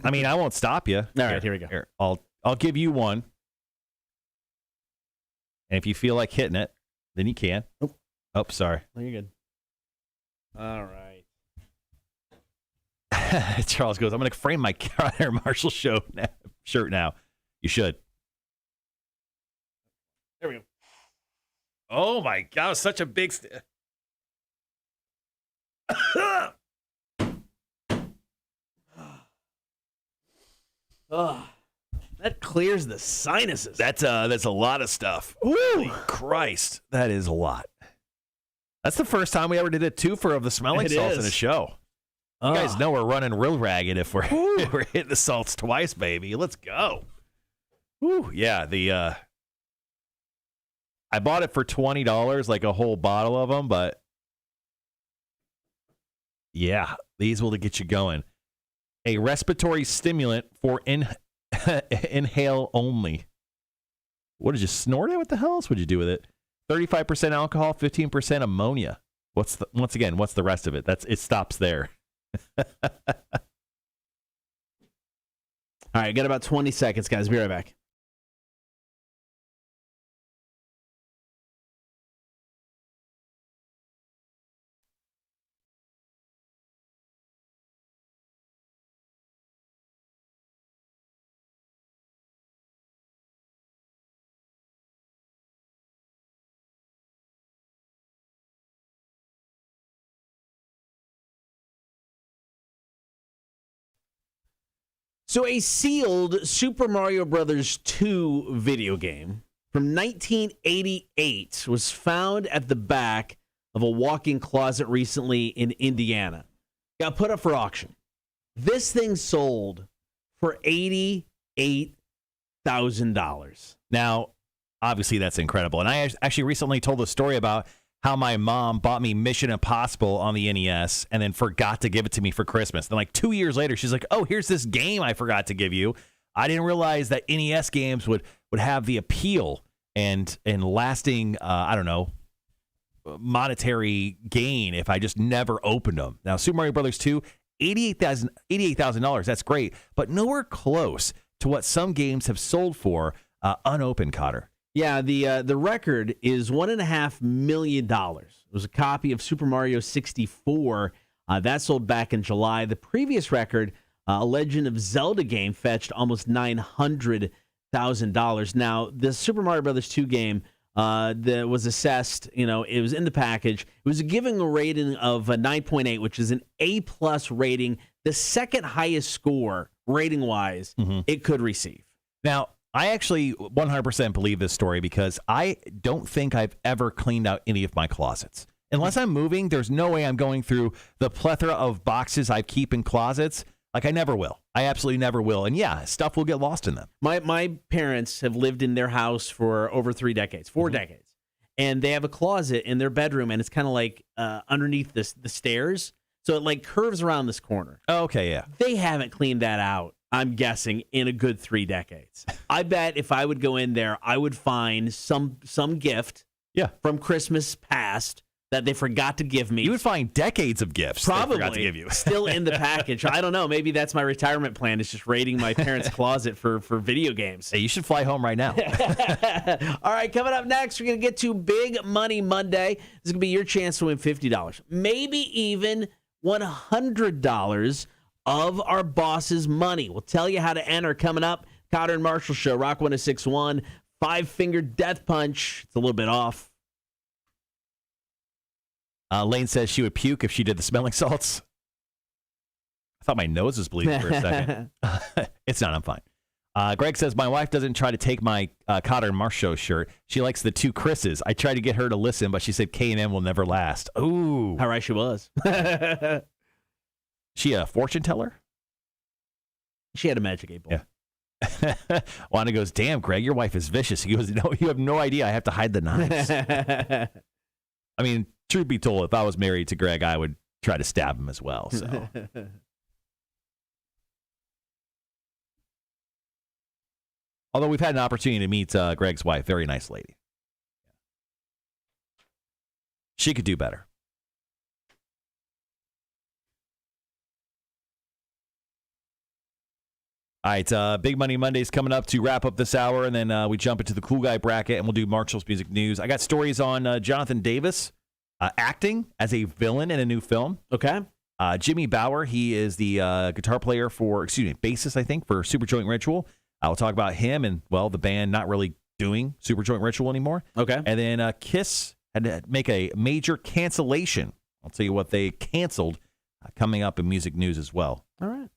I mean, I won't stop you. All right, here we go. Here, I'll give you one. And if you feel like hitting it, then you can. Oh, sorry. Oh, you're good. All right. Charles goes, I'm going to frame my Cotter Marshall Show shirt now. You should. There we go. Oh, my God. Such a big... Oh, that clears the sinuses. That's a lot of stuff. Holy Christ. That is a lot. That's the first time we ever did a twofer of the smelling salts in a show. You guys know we're running real ragged if we're hitting the salts twice, baby. Let's go. Woo. Yeah, I bought it for $20, like a whole bottle of them, but yeah, these will get you going. A respiratory stimulant for inhale only. What did you snort it? What the hell else would you do with it? 35% alcohol, 15% ammonia. What's the rest of it? It stops there. All right, got about 20 seconds, guys. Be right back. So a sealed Super Mario Brothers 2 video game from 1988 was found at the back of a walk-in closet recently in Indiana. Got put up for auction. This thing sold for $88,000. Now, obviously, that's incredible. And I actually recently told a story about how my mom bought me Mission Impossible on the NES and then forgot to give it to me for Christmas. Then like 2 years later, she's like, oh, here's this game I forgot to give you. I didn't realize that NES games would have the appeal and lasting, monetary gain if I just never opened them. Now, Super Mario Brothers 2, $88,000. That's great, but nowhere close to what some games have sold for unopened, Cotter. Yeah, the record is $1.5 million. It was a copy of Super Mario 64 that sold back in July. The previous record, a Legend of Zelda game, fetched almost $900,000. Now, the Super Mario Brothers 2 game that was assessed, it was in the package. It was giving a rating of a 9.8, which is an A+ rating, the second highest score rating-wise it could receive. Now, I actually 100% believe this story because I don't think I've ever cleaned out any of my closets. Unless I'm moving, there's no way I'm going through the plethora of boxes I keep in closets. Like, I never will. I absolutely never will. And yeah, stuff will get lost in them. My parents have lived in their house for over 3 decades, 4 decades. and they have a closet in their bedroom, and it's kind of like underneath the stairs. So it like curves around this corner. Oh, okay, yeah. They haven't cleaned that out, I'm guessing, in a good 3 decades. I bet if I would go in there, I would find some gift from Christmas past that they forgot to give me. You would find decades of gifts probably they forgot to give you. still in the package. I don't know. Maybe that's my retirement plan, is just raiding my parents' closet for video games. Hey, you should fly home right now. All right, coming up next, we're going to get to Big Money Monday. This is going to be your chance to win $50, maybe even $100 of our boss's money. We'll tell you how to enter coming up. Cotter and Marshall Show, Rock 106.1, 5-finger death punch. It's a little bit off. Lane says she would puke if she did the smelling salts. I thought my nose was bleeding for a second. It's not. I'm fine. Greg says, my wife doesn't try to take my Cotter and Marshall shirt. She likes the 2 Chris's. I tried to get her to listen, but she said K&M will never last. Ooh. How right she was. She a fortune teller? She had a magic 8-ball. Yeah. Wanda goes, damn, Greg, your wife is vicious. He goes, no, you have no idea. I have to hide the knives. I mean, truth be told, if I was married to Greg, I would try to stab him as well. So. Although we've had an opportunity to meet Greg's wife, very nice lady. She could do better. All right, Big Money Monday's coming up to wrap up this hour, and then we jump into the Cool Guy bracket, and we'll do Marshall's Music News. I got stories on Jonathan Davis acting as a villain in a new film. Okay. Jimmy Bauer, he is the bassist, I think, for Superjoint Ritual. I'll talk about him and, well, the band not really doing Superjoint Ritual anymore. Okay. And then Kiss had to make a major cancellation. I'll tell you what they canceled coming up in Music News as well. All right.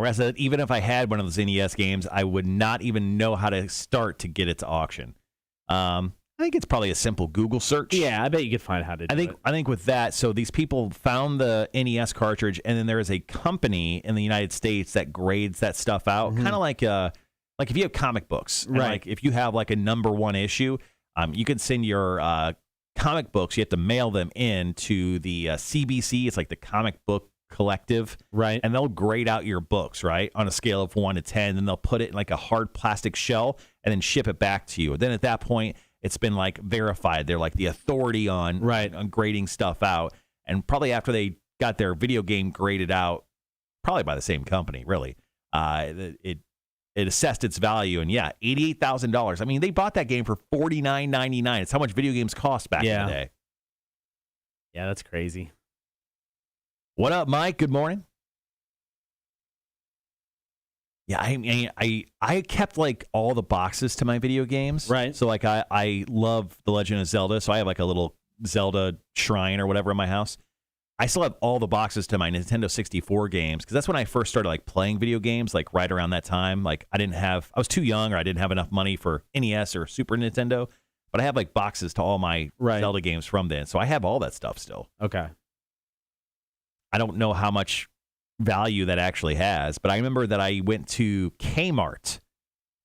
Rest even if I had one of those NES games, I would not even know how to start to get it to auction. I think it's probably a simple Google search. Yeah, I bet you could find how to do it. I think with that, so these people found the NES cartridge, and then there is a company in the United States that grades that stuff out, kind of like if you have comic books, right? Like if you have like a #1 issue, you can send your comic books. You have to mail them in to the CBC. It's like the Comic Book Collective, right? And they'll grade out your books, right, on a scale of 1 to 10. Then they'll put it in like a hard plastic shell and then ship it back to you. Then at that point, it's been like verified. They're like the authority on grading stuff out. And probably after they got their video game graded out, probably by the same company, really, it assessed its value. And yeah, $88,000. I mean, they bought that game for $49.99. It's how much video games cost back in the day. Yeah, that's crazy. What up, Mike? Good morning. Yeah, I kept like all the boxes to my video games. Right. So like I love The Legend of Zelda, so I have like a little Zelda shrine or whatever in my house. I still have all the boxes to my Nintendo 64 games because that's when I first started like playing video games, like right around that time. Like I was too young, or I didn't have enough money for NES or Super Nintendo, but I have like boxes to all my Zelda games from then. So I have all that stuff still. Okay. I don't know how much value that actually has, but I remember that I went to Kmart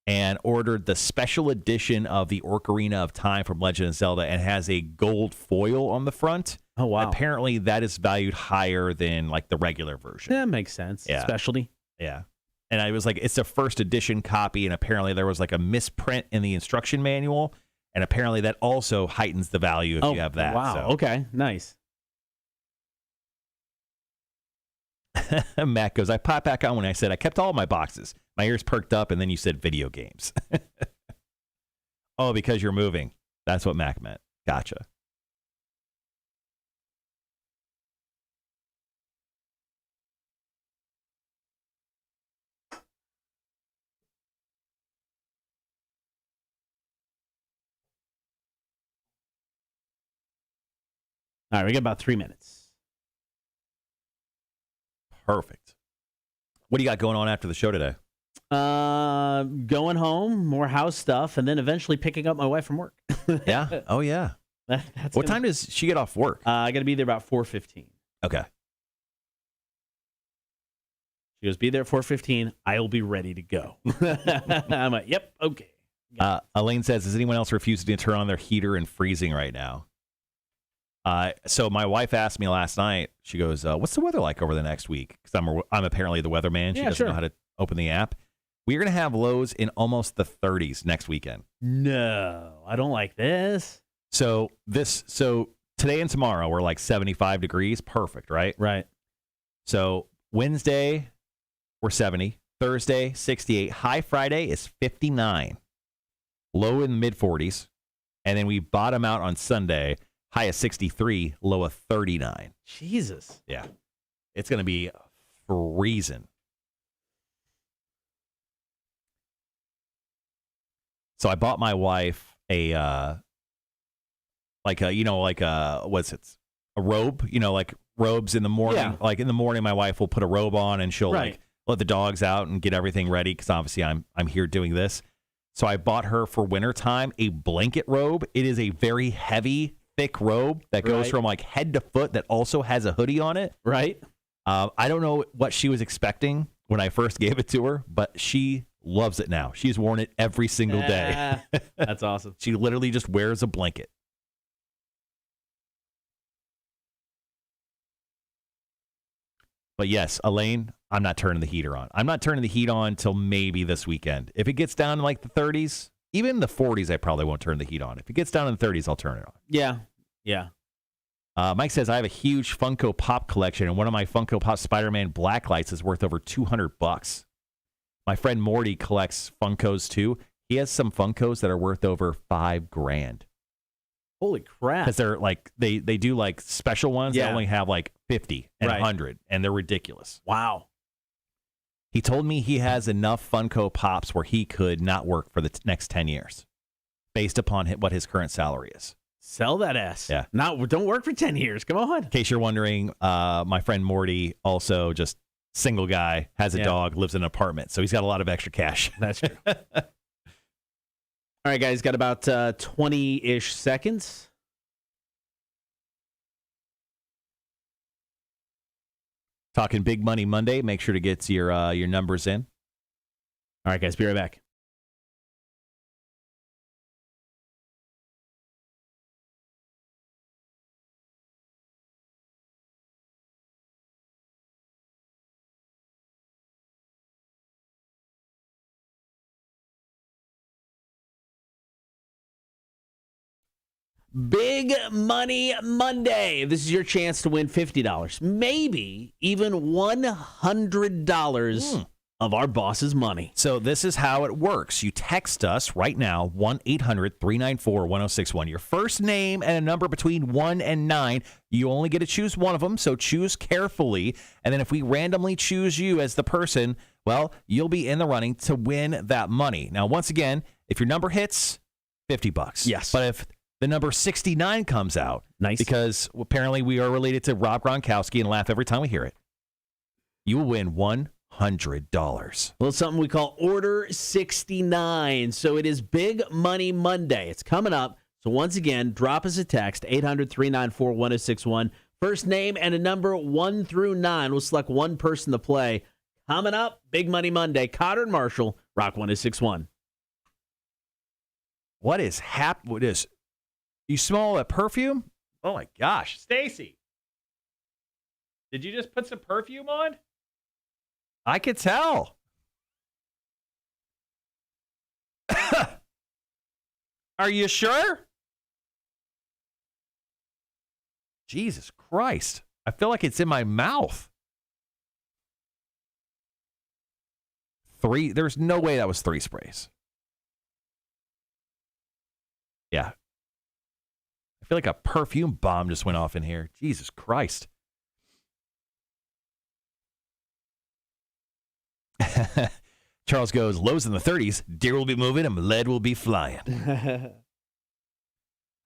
and ordered the special edition of the Ocarina of Time from Legend of Zelda, and has a gold foil on the front. Oh, wow. Apparently that is valued higher than like the regular version. Yeah, makes sense. Yeah. Specialty. Yeah. And I was like, it's a first edition copy, and apparently there was like a misprint in the instruction manual, and apparently that also heightens the value if you have that. Wow. So. Okay. Nice. Matt goes, I popped back on when I said I kept all my boxes. My ears perked up, and then you said video games. Oh, because you're moving. That's what Mac meant. Gotcha. All right, we got about 3 minutes. Perfect. What do you got going on after the show today? Going home, more house stuff, and then eventually picking up my wife from work. Yeah. Oh, yeah. What time does she get off work? I got to be there about 4:15. Okay. She goes, be there at 4:15. I will be ready to go. I'm like, yep, okay. Elaine says, is anyone else refusing to turn on their heater and freezing right now? So my wife asked me last night, she goes, what's the weather like over the next week? Because I'm apparently the weatherman. She doesn't know how to open the app. We're going to have lows in almost the 30s next weekend. No, I don't like this. So today and tomorrow we're like 75 degrees. Perfect, right? Right. So Wednesday, we're 70. Thursday, 68. High Friday is 59. Low in the mid-40s. And then we bottom out on Sunday. High of 63, low of 39. Jesus. Yeah. It's going to be freezing. So I bought my wife a what's it? A robe, like robes in the morning. Yeah. Like in the morning, my wife will put a robe on and she'll like let the dogs out and get everything ready because obviously I'm here doing this. So I bought her for wintertime a blanket robe. It is a very heavy, thick robe that goes from like head to foot that also has a hoodie on it. Right. I don't know what she was expecting when I first gave it to her, but she loves it now. She's worn it every single day. That's awesome. She literally just wears a blanket. But yes, Elaine, I'm not turning the heater on. I'm not turning the heat on till maybe this weekend. If it gets down to like the 30s, even the 40s, I probably won't turn the heat on. If it gets down in the 30s, I'll turn it on. Yeah. Yeah. Mike says, I have a huge Funko Pop collection, and one of my Funko Pop Spider-Man black lights is worth over $200. My friend Morty collects Funkos too. He has some Funkos that are worth over $5,000. Holy crap. Because they're like, they do like special ones that only have like 50 and 100, and they're ridiculous. Wow. He told me he has enough Funko Pops where he could not work for the next 10 years based upon what his current salary is. Sell that ass. Yeah. Don't work for 10 years. Come on. In case you're wondering, my friend Morty, also just single guy, has a dog, lives in an apartment. So he's got a lot of extra cash. That's true. All right, guys, got about 20-ish seconds. Talking Big Money Monday. Make sure to get your numbers in. All right, guys, be right back. Big Money Monday. This is your chance to win $50, maybe even $100 of our boss's money. So this is how it works. You text us right now, 1-800-394-1061. Your first name and a number between 1 and 9. You only get to choose one of them, so choose carefully. And then if we randomly choose you as the person, well, you'll be in the running to win that money. Now, once again, if your number hits, $50. Yes. But if the number 69 comes out, nice, because apparently we are related to Rob Gronkowski and laugh every time we hear it, you will win $100. Well, it's something we call Order 69. So it is Big Money Monday. It's coming up. So once again, drop us a text, 800-394-1061. First name and a number 1 through 9. We'll select one person to play. Coming up, Big Money Monday. Cotter and Marshall, Rock 1061. What is happening with this? You smell that perfume? Oh, my gosh. Stacy, did you just put some perfume on? I could tell. Are you sure? Jesus Christ. I feel like it's in my mouth. 3. There's no way that was 3 sprays. Yeah. I feel like a perfume bomb just went off in here. Jesus Christ. Charles goes, lows in the 30s. Deer will be moving and lead will be flying.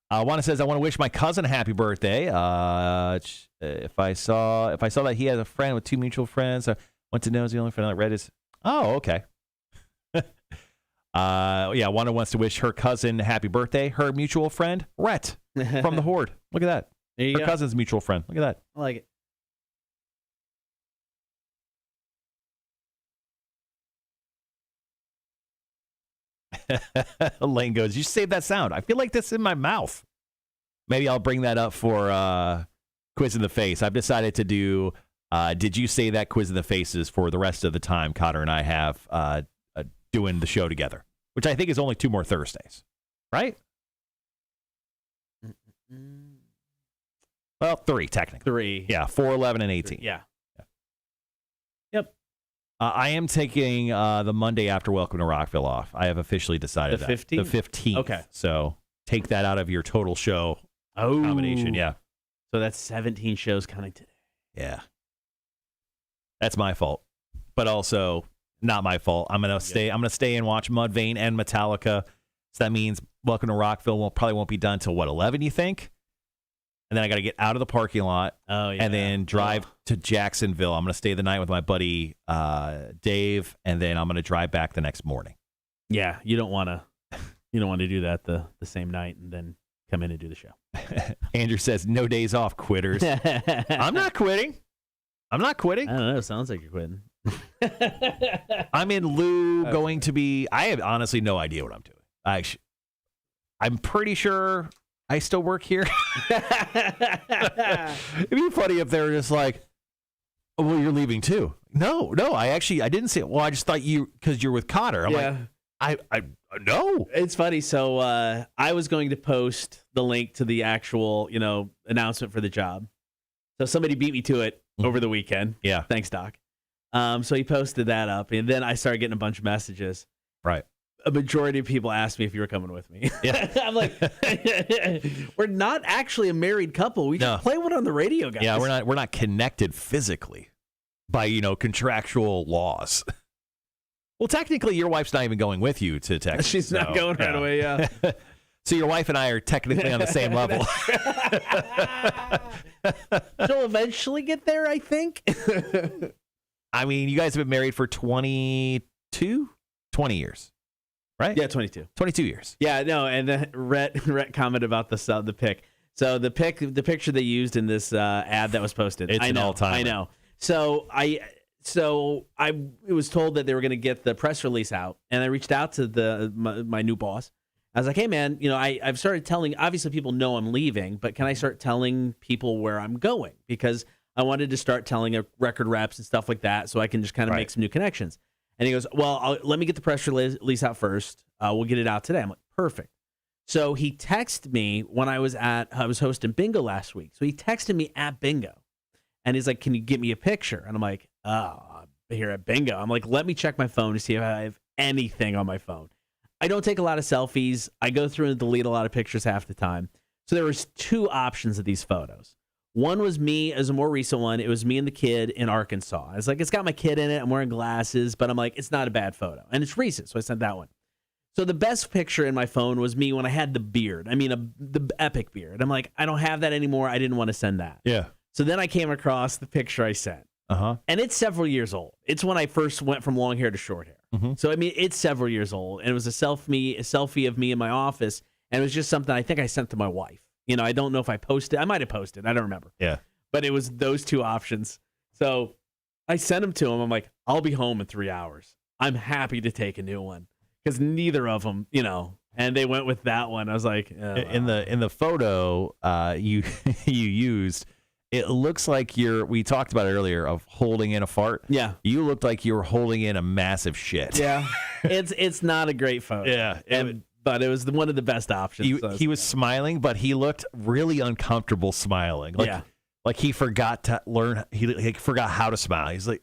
Wanda says, I want to wish my cousin a happy birthday. If I saw that he has a friend with 2 mutual friends, I want to know is the only friend that read his. Oh, okay. Wanda wants to wish her cousin happy birthday. Her mutual friend, Rhett, from the Horde. Look at that. Her cousin's mutual friend. Look at that. I like it. Lane goes, you save that sound. I feel like that's in my mouth. Maybe I'll bring that up for Quiz in the Face. I've decided to do Did You Say That Quiz in the Faces for the rest of the time Cotter and I have doing the show together, which I think is only 2 more Thursdays, right? Well, 3 technically. 3. Yeah, 4, 11, and 18. 3. Yeah. Yep. I am taking the Monday after Welcome to Rockville off. I have officially decided The that. 15th? The 15th. Okay. So take that out of your total show Oh. combination. Yeah. So that's 17 shows counting today. Yeah. That's my fault. But also not my fault. I'm gonna stay and watch Mudvayne and Metallica. So that means Welcome to Rockville probably won't be done till what, 11, you think? And then I got to get out of the parking lot and then drive to Jacksonville. I'm going to stay the night with my buddy Dave, and then I'm going to drive back the next morning. Yeah, you don't want to do that the same night and then come in and do the show. Andrew says, no days off, quitters. I'm not quitting. I don't know. Sounds like you're quitting. I'm in lieu going to be, I have honestly no idea what I'm doing. I'm pretty sure I still work here. It'd be funny if they were just like, oh, well, you're leaving too. No, I didn't say it. Well, I just thought because you're with Cotter. I'm like, I no. It's funny. So I was going to post the link to the actual, announcement for the job. So somebody beat me to it over the weekend. Yeah. Thanks, Doc. So he posted that up, and then I started getting a bunch of messages. Right. A majority of people asked me if you were coming with me. Yeah. I'm like, we're not actually a married couple. We just play one on the radio, guys. Yeah, we're not connected physically by, contractual laws. Well, technically, your wife's not even going with you to Texas. She's not going right away, yeah. So your wife and I are technically on the same level. She'll eventually get there, I think. I mean, you guys have been married for 20 years. Right? Yeah, 22. 22 years. Yeah, no, and then Rhett commented about the pic. So the picture they used in this ad that was posted. It's an all-time. I know. So I was told that they were going to get the press release out, and I reached out to my new boss. I was like, hey, man, I've started telling, obviously people know I'm leaving, but can I start telling people where I'm going? Because I wanted to start telling record reps and stuff like that so I can just kind of make some new connections. And he goes, well, let me get the press release out first. We'll get it out today. I'm like, perfect. So he texted me when I was hosting bingo last week. So he texted me at bingo. And he's like, can you get me a picture? And I'm like, oh, I'm here at bingo. I'm like, let me check my phone to see if I have anything on my phone. I don't take a lot of selfies. I go through and delete a lot of pictures half the time. So there was 2 options of these photos. One was me as a more recent one. It was me and the kid in Arkansas. I was like, it's got my kid in it. I'm wearing glasses, but I'm like, it's not a bad photo. And it's recent, so I sent that one. So the best picture in my phone was me when I had the beard. I mean, the epic beard. I'm like, I don't have that anymore. I didn't want to send that. Yeah. So then I came across the picture I sent. Uh-huh. And it's several years old. It's when I first went from long hair to short hair. Mm-hmm. So, I mean, it's several years old. And it was a selfie of me in my office. And it was just something I think I sent to my wife. I don't know if I posted. I might have posted. I don't remember. Yeah. But it was those 2 options. So I sent them to him. I'm like, I'll be home in 3 hours. I'm happy to take a new one. Because neither of them, and they went with that one. I was like, oh, in the photo you used, it looks like we talked about it earlier of holding in a fart. Yeah. You looked like you were holding in a massive shit. Yeah. it's not a great photo. Yeah. But it was one of the best options. He was smiling, but he looked really uncomfortable smiling. Like he forgot to learn. He forgot how to smile. He's like,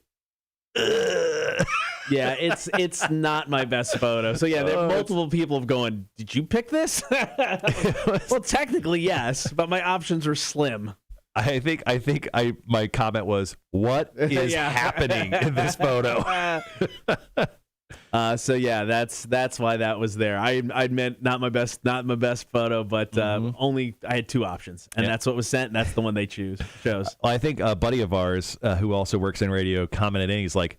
ugh. Yeah, it's not my best photo. So yeah, there are multiple people have going, did you pick this? Well, technically yes, but my options were slim. I think my comment was, what is happening in this photo? So yeah, that's why that was there. I admit not my best photo, but only I had 2 options, and that's what was sent. And that's the one they chose. Well, I think a buddy of ours who also works in radio commented in. He's like,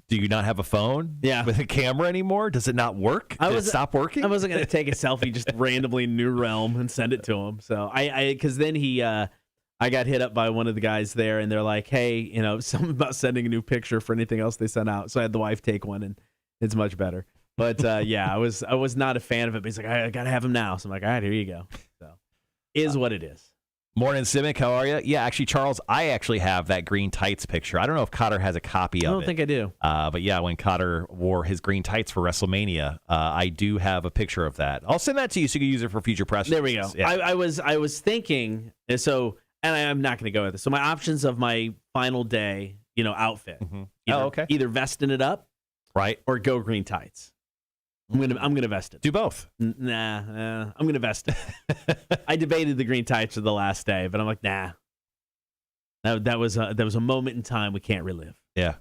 do you not have a phone with a camera anymore? Does it not work? Did it stop working? I wasn't gonna take a selfie just randomly in New Realm and send it to him. So because then I got hit up by one of the guys there, and they're like, hey, something about sending a new picture for anything else they sent out. So I had the wife take one, and it's much better. But yeah, I was not a fan of it. But he's like, I got to have him now. So I'm like, all right, here you go. So is what it is. Morning, Simic. How are you? Yeah, actually, Charles, I actually have that green tights picture. I don't know if Cotter has a copy of it. I don't think I do. But yeah, when Cotter wore his green tights for WrestleMania, I do have a picture of that. I'll send that to you so you can use it for future press. There we go. Yeah. I was thinking, and I'm not going to go with this. So my options of my final day, outfit. Mm-hmm. Either, Either vesting it up, right, or go green tights. I'm gonna vest it. Do both. Nah, I'm gonna vest it. I debated the green tights for the last day, but I'm like, nah. That was a moment in time we can't relive. Yeah.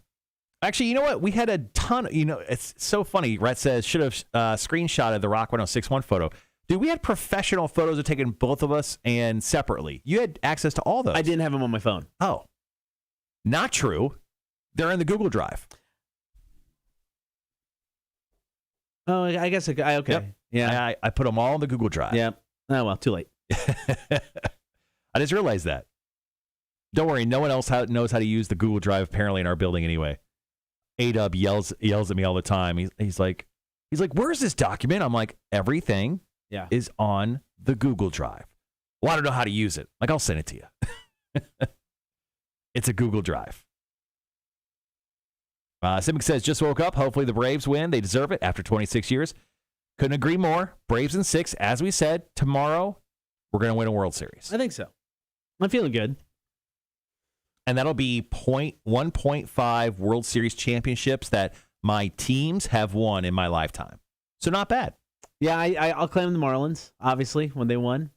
Actually, you know what? We had a ton. It's so funny. Rhett says should have screenshotted the Rock 1061 photo. Dude, we had professional photos of taking both of us and separately. You had access to all those. I didn't have them on my phone. Oh, not true. They're in the Google Drive. Oh, I guess okay. Yep. Yeah, I put them all in the Google Drive. Yeah. Oh well, too late. I just realized that. Don't worry, no one else knows how to use the Google Drive apparently in our building anyway. A-Dub yells at me all the time. He's like, where's this document? I'm like, everything is on the Google Drive. Well, I don't know how to use it. Like, I'll send it to you. It's a Google Drive. Simic says, just woke up. Hopefully the Braves win. They deserve it after 26 years. Couldn't agree more. Braves in 6. As we said, tomorrow we're going to win a World Series. I think so. I'm feeling good. And that'll be 1.5 World Series championships that my teams have won in my lifetime. So not bad. Yeah, I'll claim the Marlins, obviously, when they won.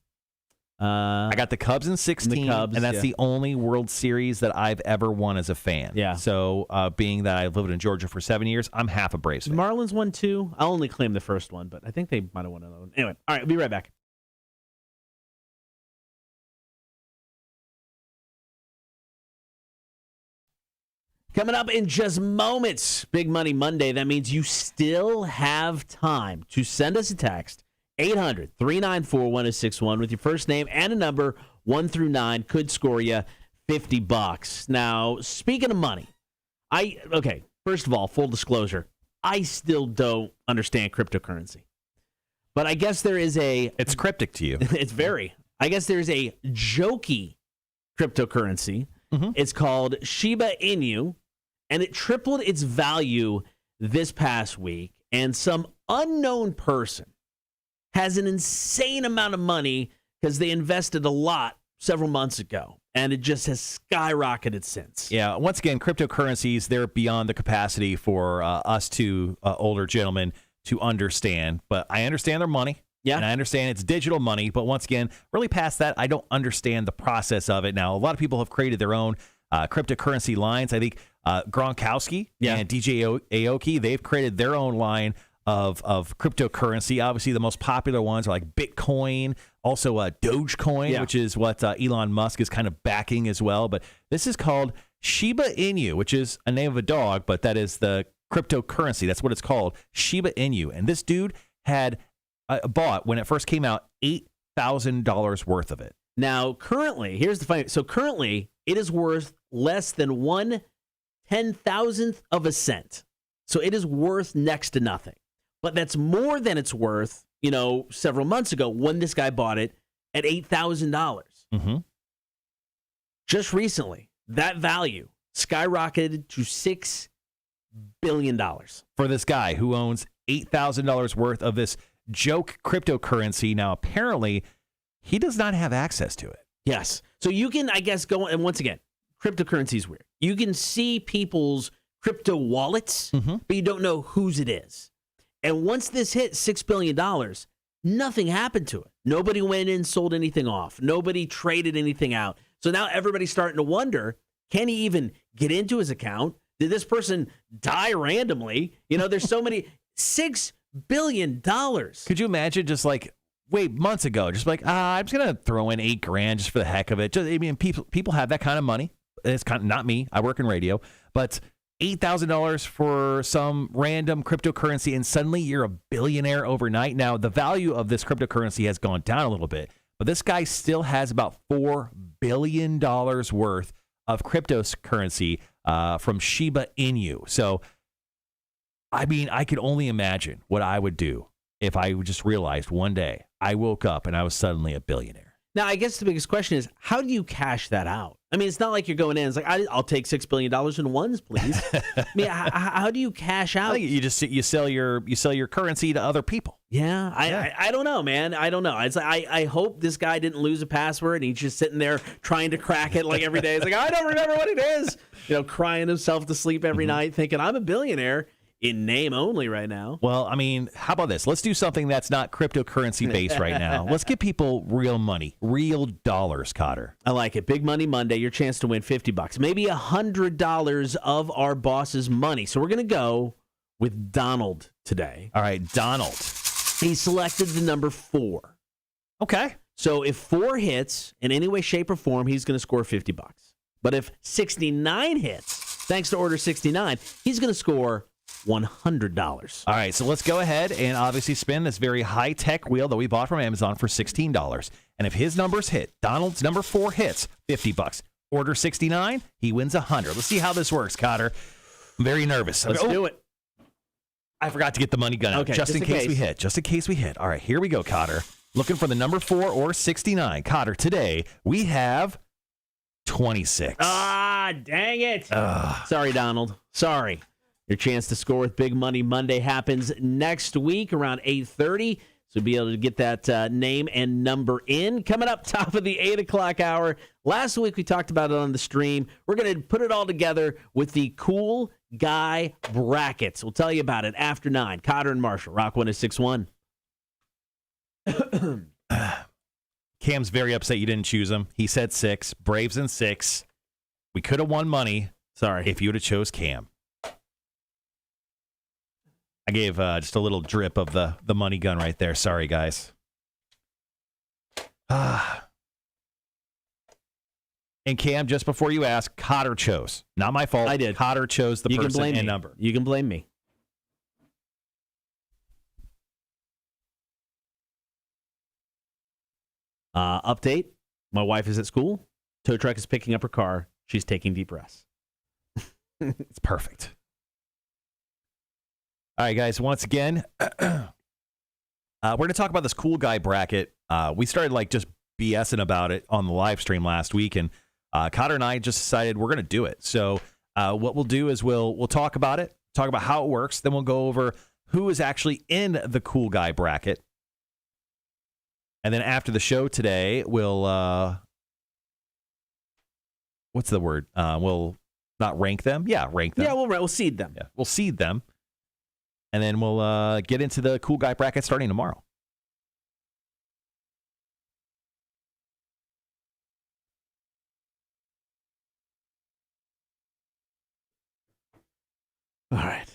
I got the Cubs in 16, and that's the only World Series that I've ever won as a fan. Yeah. So being that I've lived in Georgia for 7 years, I'm half a Braves fan. Marlins won 2. I'll only claim the first one, but I think they might have won another one. Anyway, all right, I'll be right back. Coming up in just moments, Big Money Monday. That means you still have time to send us a text, 800-394-1061, with your first name and a number, 1 through 9, could score you $50. Now, speaking of money, first of all, full disclosure, I still don't understand cryptocurrency. But I guess there is It's cryptic to you. It's very. I guess there's a jokey cryptocurrency. Mm-hmm. It's called Shiba Inu, and it tripled its value this past week. And some unknown person has an insane amount of money because they invested a lot several months ago, and it just has skyrocketed since. Yeah, once again, cryptocurrencies, they're beyond the capacity for us two older gentlemen to understand. But I understand their money. Yeah. And I understand it's digital money. But once again, really past that, I don't understand the process of it. Now, a lot of people have created their own cryptocurrency lines. I think Gronkowski and DJ Aoki, they've created their own line of cryptocurrency. Obviously, the most popular ones are like Bitcoin, also Dogecoin, which is what Elon Musk is kind of backing as well. But this is called Shiba Inu, which is a name of a dog, but that is the cryptocurrency. That's what it's called, Shiba Inu. And this dude had bought, when it first came out, $8,000 worth of it. Now, currently, here's the funny. So currently, it is worth less than 1/10,000th of a cent. So it is worth next to nothing. But that's more than it's worth, several months ago when this guy bought it at $8,000. Mm-hmm. Just recently, that value skyrocketed to $6 billion. For this guy who owns $8,000 worth of this joke cryptocurrency. Now, apparently, he does not have access to it. Yes. So you can, I guess, go, and once again, cryptocurrency is weird. You can see people's crypto wallets, but you don't know whose it is. And once this hit $6 billion, nothing happened to it. Nobody went in and sold anything off. Nobody traded anything out. So now everybody's starting to wonder, can he even get into his account? Did this person die randomly? There's so many. $6 billion. Could you imagine just months ago, just I'm just going to throw in $8,000 just for the heck of it. People have that kind of money. It's kind of not me. I work in radio, but $8,000 for some random cryptocurrency, and suddenly you're a billionaire overnight. Now, the value of this cryptocurrency has gone down a little bit, but this guy still has about $4 billion worth of cryptocurrency from Shiba Inu. So I mean, I could only imagine what I would do if I just realized one day I woke up and I was suddenly a billionaire. Now, I guess the biggest question is, how do you cash that out? I mean, it's not like you're going in. It's like, I'll take $6 billion in ones, please. I mean, how do you cash out? I think you sell your currency to other people. Yeah, I don't know, man. I don't know. It's like, I hope this guy didn't lose a password and he's just sitting there trying to crack it like every day. It's like, I don't remember what it is. Crying himself to sleep every night thinking, I'm a billionaire. In name only right now. Well, I mean, how about this? Let's do something that's not cryptocurrency based right now. Let's give people real money, real dollars, Cotter. I like it. Big Money Monday, your chance to win $50, maybe $100 of our boss's money. So we're going to go with Donald today. All right, Donald. He selected the number 4. Okay. So if 4 hits in any way, shape, or form, he's going to score $50. But if 69 hits, thanks to Order 69, he's going to score $100. All right, so let's go ahead and obviously spin this very high-tech wheel that we bought from Amazon for $16. And if his numbers hit, Donald's number 4 hits, $50. Order 69, he wins $100. Let's see how this works, Cotter. I'm very nervous. Let's do it. I forgot to get the money gun out, okay, just in case we hit. Just in case we hit. All right, here we go, Cotter. Looking for the number 4 or 69. Cotter, today we have 26. Ah, dang it. Sorry, Donald. Sorry. Your chance to score with Big Money Monday happens next week around 8:30. So be able to get that name and number in. Coming up top of the 8 o'clock hour. Last week we talked about it on the stream. We're going to put it all together with the Cool Guy Brackets. We'll tell you about it after 9. Cotter and Marshall, Rock 106.1. Cam's very upset you didn't choose him. He said 6. Braves in 6. We could have won money. Sorry. If you would have chose Cam. I gave just a little drip of the money gun right there. Sorry, guys. And Cam, just before you ask, Cotter chose. Not my fault. I did. Cotter chose the person and me. number. You can blame me. Update. My wife is at school. Tow truck is picking up her car. She's taking deep breaths. It's perfect. All right, guys, once again, we're going to talk about this cool guy bracket. We started just BSing about it on the live stream last week, and Cotter and I just decided we're going to do it. So what we'll do is we'll talk about it, talk about how it works, then we'll go over who is actually in the cool guy bracket. And then after the show today, we'll what's the word? We'll not rank them. Yeah, rank them. Yeah, we'll seed them. Yeah, we'll seed them. And then we'll get into the cool guy bracket starting tomorrow. All right.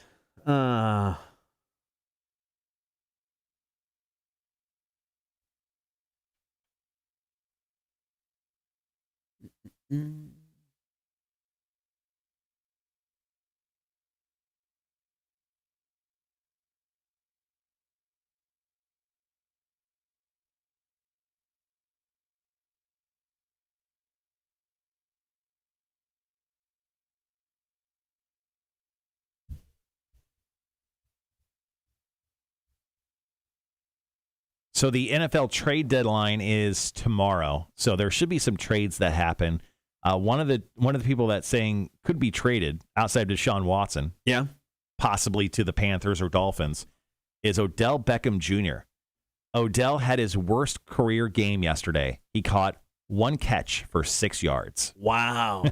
So the NFL trade deadline is tomorrow. So there should be some trades that happen. One of the people that's saying could be traded outside of Deshaun Watson, Yeah. possibly to the Panthers or Dolphins, is Odell Beckham Jr. Odell had his worst career game yesterday. He caught 1 catch for 6 yards. Wow.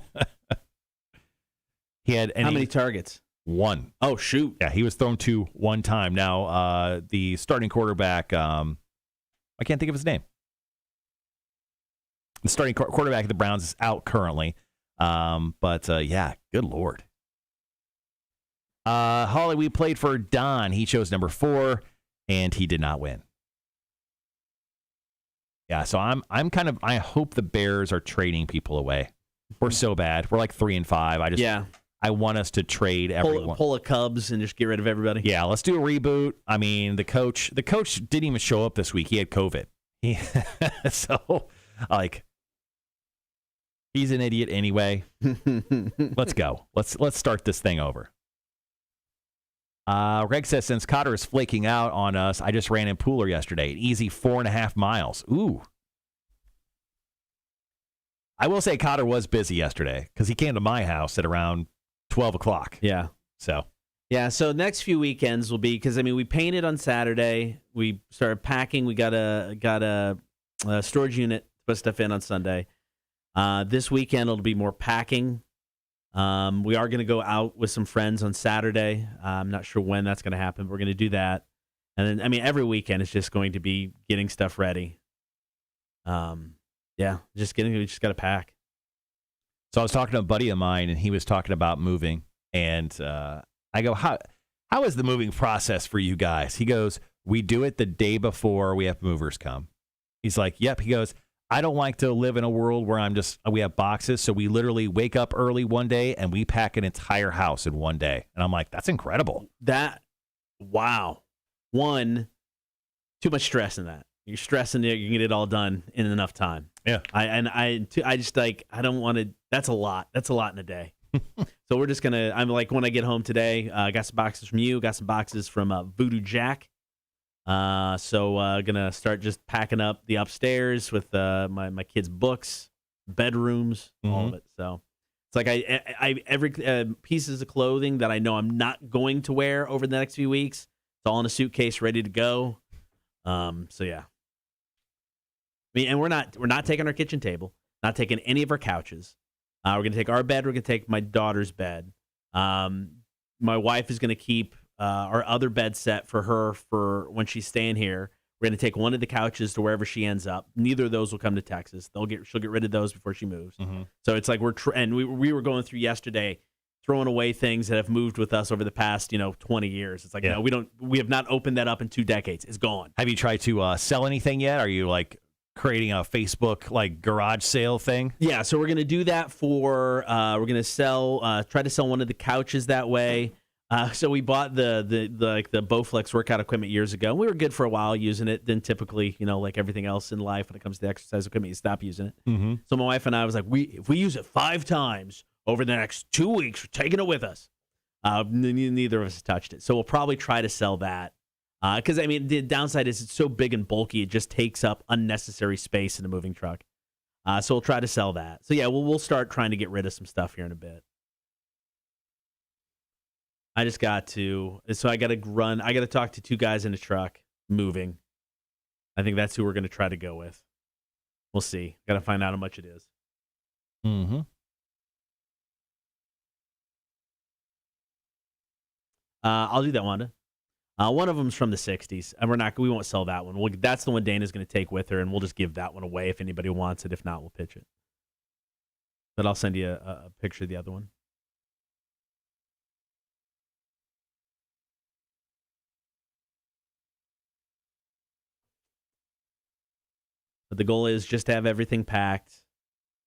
He had How many targets? 1. Oh, shoot. Yeah, he was thrown to 1 time. Now, the starting quarterback, I can't think of his name. The starting quarterback of the Browns is out currently. But yeah, good Lord. Holly, we played for Don. He chose number 4, and he did not win. Yeah, so I hope the Bears are trading people away. We're so bad. We're like 3-5. I want us to trade everyone. Pull a Cubs and just get rid of everybody. Yeah, let's do a reboot. I mean, the coach didn't even show up this week. He had COVID. So, he's an idiot anyway. Let's go. Let's start this thing over. Greg says, since Cotter is flaking out on us, I just ran in Pooler yesterday. An easy 4.5 miles. Ooh. I will say Cotter was busy yesterday because he came to my house at around 12 o'clock. Yeah. So next few weekends will be, because, I mean, we painted on Saturday. We started packing. We got a storage unit to put stuff in on Sunday. This weekend it'll be more packing. We are going to go out with some friends on Saturday. I'm not sure when that's going to happen, but we're going to do that. And then, I mean, every weekend is just going to be getting stuff ready. Yeah, we just got to pack. So I was talking to a buddy of mine, and he was talking about moving. And I go, how is the moving process for you guys? He goes, we do it the day before we have movers come. He's like, yep. He goes, I don't like to live in a world where we have boxes. So we literally wake up early one day and we pack an entire house in one day. And I'm like, that's incredible. Wow. One, too much stress in that. You're stressing it, you can get it all done in enough time. Yeah. I just like, I don't want to, that's a lot. That's a lot in a day. So we're just going to, I'm like, when I get home today, I got some boxes from you, got some boxes from Voodoo Jack. So going to start just packing up the upstairs with my kids' books, bedrooms, all of it. So it's like I every pieces of clothing that I know I'm not going to wear over the next few weeks, it's all in a suitcase ready to go. So yeah. I mean, and we're not taking our kitchen table, not taking any of our couches. We're going to take our bed. We're going to take my daughter's bed. My wife is going to keep our other bed set for her for when she's staying here. We're going to take one of the couches to wherever she ends up. Neither of those will come to Texas. She'll get rid of those before she moves. Mm-hmm. So it's like we were going through yesterday, throwing away things that have moved with us over the past 20 years. It's like we have not opened that up in 2 decades. It's gone. Have you tried to sell anything yet? Are you like creating a Facebook like garage sale thing? Yeah, so we're gonna do that for we're gonna try to sell one of the couches that way. So we bought the Bowflex workout equipment years ago. We were good for a while using it. Then typically, like everything else in life, when it comes to exercise equipment, you stop using it. Mm-hmm. So my wife and I was like, if we use it 5 times over the next 2 weeks, we're taking it with us. Neither of us touched it. So we'll probably try to sell that. Because, I mean, the downside is it's so big and bulky, it just takes up unnecessary space in a moving truck. So we'll try to sell that. So, yeah, we'll start trying to get rid of some stuff here in a bit. I got to talk to 2 guys in a truck moving. I think that's who we're going to try to go with. We'll see. Got to find out how much it is. Mm-hmm. I'll do that, Wanda. One of them's from the 60s, and we won't sell that one. That's the one Dana's going to take with her, and we'll just give that one away if anybody wants it. If not, we'll pitch it. But I'll send you a picture of the other one. But the goal is just to have everything packed,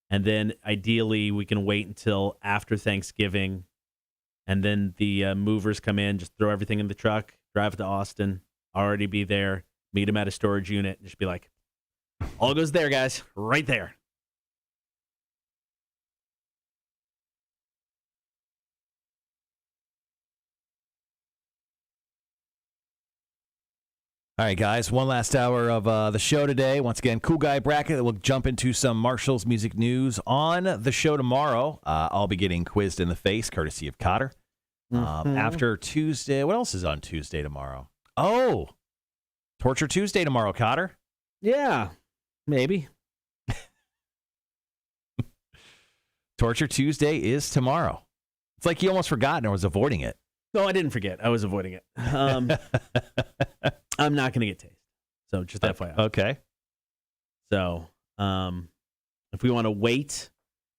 and then ideally we can wait until after Thanksgiving, and then the movers come in, just throw everything in the truck, drive to Austin, already be there, meet them at a storage unit, and just be like, all goes there, guys, right there. All right, guys, one last hour of the show today. Once again, Cool Guy Bracket. We'll jump into some Marshall's music news on the show tomorrow. I'll be getting quizzed in the face, courtesy of Cotter. After Tuesday, what else is on Tuesday tomorrow? Oh, Torture Tuesday tomorrow, Cotter. Yeah, maybe. Torture Tuesday is tomorrow. It's like you almost forgot and I was avoiding it. No, I didn't forget. I was avoiding it. I'm not going to get tased. So just FYI. Okay. So if we want to wait,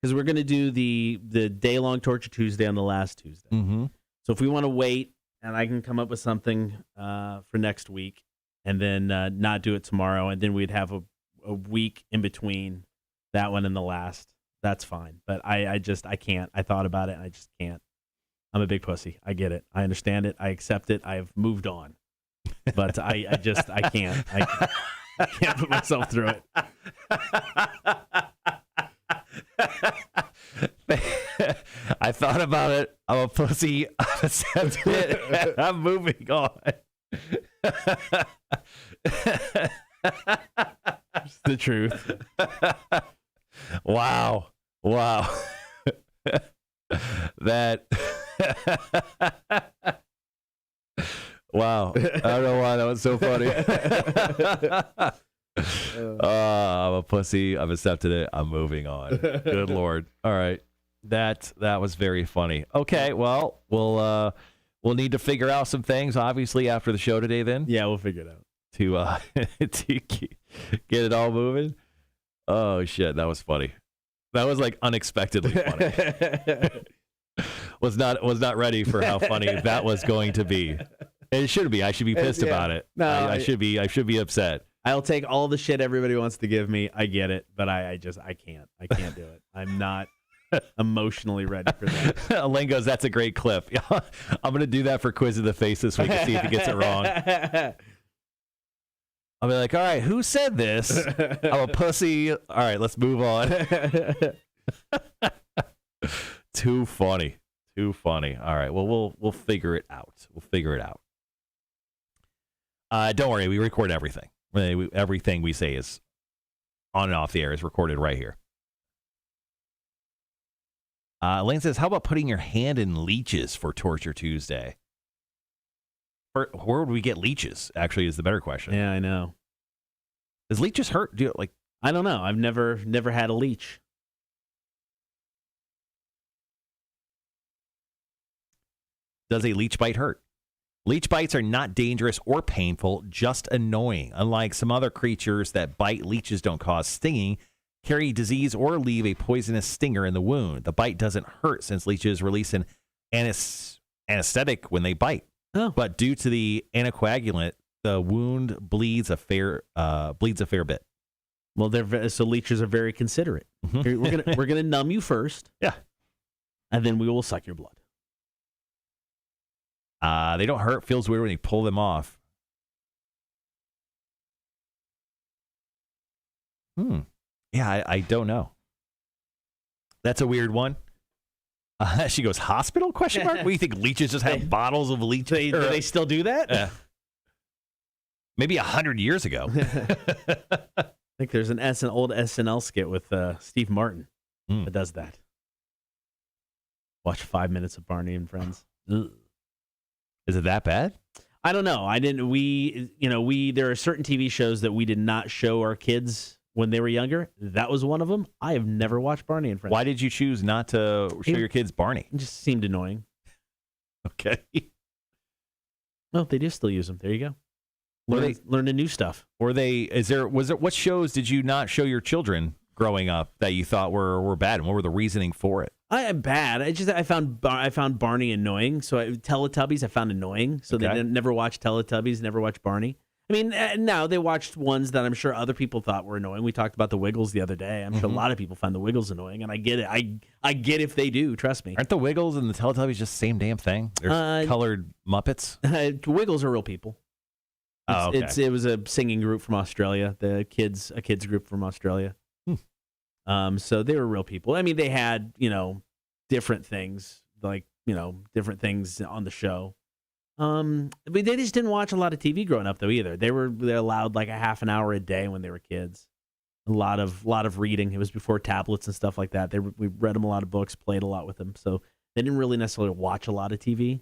because we're going to do the day-long Torture Tuesday on the last Tuesday. Mm-hmm. So if we want to wait, and I can come up with something for next week, and then not do it tomorrow, and then we'd have a week in between that one and the last, that's fine. But I can't. I thought about it, and I just can't. I'm a big pussy. I get it. I understand it. I accept it. I've moved on. But I can't. I can't put myself through it. I thought about it. I'm a pussy. I accepted it. And I'm moving on. It's the truth. Wow. That. Wow. I don't know why that was so funny. I'm a pussy. I've accepted it. I'm moving on. Good Lord. All right. That was very funny. Okay. Well, we'll need to figure out some things, obviously, after the show today then. Yeah, we'll figure it out. To get it all moving. Oh, shit. That was funny. That was like unexpectedly funny. was not ready for how funny that was going to be. It should be. I should be pissed about it. No, I should be upset. I'll take all the shit everybody wants to give me. I get it, but I can't. I can't do it. I'm not emotionally ready for that. Elaine goes, that's a great clip. I'm going to do that for Quiz of the Face this week and see if he gets it wrong. I'll be like, all right, who said this? I'm a pussy. All right, let's move on. Too funny. All right, well, we'll figure it out. Don't worry, we record everything. Everything we say is on and off the air is recorded right here. Elaine says, how about putting your hand in leeches for Torture Tuesday? Where would we get leeches, actually, is the better question. Yeah, I know. Does leeches hurt? I don't know. I've never had a leech. Does a leech bite hurt? Leech bites are not dangerous or painful, just annoying. Unlike some other creatures that bite, leeches don't cause stinging, carry disease, or leave a poisonous stinger in the wound. The bite doesn't hurt since leeches release an anesthetic when they bite. Oh. But due to the anticoagulant, the wound bleeds a fair bit. Well, so leeches are very considerate. Mm-hmm. We're gonna numb you first. Yeah. And then we will suck your blood. They don't hurt. Feels weird when you pull them off. Yeah, I don't know. That's a weird one. She goes, hospital? Question mark? What do you think? Leeches just have bottles of leech? Do they still do that? Maybe 100 years ago. I think there's an old SNL skit with Steve Martin that does that. Watch 5 minutes of Barney and Friends. Ugh. Is it that bad? I don't know. There are certain TV shows that we did not show our kids when they were younger. That was one of them. I have never watched Barney and Friends. Why did you choose not to show your kids Barney? It just seemed annoying. Okay. No, they do still use them. There you go. Learn the new stuff. What shows did you not show your children growing up that you thought were bad, and what were the reasoning for it? I am bad. I found Barney annoying. So Teletubbies I found annoying. So Okay. they never watched Teletubbies, never watched Barney. I mean, now they watched ones that I'm sure other people thought were annoying. We talked about the Wiggles the other day. I'm sure a lot of people find the Wiggles annoying, and I get it. I get if they do. Trust me. Aren't the Wiggles and the Teletubbies just the same damn thing? They're colored Muppets. Wiggles are real people. Okay. It was a singing group from Australia. A kids group from Australia. So they were real people. I mean, they had different things different things on the show. But they just didn't watch a lot of TV growing up though either. They're allowed like a half an hour a day when they were kids. A lot of reading. It was before tablets and stuff like that. We read them a lot of books, played a lot with them. So they didn't really necessarily watch a lot of TV.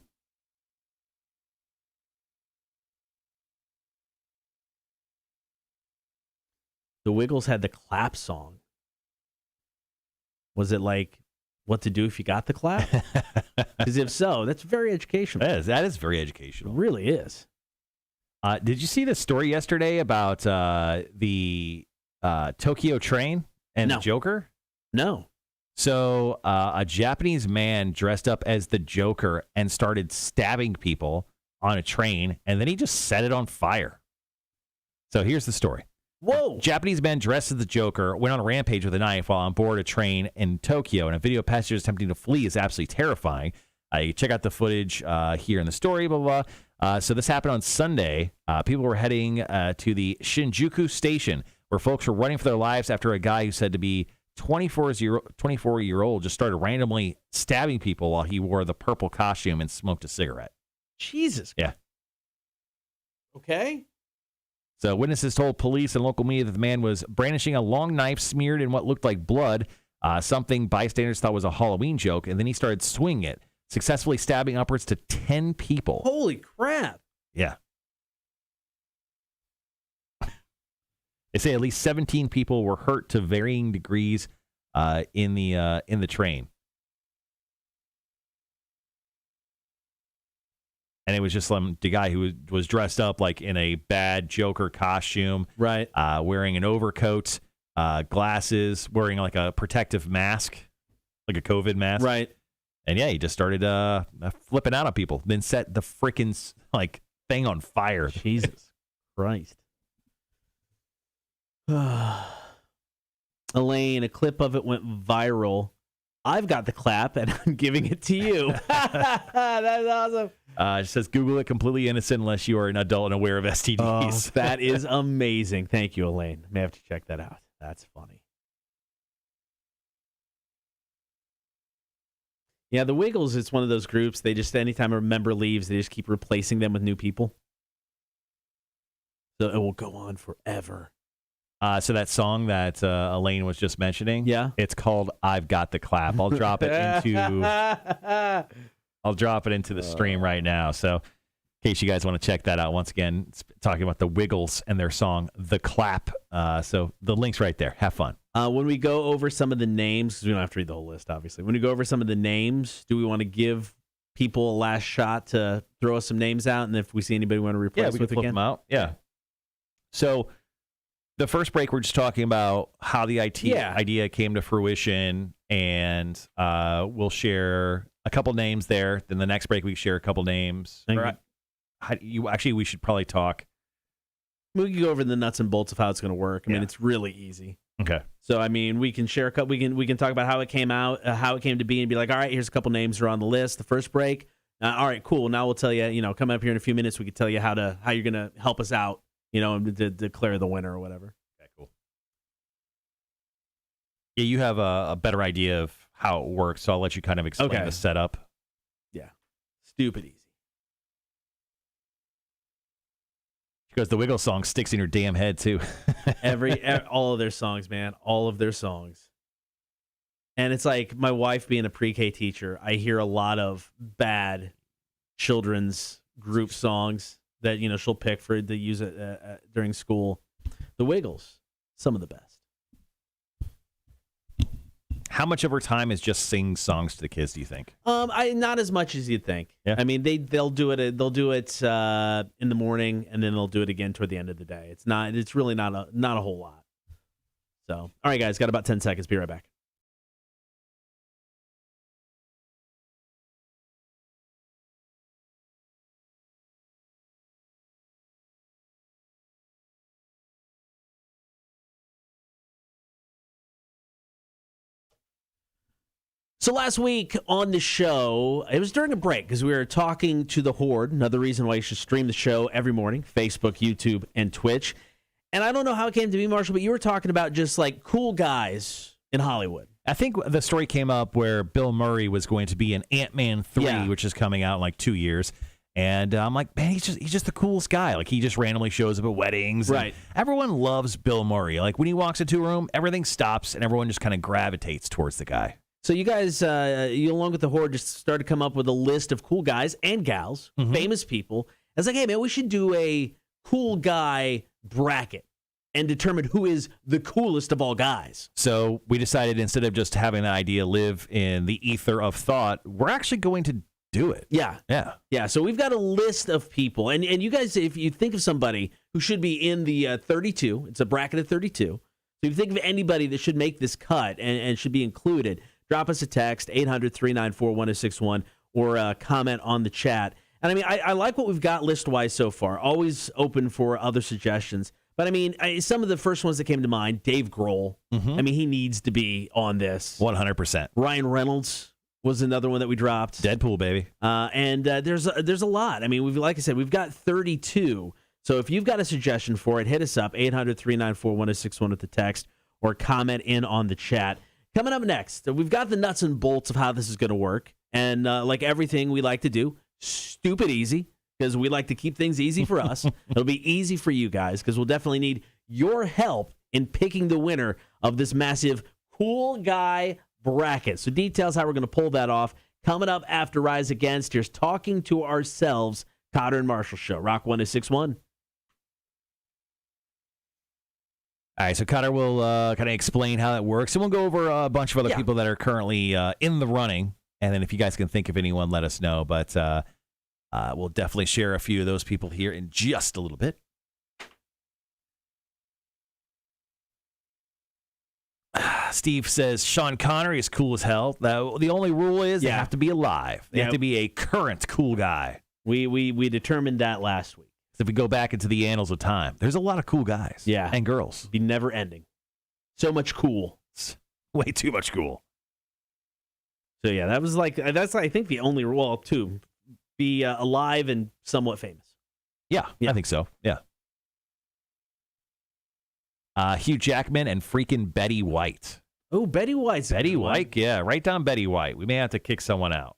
The Wiggles had the clap song. Was it like what to do if you got the clap? Because if so, that's very educational. That is very educational. It really is. Did you see the story yesterday about the Tokyo train and the Joker? No. So a Japanese man dressed up as the Joker and started stabbing people on a train, and then he just set it on fire. So here's the story. Whoa! Japanese man dressed as the Joker went on a rampage with a knife while on board a train in Tokyo, and a video of passengers attempting to flee is absolutely terrifying. You check out the footage here in the story, blah, blah, blah. So this happened on Sunday. People were heading to the Shinjuku station, where folks were running for their lives after a guy who said to be 24-year-old just started randomly stabbing people while he wore the purple costume and smoked a cigarette. Jesus. Yeah. Okay. So witnesses told police and local media that the man was brandishing a long knife smeared in what looked like blood, something bystanders thought was a Halloween joke, and then he started swinging it, successfully stabbing upwards to 10 people. Holy crap. Yeah. They say at least 17 people were hurt to varying degrees in the train. And it was just the guy who was dressed up like in a bad Joker costume, right? Wearing an overcoat, glasses, wearing like a protective mask, like a COVID mask, right? And yeah, he just started flipping out on people, then set the freaking like thing on fire. Jesus Christ. Elaine, a clip of it went viral. I've got the clap, and I'm giving it to you. That's awesome. It says, Google it, completely innocent unless you are an adult and aware of STDs. Oh, that is amazing. Thank you, Elaine. May have to check that out. That's funny. Yeah, the Wiggles, it's one of those groups. They just, anytime a member leaves, they just keep replacing them with new people. So it will go on forever. So that song that Elaine was just mentioning, yeah, it's called "I've Got the Clap." I'll drop it into the stream right now. So, in case you guys want to check that out, once again, it's talking about the Wiggles and their song "The Clap." So the link's right there. Have fun. When we go over some of the names, because we don't have to read the whole list, obviously. When we go over some of the names, do we want to give people a last shot to throw us some names out, and if we see anybody we want to replace we can with flip again? them out. Yeah. So. The first break, we're just talking about how the idea came to fruition, and we'll share a couple names there. Then the next break, we share a couple names. We should probably talk. We can go over the nuts and bolts of how it's going to work. I mean, it's really easy. Okay. So, I mean, we can share a couple. We can talk about how it came out, how it came to be, and be like, all right, here's a couple names that are on the list. The first break. All right, cool. Now we'll tell you. Coming up here in a few minutes, we can tell you how you're going to help us out. And to declare the winner or whatever. Okay, cool. Yeah, you have a better idea of how it works, so I'll let you kind of explain the setup. Yeah. Stupid easy. Because the Wiggle song sticks in your damn head, too. All of their songs, man. All of their songs. And it's like my wife being a pre-K teacher, I hear a lot of bad children's group songs that she'll pick to use it during school. The Wiggles, some of the best. How much of her time is just singing songs to the kids? Do you think? Not as much as you'd think. Yeah. I mean, they'll do it in the morning, and then they'll do it again toward the end of the day. It's really not a whole lot. So, all right, guys, got about 10 seconds. Be right back. So last week on the show, it was during a break because we were talking to the Horde, another reason why you should stream the show every morning, Facebook, YouTube, and Twitch. And I don't know how it came to be, Marshall, but you were talking about just like cool guys in Hollywood. I think the story came up where Bill Murray was going to be in Ant-Man 3, which is coming out in like 2 years. And I'm like, man, he's just the coolest guy. Like, he just randomly shows up at weddings. Right. Everyone loves Bill Murray. Like, when he walks into a room, everything stops, and everyone just kind of gravitates towards the guy. So you guys, you along with the Horde, just started to come up with a list of cool guys and gals, famous people. I was like, hey, man, we should do a cool guy bracket and determine who is the coolest of all guys. So we decided instead of just having that idea live in the ether of thought, we're actually going to do it. Yeah. So we've got a list of people. And you guys, if you think of somebody who should be in the 32, it's a bracket of 32. So if you think of anybody that should make this cut and should be included, drop us a text, 800-394-1061, or comment on the chat. And I mean, I like what we've got list-wise so far. Always open for other suggestions. But I mean, some of the first ones that came to mind, Dave Grohl. I mean, he needs to be on this. 100%. Ryan Reynolds was another one that we dropped. Deadpool, baby. And there's a lot. I mean, like I said, we've got 32. So if you've got a suggestion for it, hit us up, 800-394-1061 with the text, or comment in on the chat. Coming up next, we've got the nuts and bolts of how this is going to work. And like everything we like to do, stupid easy, because we like to keep things easy for us. It'll be easy for you guys, because we'll definitely need your help in picking the winner of this massive cool guy bracket. So details how we're going to pull that off coming up after Rise Against. Here's Talking to Ourselves, Cotter and Marshall Show. Rock 106.1. All right, so Cotter will kind of explain how that works, and we'll go over a bunch of other people that are currently in the running. And then if you guys can think of anyone, let us know. But we'll definitely share a few of those people here in just a little bit. Steve says Sean Connery is cool as hell. The only rule is they have to be alive. They have to be a current cool guy. We determined that last week. So if we go back into the annals of time, there's a lot of cool guys and girls. Be never ending. So much cool. It's way too much cool. So yeah, that's I think the only rule to be alive and somewhat famous. Yeah, I think so. Yeah. Hugh Jackman and freaking Betty White. Oh, Betty White. Betty White, yeah. Write down Betty White. We may have to kick someone out.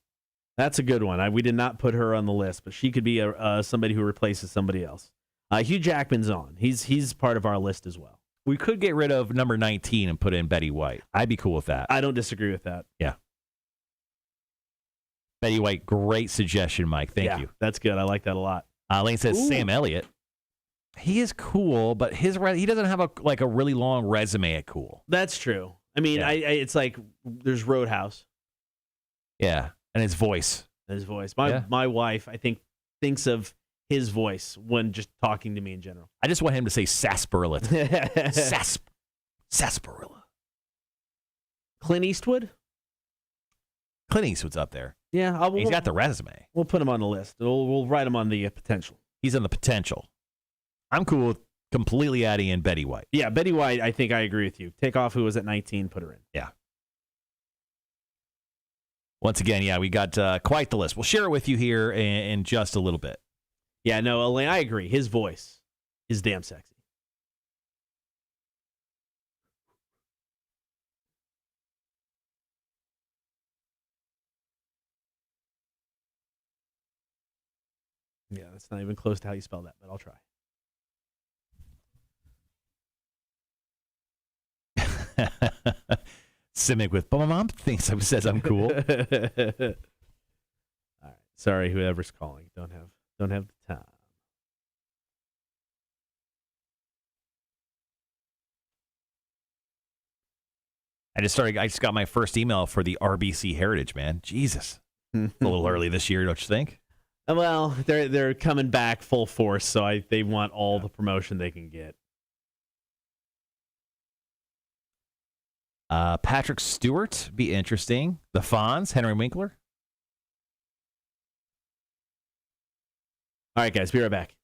That's a good one. We did not put her on the list, but she could be somebody who replaces somebody else. Hugh Jackman's on. He's part of our list as well. We could get rid of number 19 and put in Betty White. I'd be cool with that. I don't disagree with that. Yeah. Betty White, great suggestion, Mike. Thank you. That's good. I like that a lot. Lane says Sam Elliott. He is cool, but he doesn't have a really long resume at cool. That's true. I mean, it's like there's Roadhouse. Yeah, and his voice. My wife, I think, thinks of his voice when just talking to me in general. I just want him to say sarsaparilla. Sarsaparilla. Clint Eastwood? Clint Eastwood's up there. Yeah. He's got the resume. We'll put him on the list. We'll write him on the potential. He's on the potential. I'm cool with completely adding in Betty White. Yeah, Betty White, I think I agree with you. Take off who was at 19, put her in. Yeah. Once again, we got quite the list. We'll share it with you here in just a little bit. Yeah, no, Elaine, I agree. His voice is damn sexy. Yeah, that's not even close to how you spell that, but I'll try. Simic with my mom says I'm cool. All right. Sorry, whoever's calling. Don't have the time. I just got my first email for the RBC Heritage, man. Jesus. A little early this year, don't you think? Well, they're coming back full force, so they want all the promotion they can get. Patrick Stewart, be interesting. The Fonz, Henry Winkler. All right, guys, be right back.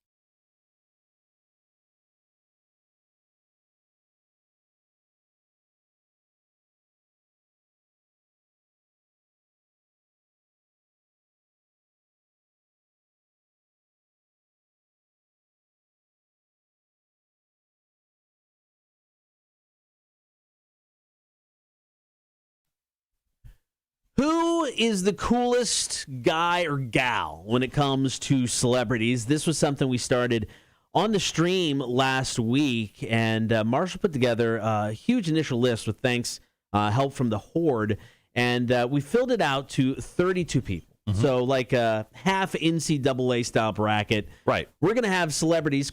Who is the coolest guy or gal when it comes to celebrities? This was something we started on the stream last week, and Marshall put together a huge initial list with help from the Horde, and we filled it out to 32 people. Mm-hmm. So like a half NCAA style bracket. Right. We're going to have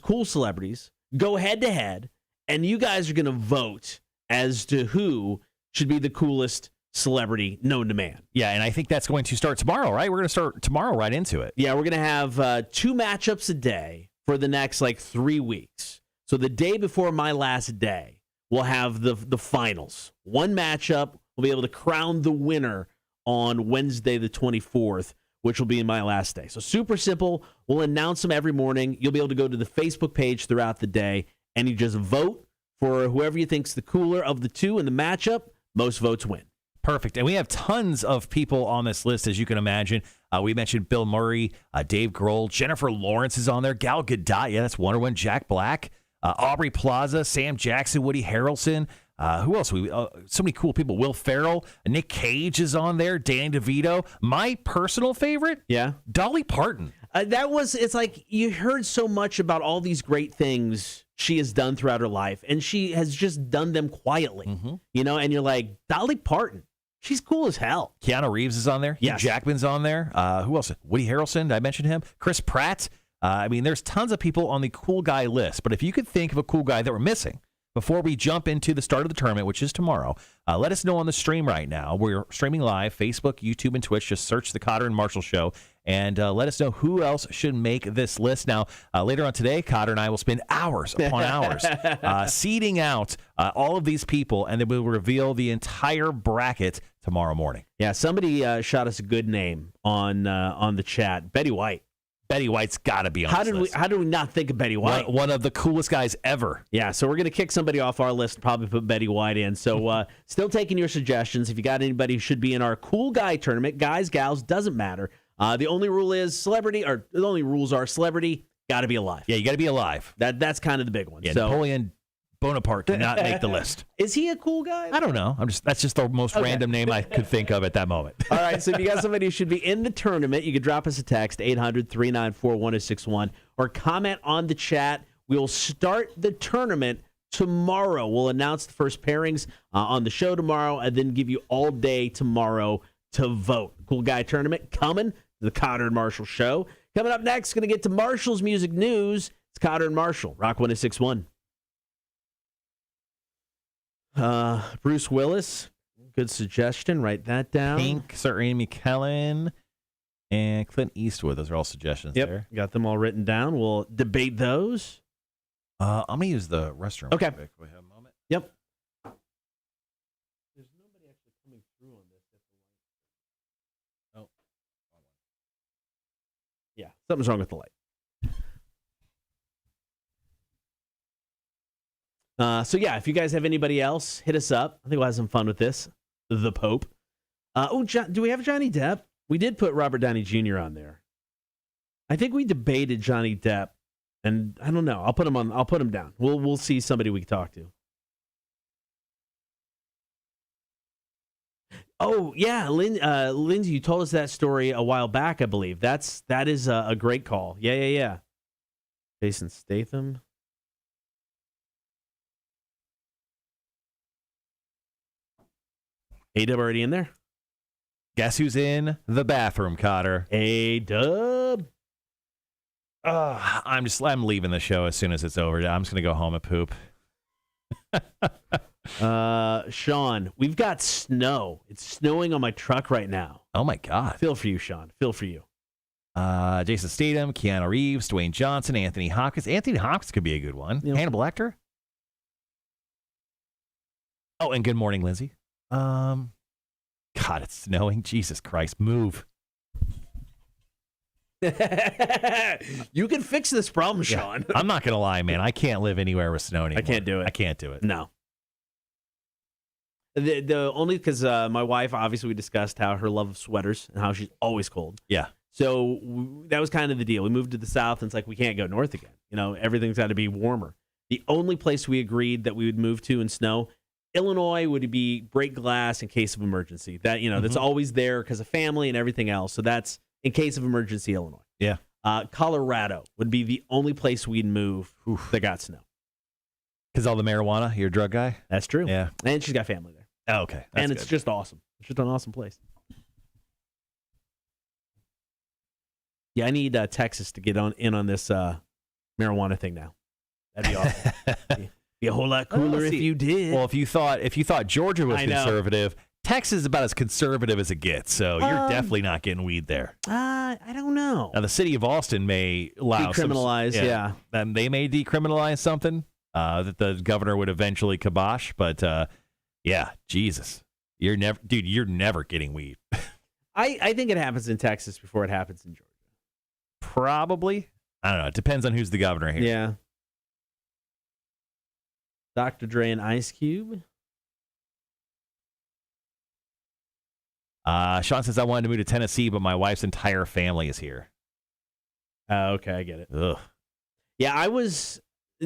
cool celebrities, go head-to-head, and you guys are going to vote as to who should be the coolest celebrity known to man. Yeah, and I think that's going to start tomorrow, right? We're going to start tomorrow right into it. Yeah, we're going to have 2 matchups a day for the next 3 weeks. So the day before my last day, we'll have the finals. 1 matchup. We'll be able to crown the winner on Wednesday the 24th, which will be my last day. So super simple. We'll announce them every morning. You'll be able to go to the Facebook page throughout the day, and you just vote for whoever you think's the cooler of the two in the matchup. Most votes win. Perfect. And we have tons of people on this list, as you can imagine. We mentioned Bill Murray, Dave Grohl, Jennifer Lawrence is on there, Gal Gadot, yeah, that's Wonder Woman, Jack Black, Aubrey Plaza, Sam Jackson, Woody Harrelson, Who else? So many cool people. Will Ferrell, Nick Cage is on there. Dan DeVito. My personal favorite, Dolly Parton. It's like you heard so much about all these great things she has done throughout her life, and she has just done them quietly, and you're like, Dolly Parton, she's cool as hell. Keanu Reeves is on there. Yes. Hugh Jackman's on there. Who else? Woody Harrelson, did I mention him? Chris Pratt. There's tons of people on the cool guy list, but if you could think of a cool guy that we're missing before we jump into the start of the tournament, which is tomorrow, let us know on the stream right now. We're streaming live, Facebook, YouTube, and Twitch. Just search The Cotter and Marshall Show, and let us know who else should make this list. Now, later on today, Cotter and I will spend hours upon hours seeding out all of these people, and then we'll reveal the entire bracket tomorrow morning. Yeah, somebody shot us a good name on the chat. Betty White. Betty White's got to be on this list. How did we not think of Betty White? One of the coolest guys ever. Yeah, so we're going to kick somebody off our list and probably put Betty White in. So still taking your suggestions. If you got anybody who should be in our cool guy tournament, guys, gals, doesn't matter. The only rule is the only rules are celebrity, got to be alive. Yeah, you got to be alive. That's kind of the big one. Yeah, so, Napoleon Bonaparte cannot make the list. Is he a cool guy? I don't know. That's just the most random name I could think of at that moment. All right, so if you got somebody who should be in the tournament, you could drop us a text, 800-394-1061, or comment on the chat. We'll start the tournament tomorrow. We'll announce the first pairings on the show tomorrow, and then give you all day tomorrow to vote. Cool Guy Tournament coming, the Cotter and Marshall Show. Coming up next, going to get to Marshall's music news. It's Cotter and Marshall, Rock 106.1. Bruce Willis, good suggestion. Write that down. Pink, Sir Ian McKellen, and Clint Eastwood. Those are all suggestions there. Got them all written down. We'll debate those. I'm going to use the restroom. Okay. Real quick. We have a moment. Yep. There's nobody actually coming through on this. Oh. Yeah, something's wrong with the light. If you guys have anybody else, hit us up. I think we'll have some fun with this. The Pope. Do we have Johnny Depp? We did put Robert Downey Jr. on there. I think we debated Johnny Depp, and I don't know. I'll put him down. We'll see somebody we can talk to. Oh yeah, Lindsay, you told us that story a while back, I believe. That is a great call. Yeah. Jason Statham. A-Dub already in there? Guess who's in the bathroom, Cotter? A-Dub. I'm leaving the show as soon as it's over. I'm just going to go home and poop. Sean, we've got snow. It's snowing on my truck right now. Oh, my God. Feel for you, Sean. Feel for you. Jason Statham, Keanu Reeves, Dwayne Johnson, Anthony Hopkins. Anthony Hopkins could be a good one. Yeah. Hannibal Lecter. Oh, and good morning, Lindsay. God, it's snowing. Jesus Christ, move. You can fix this problem, Sean. I'm not going to lie, man. I can't live anywhere with snow anymore. I can't do it. I can't do it. No. The only because my wife, obviously, we discussed how her love of sweaters and how she's always cold. Yeah. So that was kind of the deal. We moved to the south, and it's like we can't go north again. Everything's got to be warmer. The only place we agreed that we would move to in snow, Illinois, would be break glass in case of emergency. That that's always there because of family and everything else. So that's in case of emergency, Illinois. Yeah. Colorado would be the only place we'd move that got snow. Because all the marijuana, you're a drug guy? That's true. Yeah. And she's got family there. Oh, okay. And it's just awesome. It's just an awesome place. Yeah, I need Texas to get in on this marijuana thing now. That'd be awesome. Be a whole lot cooler if you did. Well, if you thought Georgia was conservative, Texas is about as conservative as it gets. So you're definitely not getting weed there. I don't know. Now the city of Austin may allow decriminalize. And they may decriminalize something that the governor would eventually kibosh. But Jesus, you're never getting weed. I think it happens in Texas before it happens in Georgia. Probably. I don't know. It depends on who's the governor here. Yeah. Dr. Dre and Ice Cube. Sean says, I wanted to move to Tennessee, but my wife's entire family is here. Okay, I get it. Ugh. Yeah, I was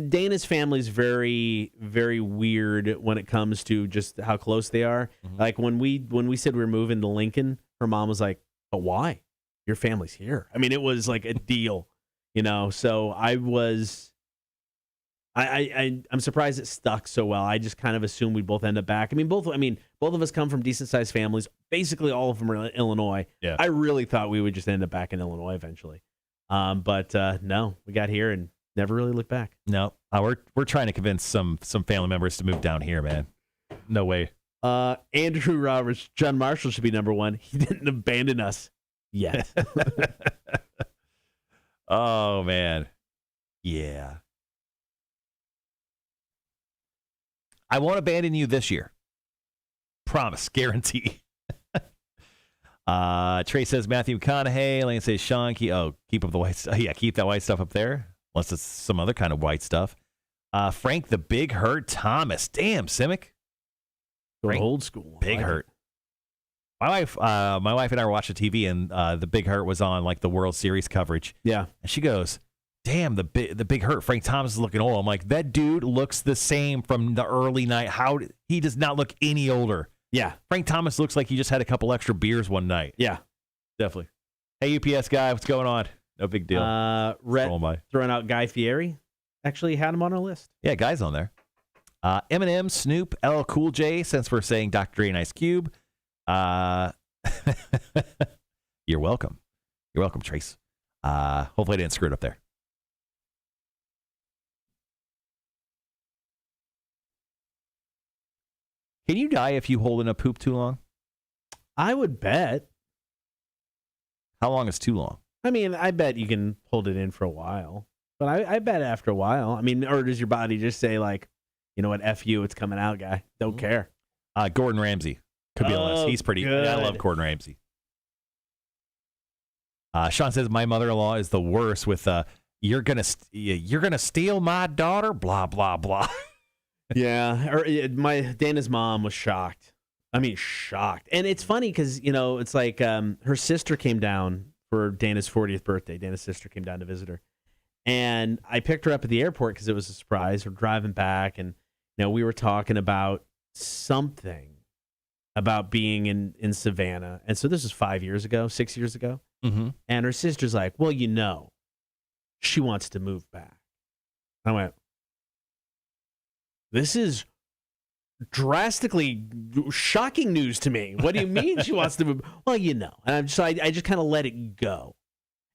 Dana's family's very, very weird when it comes to just how close they are. Mhm. Like when we said we were moving to Lincoln, her mom was like, "But why? Your family's here." I mean, it was like a deal, So I'm surprised it stuck so well. I just kind of assumed we'd both end up back. Both of us come from decent sized families. Basically, all of them are in Illinois. Yeah. I really thought we would just end up back in Illinois eventually. But no, we got here and never really looked back. No, we're trying to convince some family members to move down here, man. No way. Andrew Roberts, John Marshall should be number one. He didn't abandon us yet. Oh man, yeah. I won't abandon you this year. Promise, guarantee. Trey says Matthew McConaughey. Lane says Sean. Keep up the white stuff. Yeah, keep that white stuff up there. Unless it's some other kind of white stuff. Frank the Big Hurt Thomas. Damn, Simic. Old school. Big Hurt. My wife and I were watching TV, and the Big Hurt was on like the World Series coverage. Yeah, and she goes, "Damn, the Big Hurt. Frank Thomas is looking old." I'm like, that dude looks the same from the early night. He does not look any older. Yeah, Frank Thomas looks like he just had a couple extra beers one night. Yeah, definitely. Hey, UPS guy, what's going on? No big deal. Rhett throwing out Guy Fieri. Actually had him on our list. Yeah, Guy's on there. Eminem, Snoop, LL Cool J, since we're saying Dr. Dre and Ice Cube. You're welcome. You're welcome, Trace. Hopefully I didn't screw it up there. Can you die if you hold in a poop too long? I would bet. How long is too long? I bet you can hold it in for a while. But I bet after a while. Or does your body just say, like, you know what, F you, it's coming out, guy. Don't care. Gordon Ramsay could be on the list. He's pretty good. I love Gordon Ramsay. Sean says my mother-in-law is the worst with you're gonna steal my daughter, blah blah blah. Yeah, Dana's mom was shocked. Shocked. And it's funny because it's like her sister came down for Dana's 40th birthday. Dana's sister came down to visit her, and I picked her up at the airport because it was a surprise. We're driving back, and we were talking about something about being in Savannah, and so this is 6 years ago. Mm-hmm. And her sister's like, well, she wants to move back. I went, this is drastically shocking news to me. What do you mean she wants to move? Well, And I just kind of let it go.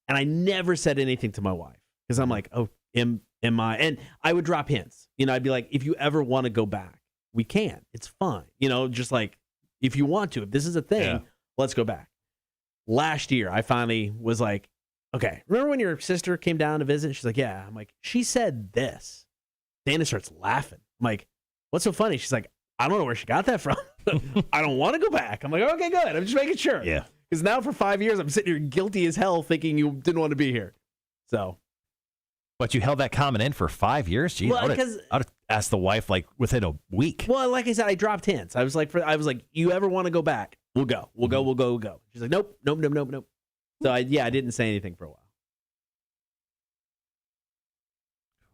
And I never said anything to my wife because I'm like, oh, am I? And I would drop hints. I'd be like, if you ever want to go back, we can. It's fine. Just like, if you want to, if this is a thing, let's go back. Last year, I finally was like, okay, remember when your sister came down to visit? She's like, yeah. I'm like, she said this. Dana starts laughing. I'm like, what's so funny? She's like, I don't know where she got that from. I don't want to go back. I'm like, okay, good. I'm just making sure. Yeah. Because now for 5 years, I'm sitting here guilty as hell thinking you didn't want to be here. So. But you held that comment in for 5 years? Geez, Well, I would have asked the wife like within a week. Well, like I said, I dropped hints. I was like, you ever want to go back? We'll go. We'll go. She's like, nope. So I didn't say anything for a while.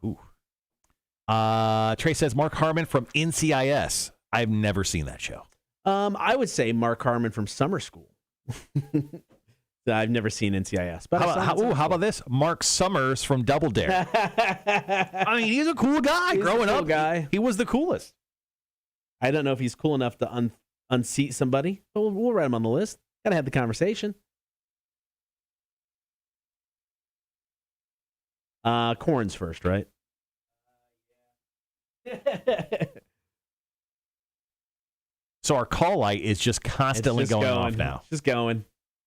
Ooh. Trey says Mark Harmon from NCIS. I've never seen that show. I would say Mark Harmon from Summer School. I've never seen NCIS. But how about this? Mark Summers from Double Dare. He's a cool guy. Growing up, he was the coolest. I don't know if he's cool enough to unseat somebody, but we'll write him on the list. Gotta have the conversation. Corn's first, right? So our call light is just constantly going off now. It's just going.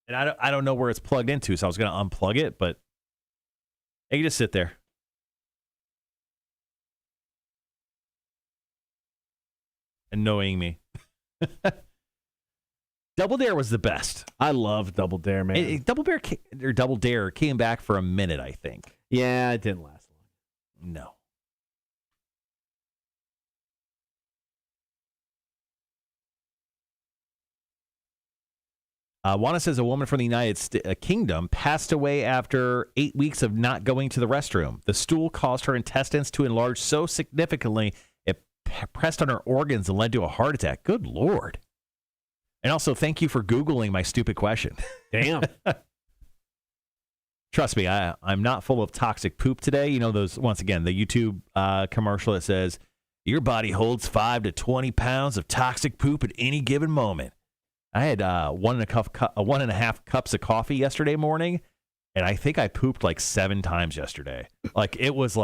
And I don't know where it's plugged into, so I was going to unplug it, but it can just sit there. Annoying me. Double Dare was the best. I love Double Dare, man. Double Dare came back for a minute, I think. Yeah, it didn't last long. No. Juana says a woman from the United Kingdom passed away after 8 weeks of not going to the restroom. The stool caused her intestines to enlarge so significantly it pressed on her organs and led to a heart attack. Good Lord. And also, thank you for Googling my stupid question. Damn. Trust me, I'm not full of toxic poop today. You know, those, once again, the YouTube commercial that says, your body holds 5 to 20 pounds of toxic poop at any given moment. I had 1.5 cups of coffee yesterday morning, and I think I pooped like 7 times yesterday. It was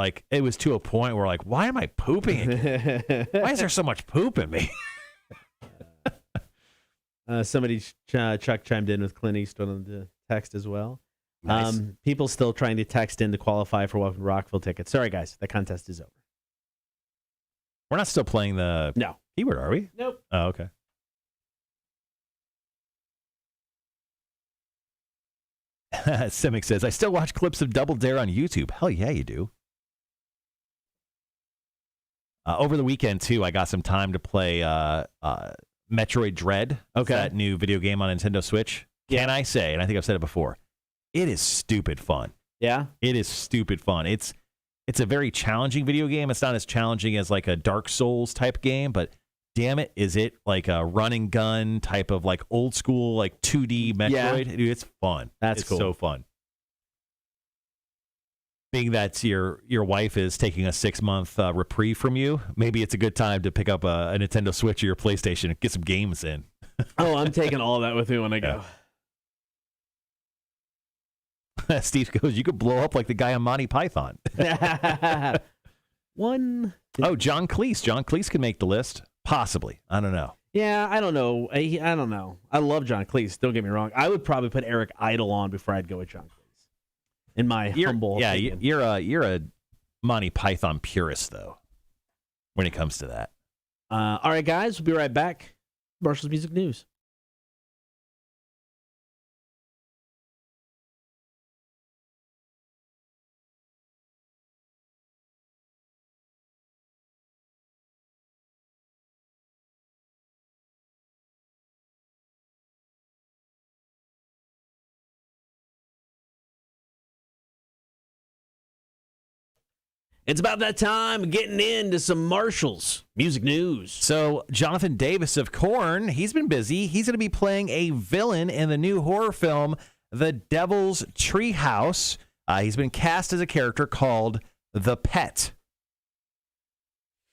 to a point where why am I pooping again? Why is there so much poop in me? Chuck chimed in with Clint Eastwood on the text as well. Nice. People still trying to text in to qualify for Welcome to Rockville tickets. Sorry, guys, the contest is over. We're not still playing the keyword, are we? Nope. Oh, okay. Simic says, I still watch clips of Double Dare on YouTube. Hell yeah, you do. Over the weekend, too, I got some time to play Metroid Dread. Okay. That new video game on Nintendo Switch. Can I say, and I think I've said it before, it is stupid fun. Yeah? It is stupid fun. It's a very challenging video game. It's not as challenging as a Dark Souls type game, but damn it, is it like a run and gun type of old school 2D Metroid? Yeah. Dude, it's fun. It's cool. So fun. Being that your wife is taking a 6-month reprieve from you, maybe it's a good time to pick up a Nintendo Switch or your PlayStation and get some games in. Oh, I'm taking all of that with me when I go. Steve goes, you could blow up like the guy on Monty Python. Oh, John Cleese. John Cleese can make the list. Possibly. I don't know. Yeah, I don't know. I don't know. I love John Cleese. Don't get me wrong. I would probably put Eric Idle on before I'd go with John Cleese. In my humble opinion. You're a Monty Python purist, though, when it comes to that. All right, guys. We'll be right back. Marshall's Music News. It's about that time getting into some Marshall's Music News. So, Jonathan Davis of Korn, he's been busy. He's going to be playing a villain in the new horror film, The Devil's Treehouse. He's been cast as a character called The Pet.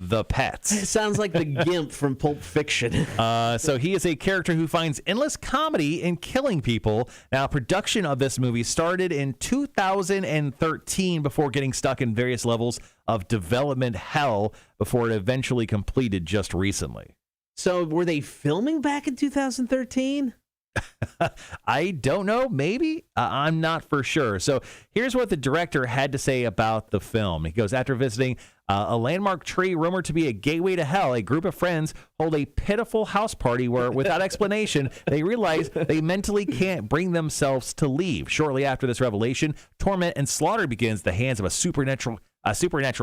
The Pet. It sounds like the Gimp from Pulp Fiction. So he is a character who finds endless comedy in killing people. Now, production of this movie started in 2013 before getting stuck in various levels of development hell before it eventually completed just recently. So were they filming back in 2013? I don't know. Maybe. I'm not for sure. So here's what the director had to say about the film. He goes, after visiting a landmark tree rumored to be a gateway to hell, a group of friends hold a pitiful house party where, without explanation, they realize they mentally can't bring themselves to leave. Shortly after this revelation, torment and slaughter begins at the hands of a supernatural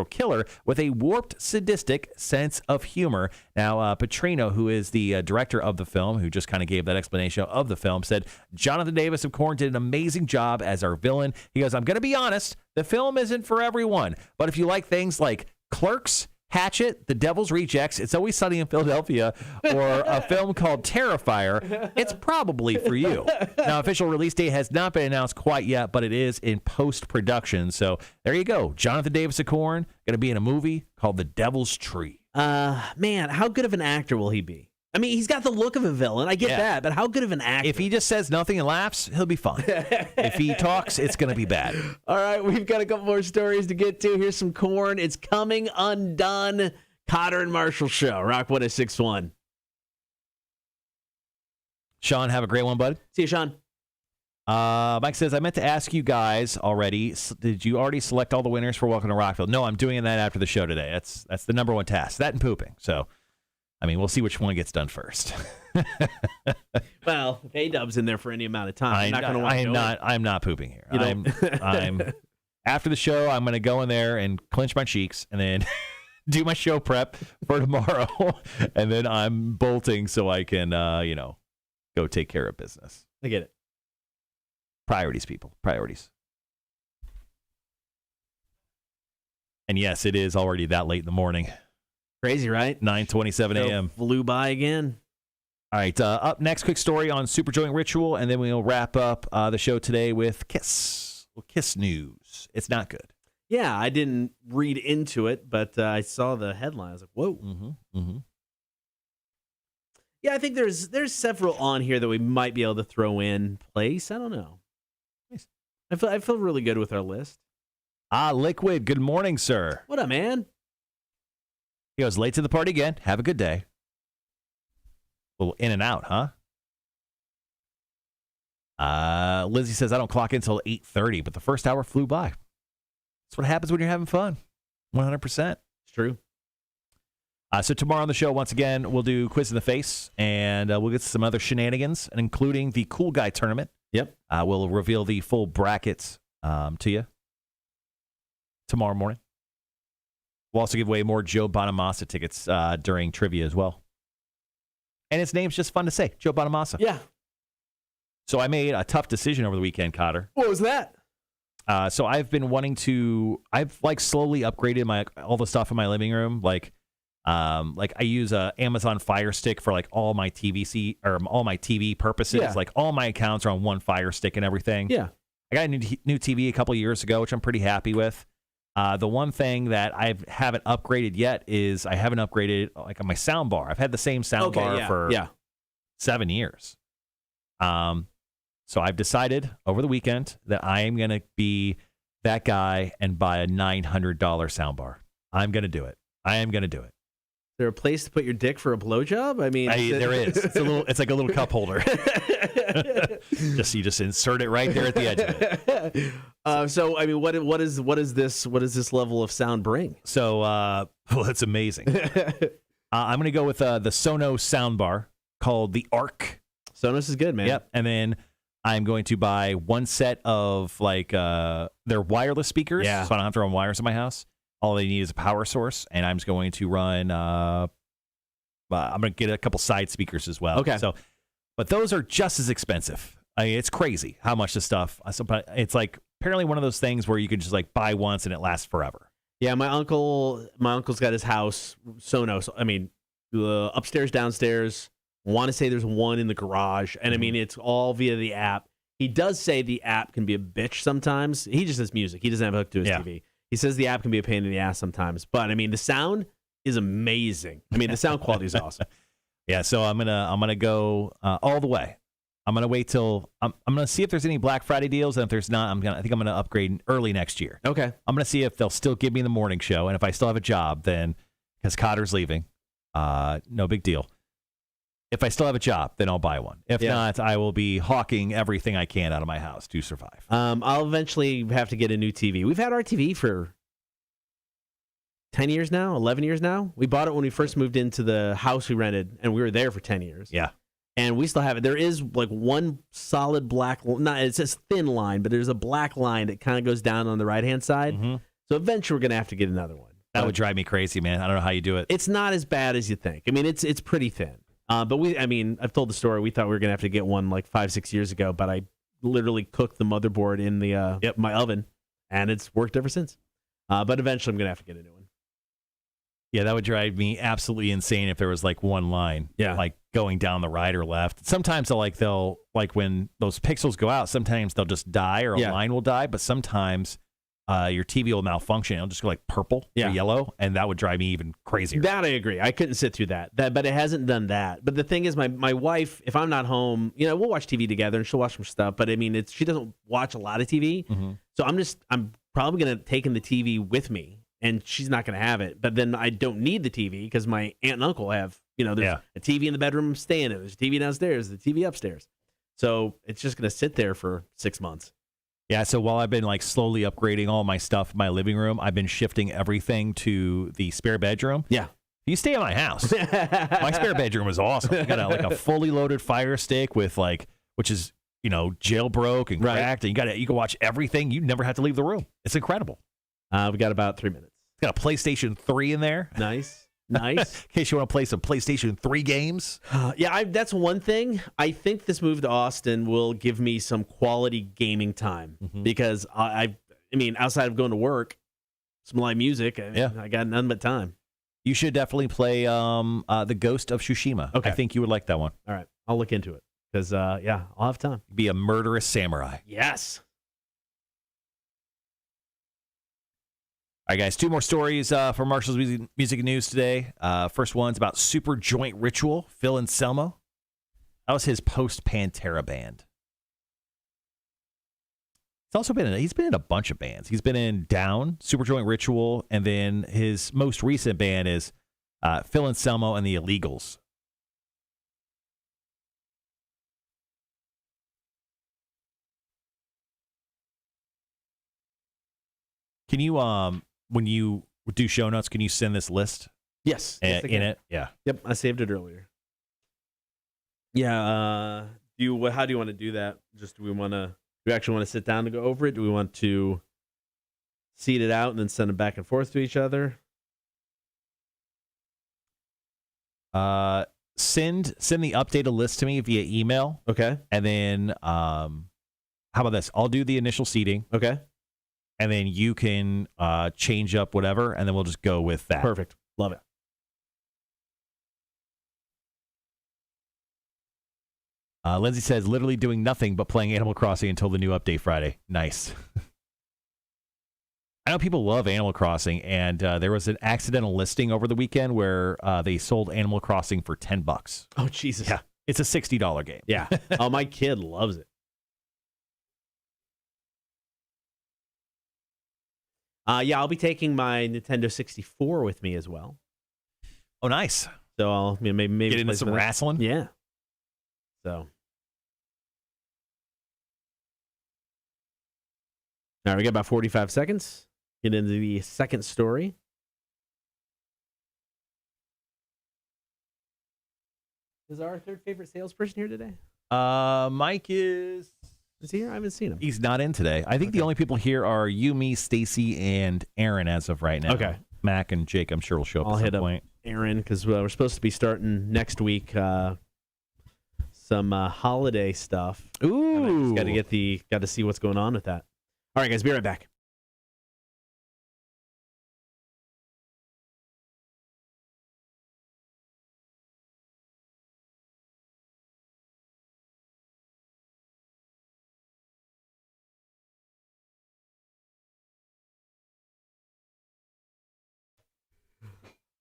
killer with a warped, sadistic sense of humor. Now, Petrino, who is the director of the film, who just kind of gave that explanation of the film, said, Jonathan Davis of Korn did an amazing job as our villain. He goes, I'm going to be honest, the film isn't for everyone, but if you like things like Clerks, Hatchet, The Devil's Rejects, It's Always Sunny in Philadelphia, or a film called Terrifier, it's probably for you. Now, official release date has not been announced quite yet, but it is in post-production. So there you go. Jonathan Davis of Korn going to be in a movie called The Devil's Tree. Man, how good of an actor will he be? I mean, he's got the look of a villain. I get that, but how good of an actor? If he just says nothing and laughs, he'll be fine. If he talks, it's going to be bad. All right, we've got a couple more stories to get to. Here's some Korn. It's Coming Undone. Cotter and Marshall Show. Rock 106.1. Sean, have a great one, bud. See you, Sean. Mike says, I meant to ask you guys already, did you already select all the winners for Welcome to Rockville? No, I'm doing that after the show today. That's the number one task. That and pooping. So, I mean, we'll see which one gets done first. Well, if A-Dub's in there for any amount of time, I'm not pooping here. I'm after the show, I'm going to go in there and clench my cheeks and then do my show prep for tomorrow. And then I'm bolting so I can, go take care of business. I get it. Priorities, people. Priorities. And yes, it is already that late in the morning. Crazy, right? 9:27 a.m. Flew by again. All right, up next, quick story on Super Joint Ritual, and then we'll wrap up the show today with Kiss. Well, Kiss news. It's not good. Yeah, I didn't read into it, but I saw the headline. I was like, whoa. Mm-hmm. Yeah, I think there's several on here that we might be able to throw in place. I don't know. Nice. I feel really good with our list. Liquid, good morning, sir. What up, man? He goes, late to the party again. Have a good day. A little in and out, huh? Lizzie says, I don't clock in until 8:30, but the first hour flew by. That's what happens when you're having fun. 100%. It's true. So tomorrow on the show, once again, we'll do Quiz in the Face, and we'll get to some other shenanigans, including the Cool Guy Tournament. Yep. We'll reveal the full brackets to you tomorrow morning. We'll also give away more Joe Bonamassa tickets during trivia as well. And his name's just fun to say, Joe Bonamassa. Yeah. So I made a tough decision over the weekend, Cotter. What was that? So I've been wanting to. I've like slowly upgraded all the stuff in my living room. Like I use a Amazon Fire Stick for like all my TV purposes. Yeah. Like all my accounts are on one Fire Stick and everything. Yeah. I got a new TV a couple years ago, which I'm pretty happy with. The one thing that I haven't upgraded yet is I haven't upgraded like on my sound bar. I've had the same sound bar for 7 years. So I've decided over the weekend that I am going to be that guy and buy a $900 soundbar. I'm going to do it. I am going to do it. Is there a place to put your dick for a blowjob? I mean, there is. It's like a little cup holder. You just insert it right there at the edge of it. So I mean, what is this level of sound bring? So well, it's amazing. I'm going to go with the Sonos soundbar called the Arc. Sonos is good, man. Yep. And then I'm going to buy one set of like their wireless speakers, so I don't have to run wires in my house. All they need is a power source, and I'm just going to run. I'm going to get a couple side speakers as well. Okay. But those are just as expensive. I mean, it's crazy how much this stuff. It's like apparently one of those things where you can just like buy once and it lasts forever. Yeah, my uncle's got his house Sonos. I mean, upstairs, downstairs. Want to say there's one in the garage, and I mean it's all via the app. He does say the app can be a bitch sometimes. He just has music. He doesn't have a hook to his TV. He says the app can be a pain in the ass sometimes, but I mean the sound is amazing. I mean the sound quality is awesome. Yeah, so I'm gonna go all the way. I'm gonna wait till I'm gonna see if there's any Black Friday deals, and if there's not, I think I'm gonna upgrade early next year. Okay. I'm gonna see if they'll still give me the morning show, and if I still have a job, then because Cotter's leaving, no big deal. If I still have a job, then I'll buy one. If not, I will be hawking everything I can out of my house to survive. I'll eventually have to get a new TV. We've had our TV for 10 years now, 11 years now. We bought it when we first moved into the house we rented, and we were there for 10 years. Yeah. And we still have it. There is like one solid black, it's a thin line, but there's a black line that kind of goes down on the right-hand side. Mm-hmm. So eventually we're going to have to get another one. That would drive me crazy, man. I don't know how you do it. It's not as bad as you think. I mean, it's pretty thin. But I've told the story. We thought we were going to have to get one like 5-6 years ago, but I literally cooked the motherboard in the my oven, and it's worked ever since. But eventually I'm going to have to get a new one. Yeah, that would drive me absolutely insane if there was like one line, like going down the right or left. Sometimes they'll when those pixels go out, sometimes they'll just die or a line will die, but sometimes your TV will malfunction. It'll just go like purple or yellow, and that would drive me even crazier. That I agree. I couldn't sit through that. But it hasn't done that. But the thing is, my wife, if I'm not home, we'll watch TV together, and she'll watch some stuff. But I mean, she doesn't watch a lot of TV, so I'm probably gonna take in the TV with me, and she's not gonna have it. But then I don't need the TV because my aunt and uncle have. There's a TV in the bedroom, staying in. There's a TV downstairs, the TV upstairs. So it's just gonna sit there for 6 months. Yeah, so while I've been like slowly upgrading all my stuff in my living room, I've been shifting everything to the spare bedroom. Yeah. You stay at my house. My spare bedroom is awesome. I got a fully loaded Fire Stick with which is, jailbroke and cracked, and you can watch everything. You never have to leave the room. It's incredible. We got about 3 minutes. It's got a PlayStation 3 in there. Nice. Nice. In case you want to play some PlayStation 3 games. Yeah, that's one thing. I think this move to Austin will give me some quality gaming time because I mean, outside of going to work, some live music, I got none but time. You should definitely play The Ghost of Tsushima. Okay. I think you would like that one. All right, I'll look into it because, I'll have time. Be a murderous samurai. Yes. All right, guys, 2 more stories for Marshall's music news today. First one's about Super Joint Ritual, Phil Anselmo. That was his post-Pantera band. He's been in a bunch of bands. He's been in Down, Super Joint Ritual, and then his most recent band is Phil Anselmo and the Illegals. Can you when you do show notes, can you send this list? Yes. In it? Yeah. Yep, I saved it earlier. Yeah. How do you want to do that? Do we actually want to sit down to go over it? Do we want to seed it out and then send it back and forth to each other? Send the updated list to me via email. Okay. And then how about this? I'll do the initial seeding. Okay. And then you can change up whatever, and then we'll just go with that. Perfect. Love it. Lindsay says, literally doing nothing but playing Animal Crossing until the new update Friday. Nice. I know people love Animal Crossing, and there was an accidental listing over the weekend where they sold Animal Crossing for $10. Oh, Jesus. Yeah. It's a $60 game. Yeah. Oh, my kid loves it. I'll be taking my Nintendo 64 with me as well. Oh, nice. So I'll maybe get into some wrestling. Yeah. So. All right, we got about 45 seconds. Get into the second story. Is our third favorite salesperson here today? Mike is he here? I haven't seen him. He's not in today. I think the only people here are you, me, Stacy, and Aaron as of right now. Okay. Mac and Jake, I'm sure will show up I'll at hit some point. up Aaron because we're supposed to be starting next week some holiday stuff. Ooh. Got to see what's going on with that. All right, guys, be right back.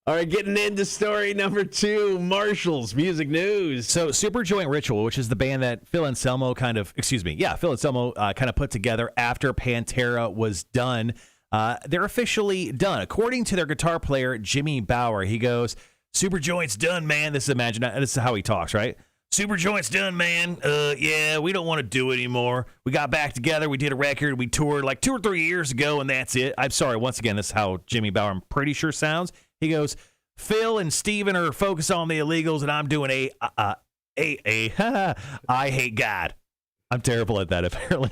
All right, getting into story number 2, Marshall's music news. So Super Joint Ritual, which is the band that Phil Anselmo kind of put together after Pantera was done. They're officially done. According to their guitar player, Jimmy Bauer, he goes, Super Joint's done, man. This is how he talks, right? Super Joint's done, man. Yeah, we don't want to do it anymore. We got back together. We did a record. We toured like 2 or 3 years ago, and that's it. I'm sorry. Once again, this is how Jimmy Bauer, I'm pretty sure, sounds. He goes, Phil and Steven are focused on the Illegals, and I'm doing I hate God. I'm terrible at that, apparently.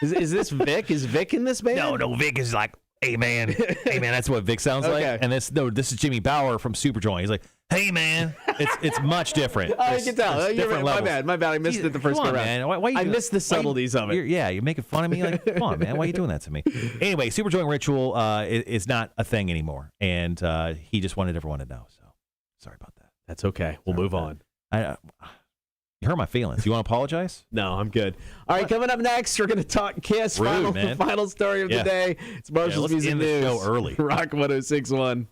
Is this Vic? Is Vic in this band? No, Vic is like, hey, man. Hey, man, that's what Vic sounds like. And this is Jimmy Bauer from Super Joint. He's like, hey, man. It's much different. I can tell. You're right. My bad. I missed it the first go go on, around. man. Why I missed the subtleties of it. You're making fun of me. Like, come on, man. Why are you doing that to me? Anyway, Super Joint Ritual is not a thing anymore, and he just wanted everyone to know. So sorry about that. That's okay. We'll move on. You hurt my feelings. You want to apologize? No, I'm good. All right, coming up next, we're going to talk Kiss. Rude, man. Final story of the day. It's Marshall's Music News. Let's end the show early. Rock 106.1.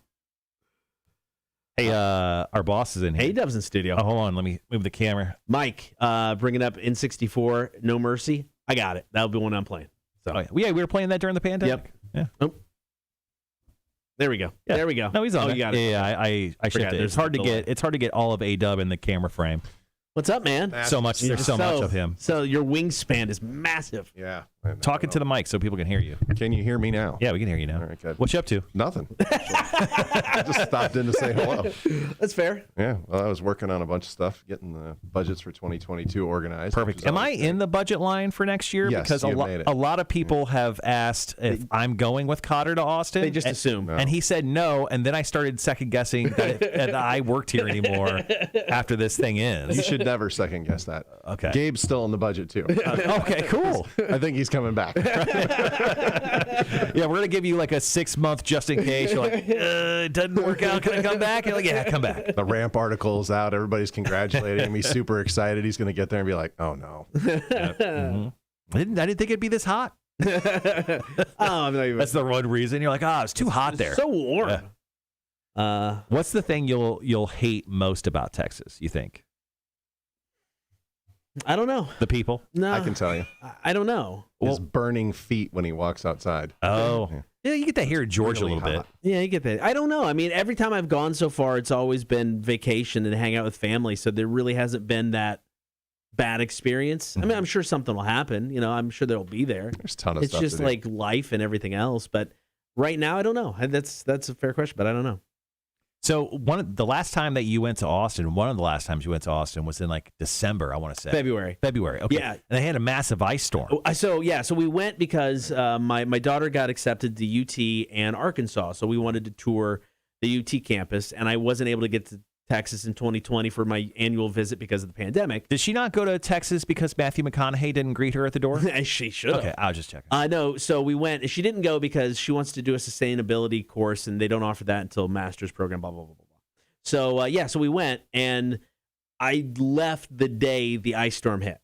Hey, our boss is in here. Hey, Dub's in studio. Oh, hold on. Let me move the camera. Mike, bringing up N64, No Mercy. I got it. That'll be one I'm playing. So. Oh, yeah, we were playing that during the pandemic. Yep. Yeah. Oh. There we go. Yeah. There we go. No, he's on. You got it. Yeah, I shifted it. It's hard to get all of A-Dub in the camera frame. What's up, man? There's so much of him. So your wingspan is massive. Yeah. Talking to the mic so people can hear you. Can you hear me now? Yeah, we can hear you now. All right, good. What you up to? Nothing. I just stopped in to say hello. That's fair. Yeah, well, I was working on a bunch of stuff, getting the budgets for 2022 organized. Perfect. Am I in the budget line for next year? Yes, because you made it. a lot of people have asked if I'm going with Cotter to Austin. They just assume. No. And he said no, and then I started second guessing that I worked here anymore after this thing ends. You should never second guess that. Okay. Gabe's still in the budget too. Okay, cool. I think he's coming back. Yeah, we're gonna give you like a 6-month just in case. You're like, it doesn't work out. Can I come back? You're like, yeah, come back. The ramp article's out. Everybody's congratulating him. He's super excited. He's going to get there and be like, oh no. I didn't think it'd be this hot. I'm not even. That's the one reason. You're like, it's too hot there. So warm. What's the thing you'll hate most about Texas, you think? I don't know. The people? No, I can tell you. I don't know. His burning feet when he walks outside. Oh. Yeah, you get that here in Georgia Really a little hot. bit. Yeah, you get that. I don't know. I mean, every time I've gone so far, it's always been vacation and hang out with family. So there really hasn't been that bad experience. I mean, I'm sure something will happen. You know, I'm sure they'll be there. There's a ton of It's stuff just to do. like life and everything else. But right now, I don't know. That's a fair question, but I don't know. So the last time that you went to Austin, one of the last times you went to Austin was in like December, I want to say. February. Okay. Yeah. And they had a massive ice storm. So we went because my daughter got accepted to UT and Arkansas, so we wanted to tour the UT campus, and I wasn't able to get to Texas in 2020 for my annual visit because of the pandemic. Did she not go to Texas because Matthew McConaughey didn't greet her at the door? She should have. Okay, I was just checking. No, so we went. She didn't go because she wants to do a sustainability course, and they don't offer that until master's program, blah, blah, blah, blah, blah. So, so we went, and I left the day the ice storm hit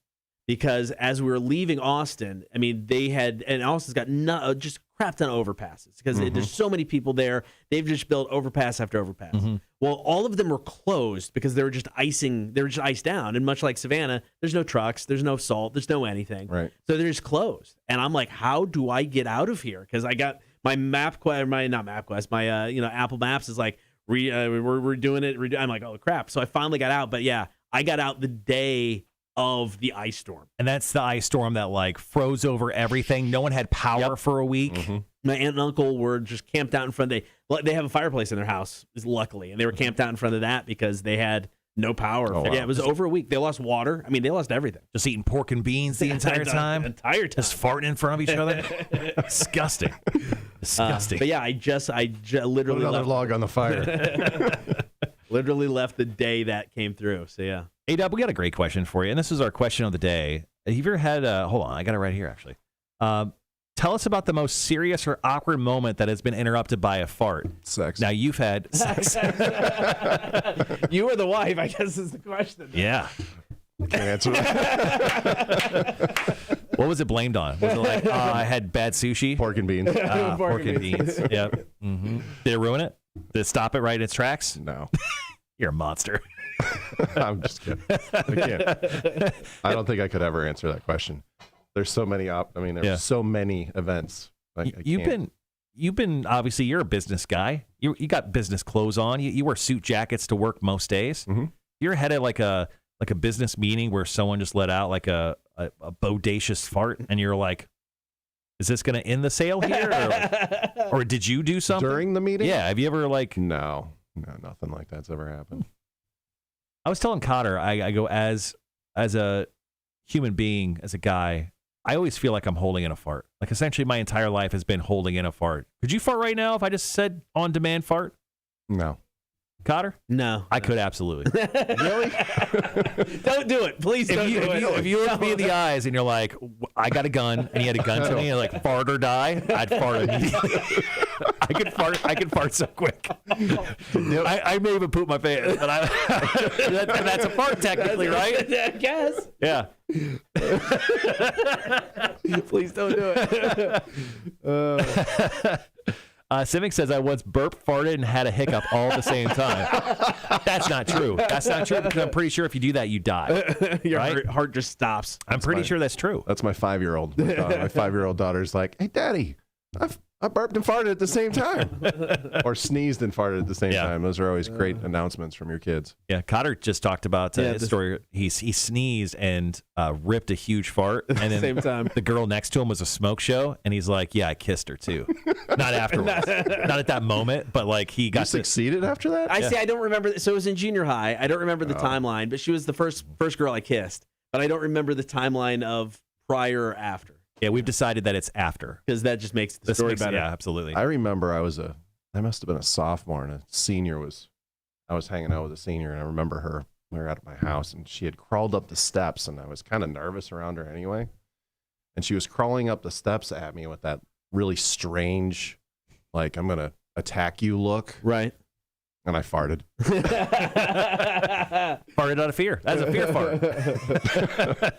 because as we were leaving Austin, I mean, and Austin's got just crap ton of overpasses because there's so many people there. They've just built overpass after overpass. Well, all of them were closed because they were just iced down. And much like Savannah, there's no trucks, there's no salt, there's no anything. Right. So they're just closed. And I'm like, how do I get out of here? Because I got my Apple Maps is like, we're doing it. I'm like, oh crap. So I finally got out. But yeah, I got out the day of the ice storm. And that's the ice storm that like froze over everything. No one had power for a week. My aunt and uncle were just camped out in front. They have a fireplace in their house, luckily, and they were camped out in front of that because they had no power. Oh, wow. Yeah, it was over a week. They lost water. I mean, they lost everything. Just eating pork and beans the entire time. The entire time. Just farting in front of each other. Disgusting. Disgusting. But yeah, I literally Put another left, log on the fire. literally left the day that came through. So yeah. Hey, Dub, we got a great question for you, and this is our question of the day. Have you ever had hold on, I got it right here, actually. Tell us about the most serious or awkward moment that has been interrupted by a fart. Sex. Now, you've had sex. You were the wife, I guess is the question. Yeah. Can't answer that. What was it blamed on? Was it like, I had bad sushi? Pork and beans. Pork and beans. Yep. Mm-hmm. Did it ruin it? Did it stop it right in its tracks? No. You're a monster. I'm just kidding. I can't. I don't think I could ever answer that question. There's so many there's so many events. You've been obviously you're a business guy. You got business clothes on. You wear suit jackets to work most days. You're head at like a business meeting where someone just let out like a bodacious fart, and you're like, is this going to end the sale here, or did you do something during the meeting? Yeah. Have you ever like? No, nothing like that's ever happened. I was telling Cotter, I go as a human being, as a guy, I always feel like I'm holding in a fart. Like essentially my entire life has been holding in a fart. Could you fart right now if I just said on demand fart? No. Cotter? No. I could absolutely. Really? Don't do it. Please don't do it. If you look at me in the eyes and you're like, I got a gun, and you had a gun to me, and like, fart or die, I'd fart immediately. I could fart so quick. I may even poop my pants, but that's a fart technically, right? I guess. Yeah. Please don't do it. Civic says, I once burped, farted, and had a hiccup all at the same time. That's not true. That's not true because I'm pretty sure if you do that, you die. Your right? heart just stops. I'm pretty sure that's true. That's my 5-year-old. My 5-year-old daughter's like, hey, Daddy, I've I burped and farted at the same time. Or sneezed and farted at the same Yeah. time. Those are always great announcements from your kids. Yeah, Cotter just talked about his story. He sneezed and ripped a huge fart, and then Same time. the girl next to him was a smoke show, and he's like, "Yeah, I kissed her too." Not afterwards, not at that moment, but like he got You succeeded after that? I see. I don't remember. So it was in junior high. I don't remember the timeline, but she was the first girl I kissed. But I don't remember the timeline of prior or after. Yeah, we've decided that it's after. Because that just makes the story better. Yeah, absolutely. I remember I must have been a sophomore, and a senior I was hanging out with a senior, and I remember her. We were out at my house, and she had crawled up the steps, and I was kind of nervous around her anyway. And she was crawling up the steps at me with that really strange, like, I'm going to attack you look. Right. And I farted. Farted out of fear. That's a fear fart.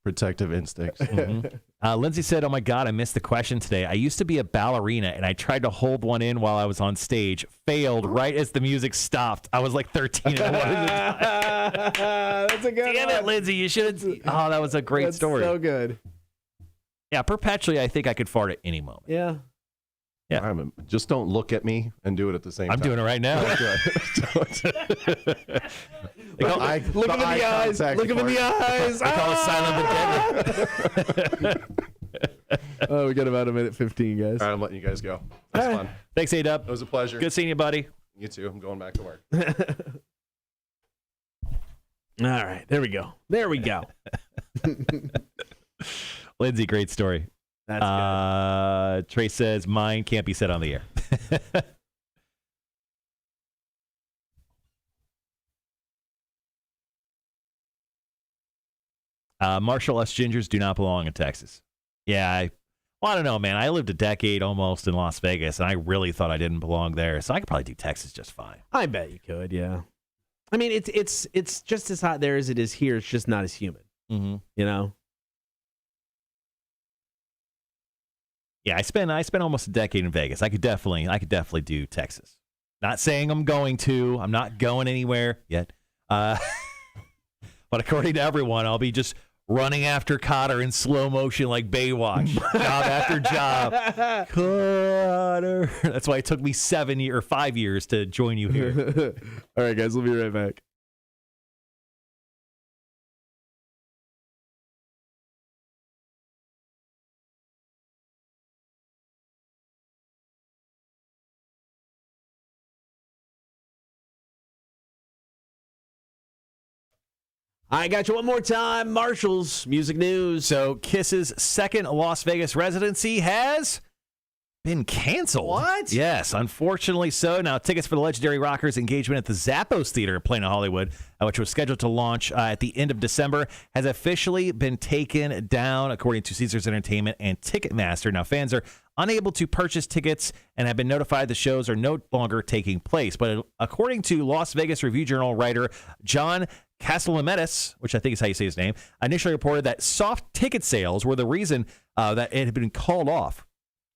Protective instincts. Lindsay said, "Oh my God, I missed the question today. I used to be a ballerina, and I tried to hold one in while I was on stage. Failed right as the music stopped. I was like 13 and I wanted to die." That's a good Damn it, Lindsay. You should have. Oh, that was a great story. So good. Yeah, perpetually, I think I could fart at any moment. Yeah. Yeah. Just don't look at me and do it at the same time. I'm doing it right now. Look him in the eyes. Look him in the eyes. They call it silent but deadly. Oh, we got about a minute 15, guys. All right, I'm letting you guys go. That's fun. Thanks, A-Dub. It was a pleasure. Good seeing you, buddy. You too. I'm going back to work. All right. There we go. There we go. Lindsay, great story. That's good. Trace says, mine can't be said on the air. Marshall, us gingers do not belong in Texas. Yeah, I don't know, man. I lived a decade almost in Las Vegas, and I really thought I didn't belong there. So I could probably do Texas just fine. I bet you could, yeah. I mean, it's just as hot there as it is here. It's just not as humid. Mm-hmm. You know? Yeah, I spent almost a decade in Vegas. I could definitely do Texas. Not saying I'm going to. I'm not going anywhere yet. But according to everyone, I'll be just running after Cotter in slow motion like Baywatch, job after job. Cotter. That's why it took me 5 years to join you here. All right, guys, we'll be right back. I got you one more time. Marshall's Music News. So Kiss's second Las Vegas residency has been canceled. What? Yes, unfortunately so. Now, tickets for the legendary Rockers' engagement at the Zappos Theater in Plano, Hollywood, which was scheduled to launch at the end of December, has officially been taken down, according to Caesars Entertainment and Ticketmaster. Now, fans are unable to purchase tickets and have been notified the shows are no longer taking place. But according to Las Vegas Review-Journal writer John Castellamedis, which I think is how you say his name, initially reported that soft ticket sales were the reason that it had been called off,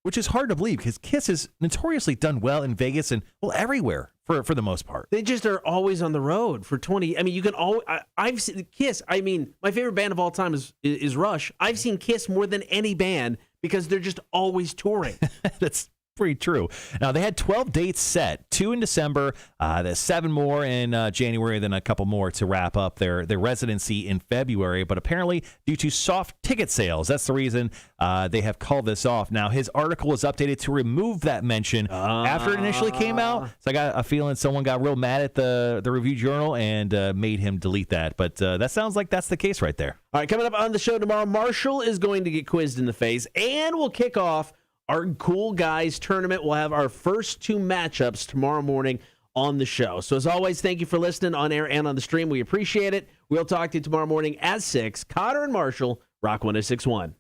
which is hard to believe because Kiss has notoriously done well in Vegas and, well, everywhere for the most part. They just are always on the road for 20. I mean, you can always. I've seen Kiss. I mean, my favorite band of all time is Rush. I've seen Kiss more than any band because they're just always touring. That's pretty true. Now, they had 12 dates set, 2 in December, there's 7 more in January, then a couple more to wrap up their residency in February. But apparently, due to soft ticket sales, that's the reason they have called this off. Now, his article was updated to remove that mention after it initially came out. So I got a feeling someone got real mad at the Review Journal and made him delete that. But that sounds like that's the case right there. All right, coming up on the show tomorrow, Marshall is going to get quizzed in the face, and we'll kick off our Cool Guys tournament. We'll have our first 2 matchups tomorrow morning on the show. So as always, thank you for listening on air and on the stream. We appreciate it. We'll talk to you tomorrow morning at 6. Cotter and Marshall, Rock 106.1.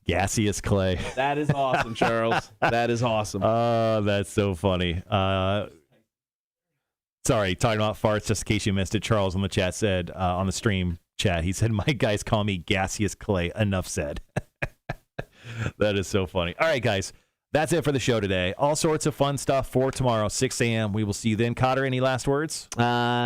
Gaseous Clay. That is awesome, Charles. That is awesome. Oh, that's so funny. Sorry, talking about farts, just in case you missed it, Charles on the chat said, on the stream chat, he said, my guys call me Gaseous Clay. Enough said. That is so funny. All right, guys, that's it for the show today. All sorts of fun stuff for tomorrow, 6 a.m. We will see you then. Cotter, any last words?